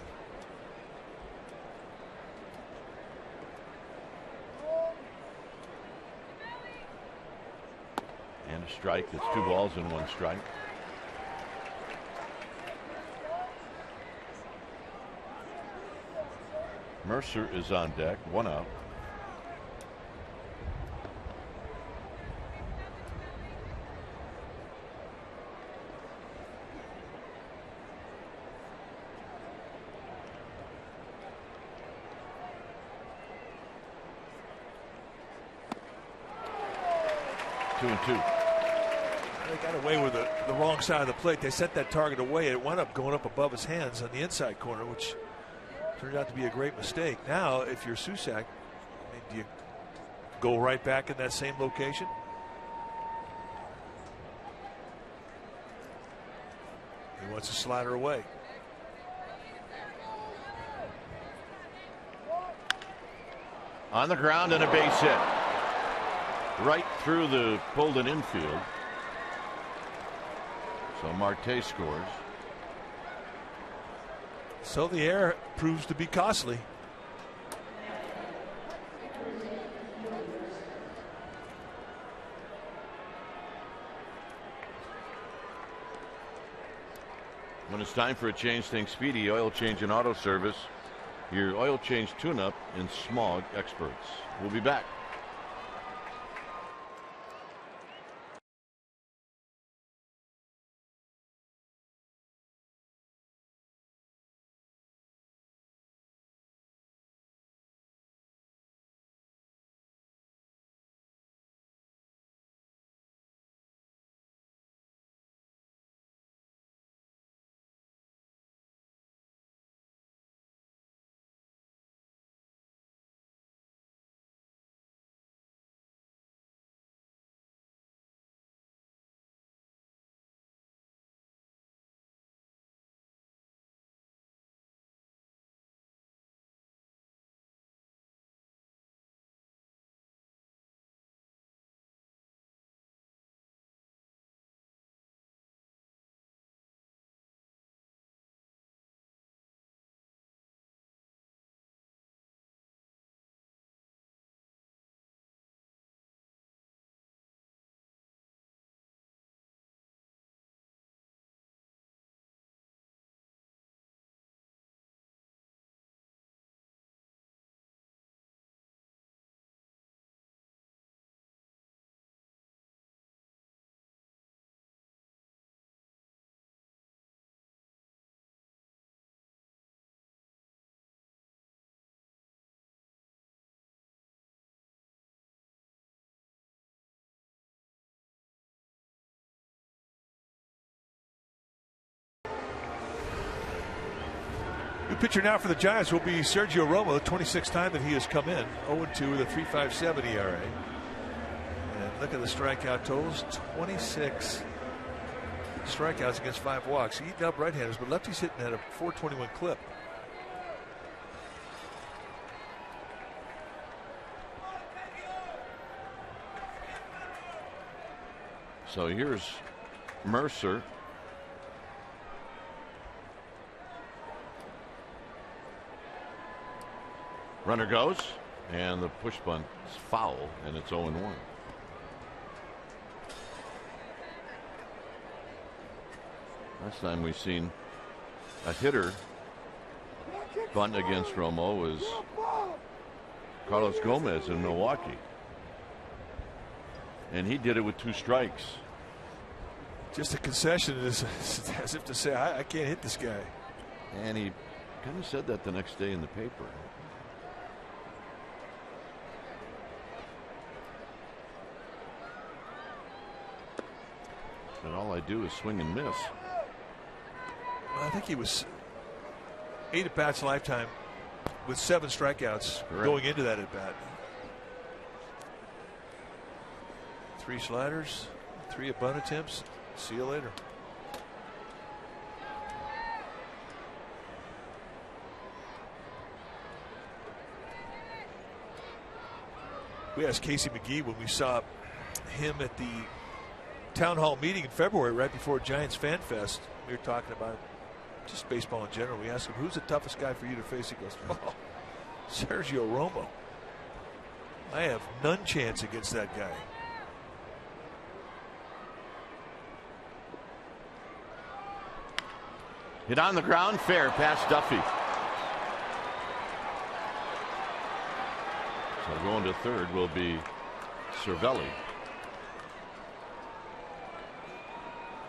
and a strike. It's 2 balls and 1 strike. Mercer is on deck, 1 out. Two and 2. They got away with the wrong side of the plate. They set that target away. It wound up going up above his hands on the inside corner, which turned out to be a great mistake. Now, if you're Susak, do you go right back in that same location? He wants to slide her away. On the ground and a base hit. Right through the Bolden infield. So Marte scores. So the error proves to be costly. When it's time for a change, think Speedy Oil Change and Auto Service. Your oil change tune-up and smog experts. We'll be back. New pitcher now for the Giants will be Sergio Romo, 26th time that he has come in. 0-2 with a 3.57 ERA. And look at the strikeout totals. 26 strikeouts against 5 walks. He eaten up right-handers, but lefties hitting at a 421 clip. So here's Mercer. Runner goes. And the push bunt is foul, and it's 0-1. Last time we've seen a hitter bunt against Romo was Carlos Gomez in Milwaukee. And he did it with 2 strikes. Just a concession is as if to say, I can't hit this guy. And he kind of said that the next day in the paper. And all I do is swing and miss. Well, I think he was 8 at-bats lifetime with 7 strikeouts going into that at-bat. 3 sliders, 3 bunt attempts. See you later. We asked Casey McGee when we saw him at the town hall meeting in February, right before Giants Fan Fest. We were talking about just baseball in general. We asked him, who's the toughest guy for you to face? He goes, oh, Sergio Romo. I have none chance against that guy. Hit on the ground, fair, past Duffy. So going to third will be Cervelli.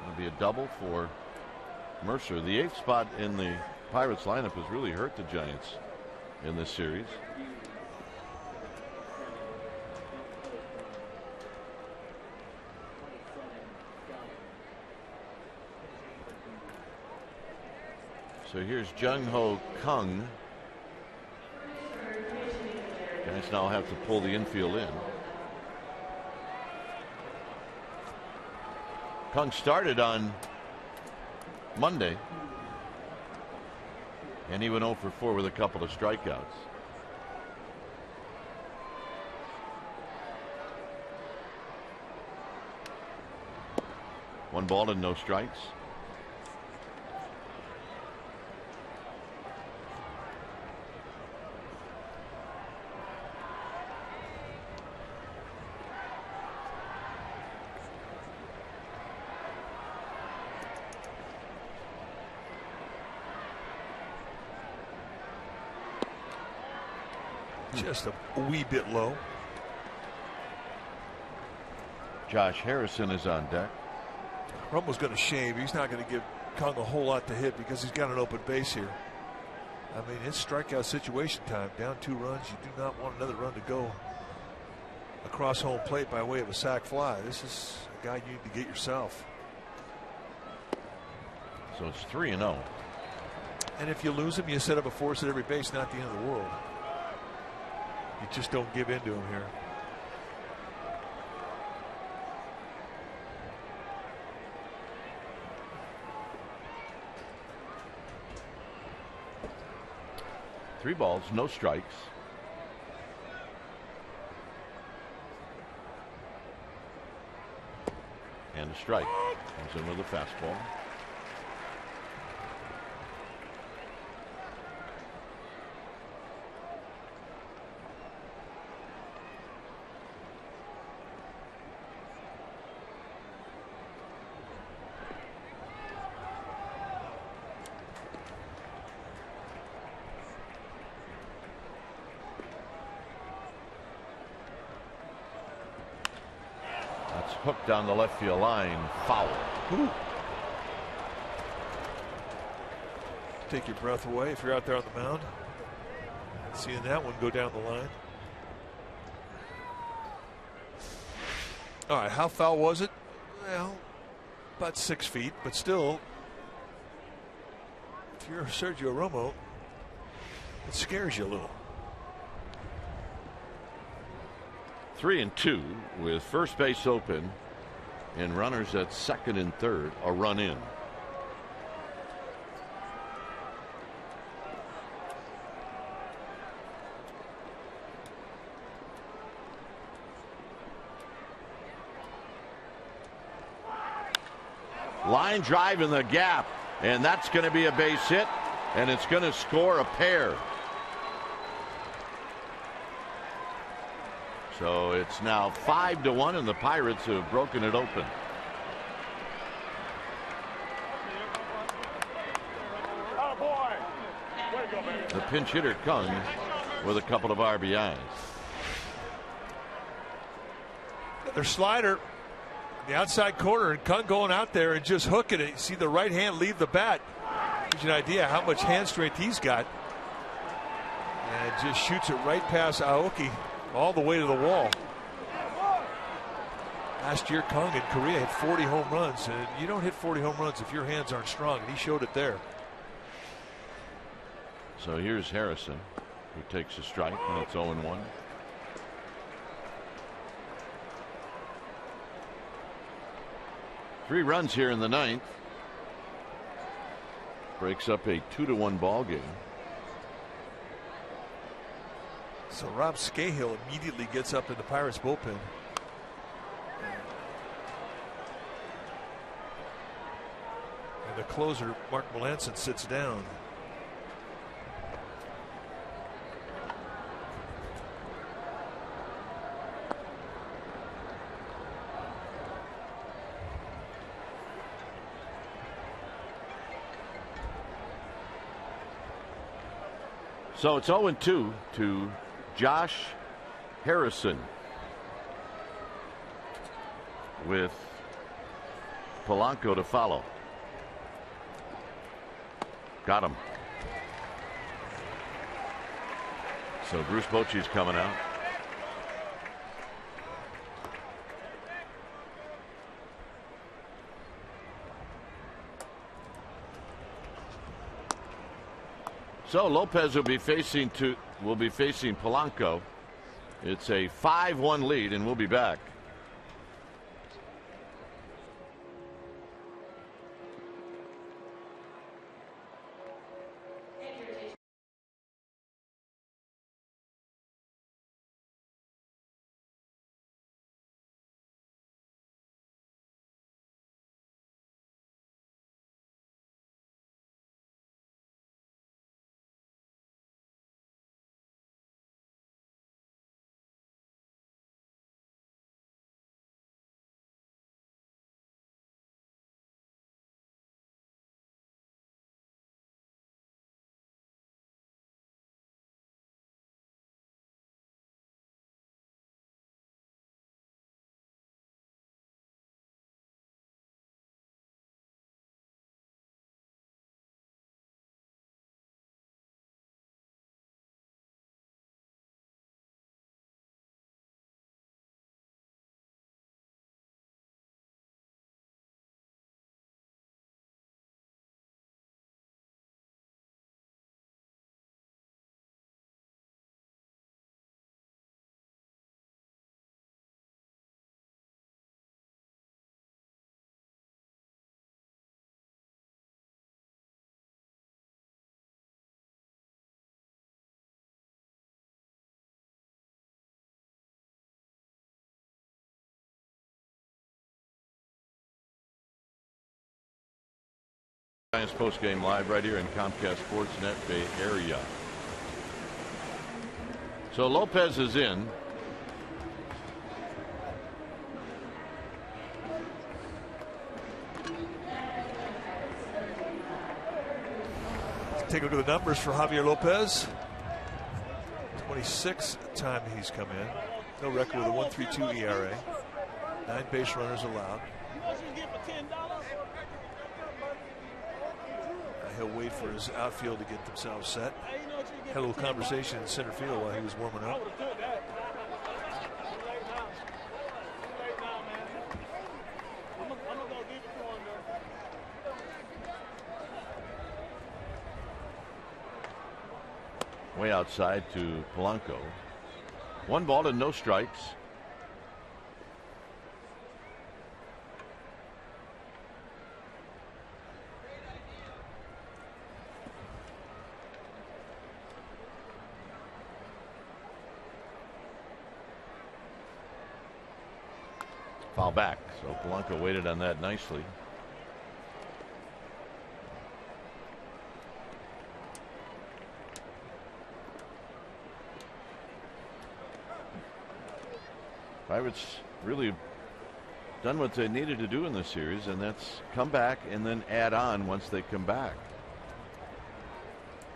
It'll be a double for Mercer. The 8th spot in the Pirates lineup has really hurt the Giants in this series. So here's Jung Ho Kung. Giants now have to pull the infield in. Kung started on Monday, and he went 0 for 4 with a couple of strikeouts. One ball and no strikes. Just a wee bit low. Josh Harrison is on deck. Romo's going to shave. He's not going to give Kung a whole lot to hit because he's got an open base here. I mean, it's strikeout situation time. Down 2 runs. You do not want another run to go across home plate by way of a sac fly. This is a guy you need to get yourself. So it's 3-0. And if you lose him, you set up a force at every base. Not the end of the world. You just don't give in to him here. Three balls, no strikes. And a strike. Comes in with a fastball. Hooked down the left field line, foul. Ooh. Take your breath away if you're out there on the mound. Seeing that one go down the line. All right, how foul was it? Well, about 6 feet, but still, if you're Sergio Romo, it scares you a little. 3-2 with first base open and runners at second and third, a run in. Line drive in the gap, and that's going to be a base hit, and it's going to score a pair. So it's now 5-1, and the Pirates have broken it open. The pinch hitter Kung with a couple of RBIs. Their slider, the outside corner, and Kung going out there and just hooking it. You see the right hand leave the bat. Gives you an idea how much hand strength he's got. And just shoots it right past Aoki all the way to the wall. Last year, Kung in Korea hit 40 home runs, and you don't hit 40 home runs if your hands aren't strong, and he showed it there. So here's Harrison, who takes a strike, and it's 0-1. Three runs here in the ninth. Breaks up a 2-1 ball game. So Rob Scahill immediately gets up in the Pirates bullpen. And the closer, Mark Melanson, sits down. So it's 0-2 to Josh Harrison, with Polanco to follow. Got him. So Bruce Bochy's coming out. So Lopez will be facing Polanco. It's a 5-1 lead, and we'll be back. Giants postgame live right here in Comcast Sportsnet Bay Area. So Lopez is in. Take a look at the numbers for Javier Lopez. 26th time he's come in. No record with a 1.32 ERA. 9 base runners allowed. He'll wait for his outfield to get themselves set. Had a little conversation in center field while he was warming up. Way outside to Polanco. 1 ball and no strikes. Foul back. So Polanco waited on that nicely. Pirates really done what they needed to do in this series, and that's come back and then add on once they come back.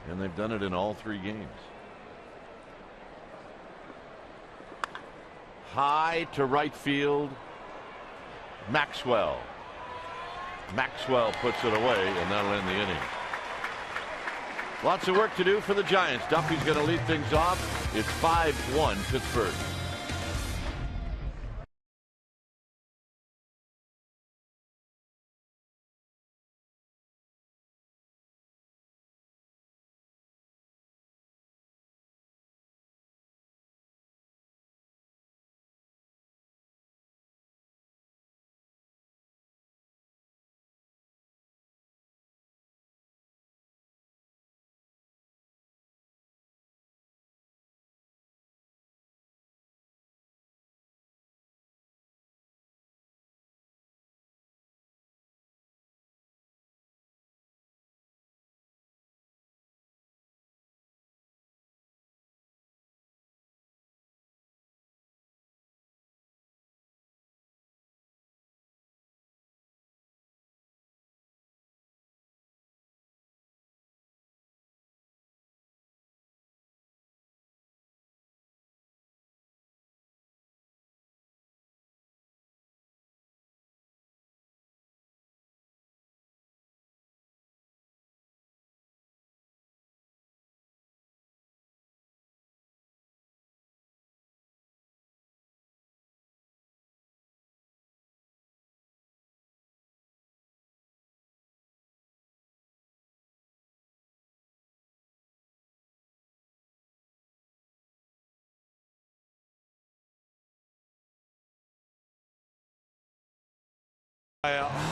And they've done it in all 3 games. High to right field. Maxwell puts it away, and that'll end the inning. Lots of work to do for the Giants. Duffy's going to lead things off. It's 5-1 Pittsburgh.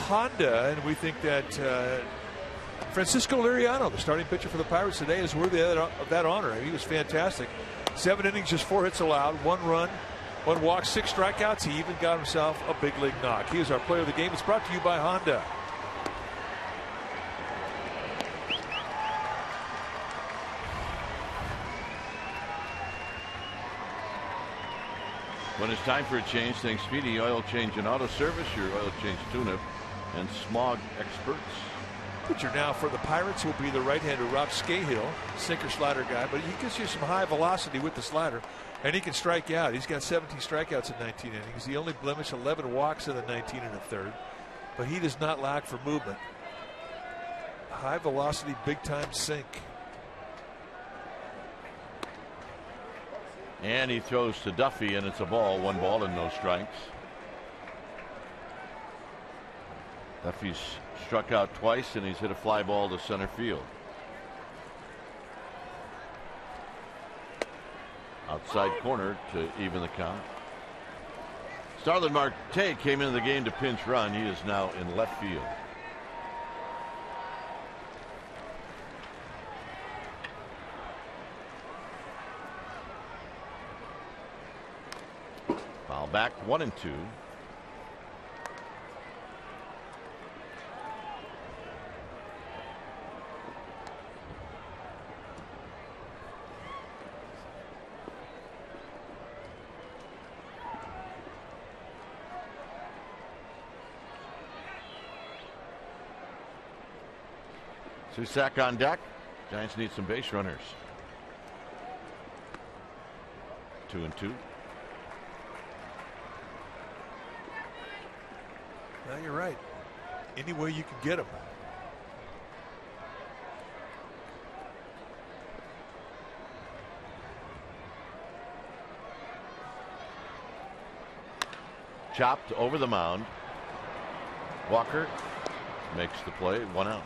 Honda, and we think that Francisco Liriano, the starting pitcher for the Pirates today, is worthy of that honor. He was fantastic. 7 innings, just 4 hits allowed, 1 run, 1 walk, 6 strikeouts. He even got himself a big league knock. He is our player of the game. It's brought to you by Honda. When it's time for a change, think Speedy Oil Change and Auto Service, your oil change tune-up and smog experts. Pitcher now for the Pirates will be the right-hander Rob Scahill, sinker slider guy, but he gives you some high velocity with the slider, and he can strike out. He's got 17 strikeouts in 19 innings. The only blemish, 11 walks in the 19 1/3, but he does not lack for movement. High velocity, big time sink. And he throws to Duffy, and it's a ball. 1 ball and no strikes. Duffy's struck out twice, and he's hit a fly ball to center field. Outside corner to even the count. Starlin Marte came into the game to pinch run. He is now in left field. Foul back, 1-2. Susac on deck. Giants need some base runners. 2-2. Well, you're right. Any way you can get them. Chopped over the mound. Walker makes the play. 1 out.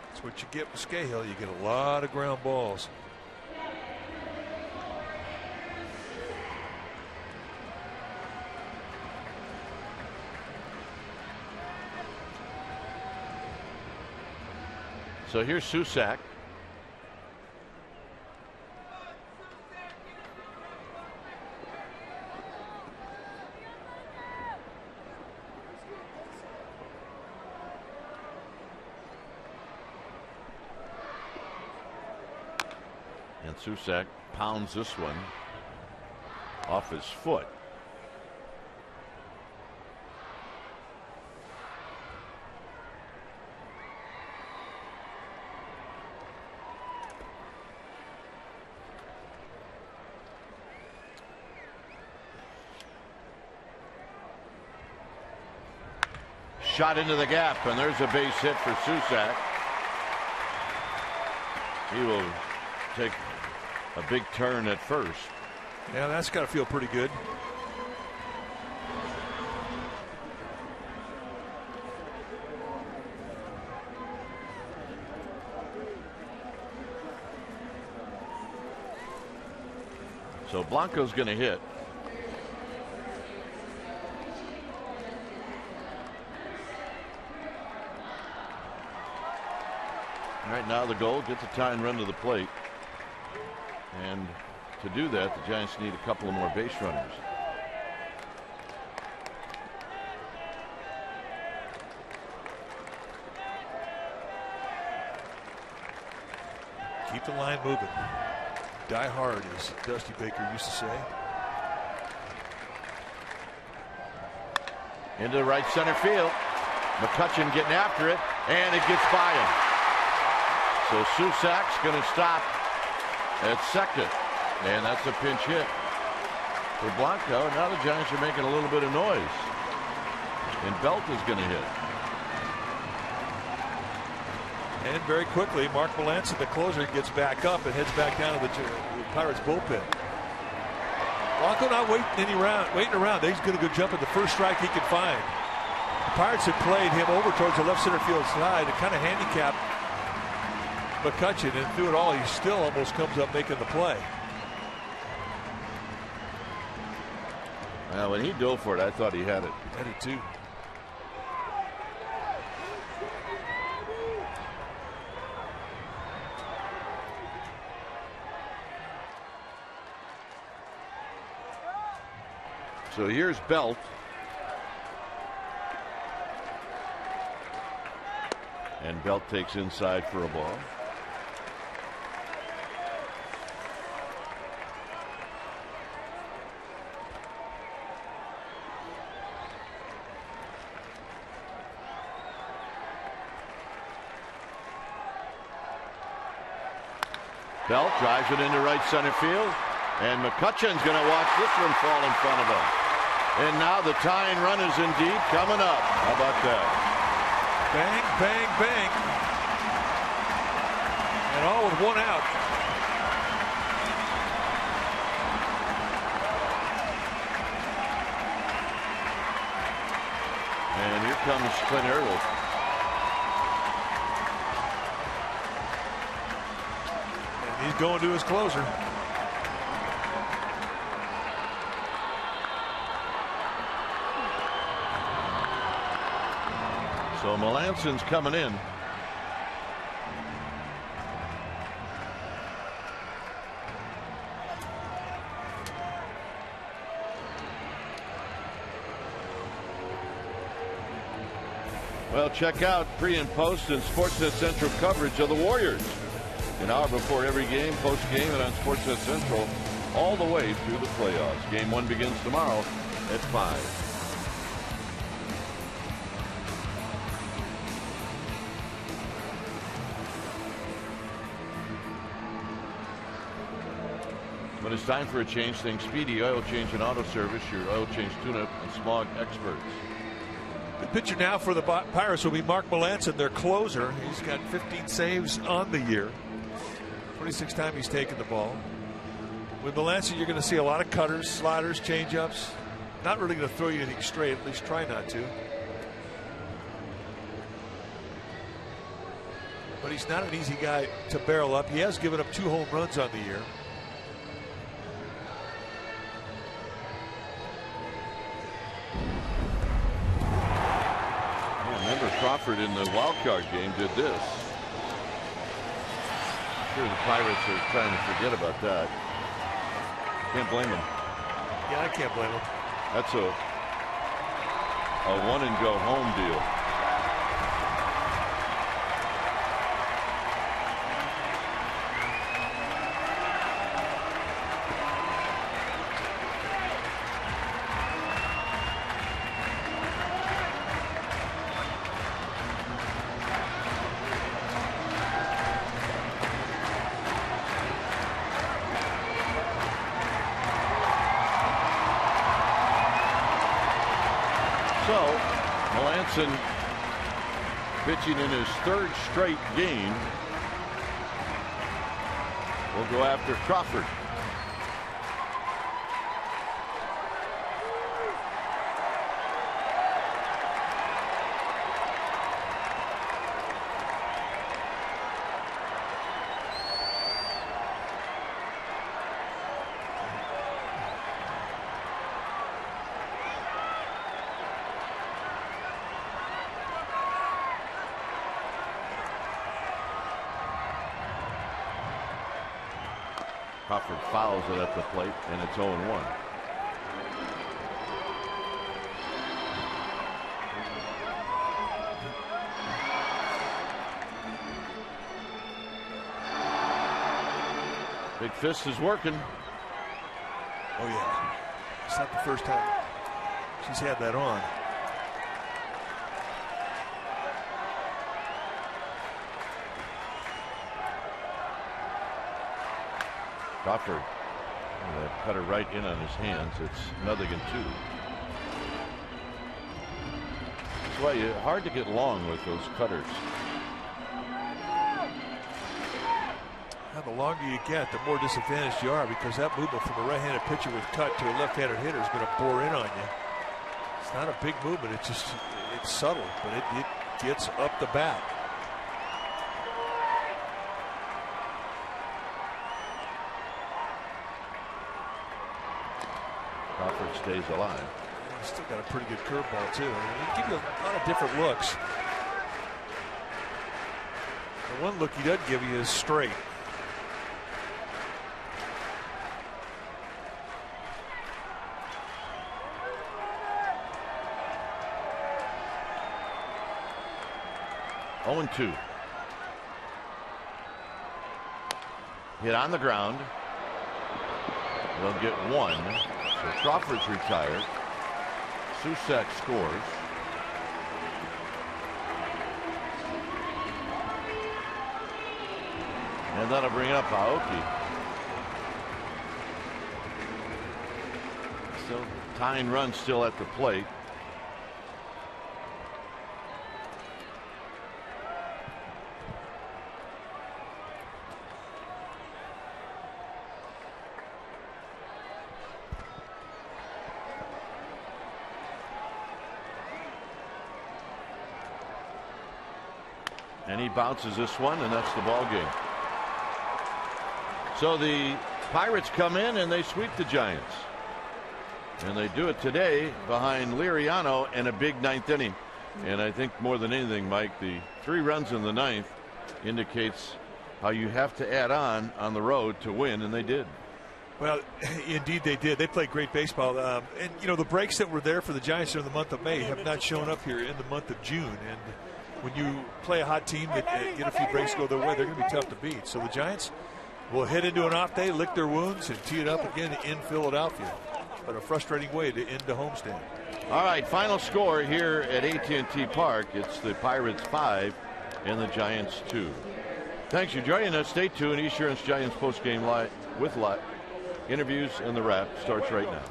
That's what you get with Scahill. You get a lot of ground balls. So here's Susac. And Susac pounds this one off his foot. shot into the gap, and there's a base hit for Susac. He will take a big turn at first. Yeah, that's got to feel pretty good. So Blanco's going to hit. Right now the goal, get the tie and run to the plate. And to do that, the Giants need a couple of more base runners. Keep the line moving. Die hard, as Dusty Baker used to say. Into right center field. McCutchen getting after it, and it gets by him. So Susac's going to stop at second, and that's a pinch hit for Blanco. Now the Giants are making a little bit of noise, and Belt is going to hit. And very quickly, Mark Melancon, the closer, gets back up and heads back down to the Pirates bullpen. Blanco not waiting around. He's going to go jump at the first strike he can find. The Pirates had played him over towards the left center field side to kind of handicap McCutchen, and through it all, he still almost comes up making the play. Well, when he dove for it, I thought he had it. I did too. So here's Belt. And Belt takes inside for a ball. Belt drives it into right center field, and McCutchen's going to watch this one fall in front of him. And now the tying run is indeed coming up. How about that? Bang, bang, bang. And all with one out. And here comes Clint Hurdle. And he's going to his closer. So Melancon's coming in. Well, check out pre and post and Sportsnet Central coverage of the Warriors. An hour before every game, post game, and on Sportsnet Central all the way through the playoffs. Game 1 begins tomorrow at 5. When it's time for a change, think Speedy Oil Change and Auto Service, your oil change tune-up and smog experts. The pitcher now for the Pirates will be Mark Melancon, their closer. He's got 15 saves on the year. 26th time he's taken the ball. With Melancon, you're going to see a lot of cutters, sliders, changeups. Not really going to throw you anything straight, at least try not to. But he's not an easy guy to barrel up. He has given up 2 home runs on the year. Remember, Crawford in the wild card game did this. I'm sure the Pirates are trying to forget about that. Can't blame them. Yeah, I can't blame them. That's a one and go home deal. pitching in his third straight game, will go after Crawford. Crawford fouls it at the plate, and it's 0-1. Big Fist is working. Oh, yeah. It's not the first time she's had that on. Crawford, cut her right in on his hands. It's 0-2. That's why it's hard to get long with those cutters. Now, the longer you get, the more disadvantaged you are, because that movement from a right-handed pitcher with cut to a left-handed hitter is going to bore in on you. It's not a big movement. It's subtle, but it gets up the bat. Crawford stays alive. He's still got a pretty good curveball too. I mean, he gives you a lot of different looks. The one look he doesn't give you is straight. Oh, 2. Hit on the ground. They'll get 1. So Crawford's retired. Susak scores. And that'll bring up Aoki. So tying run still at the plate. And he bounces this one, and that's the ball game. So the Pirates come in and they sweep the Giants. And they do it today behind Liriano and a big 9th inning. And I think more than anything, Mike, the 3 runs in the 9th indicates how you have to add on the road to win, and they did. Well, indeed they did. They played great baseball. And, you know, the breaks that were there for the Giants during the month of May have not shown up here in the month of June. And when you play a hot team that get a few breaks go their way, they're going to be tough to beat. So the Giants will head into an off day, lick their wounds, and tee it up again in Philadelphia. But a frustrating way to end the homestand. All right, final score here at AT&T Park. It's the Pirates 5 and the Giants 2. Thanks for joining us. Stay tuned. Esurance Giants postgame live with live interviews, and the wrap starts right now.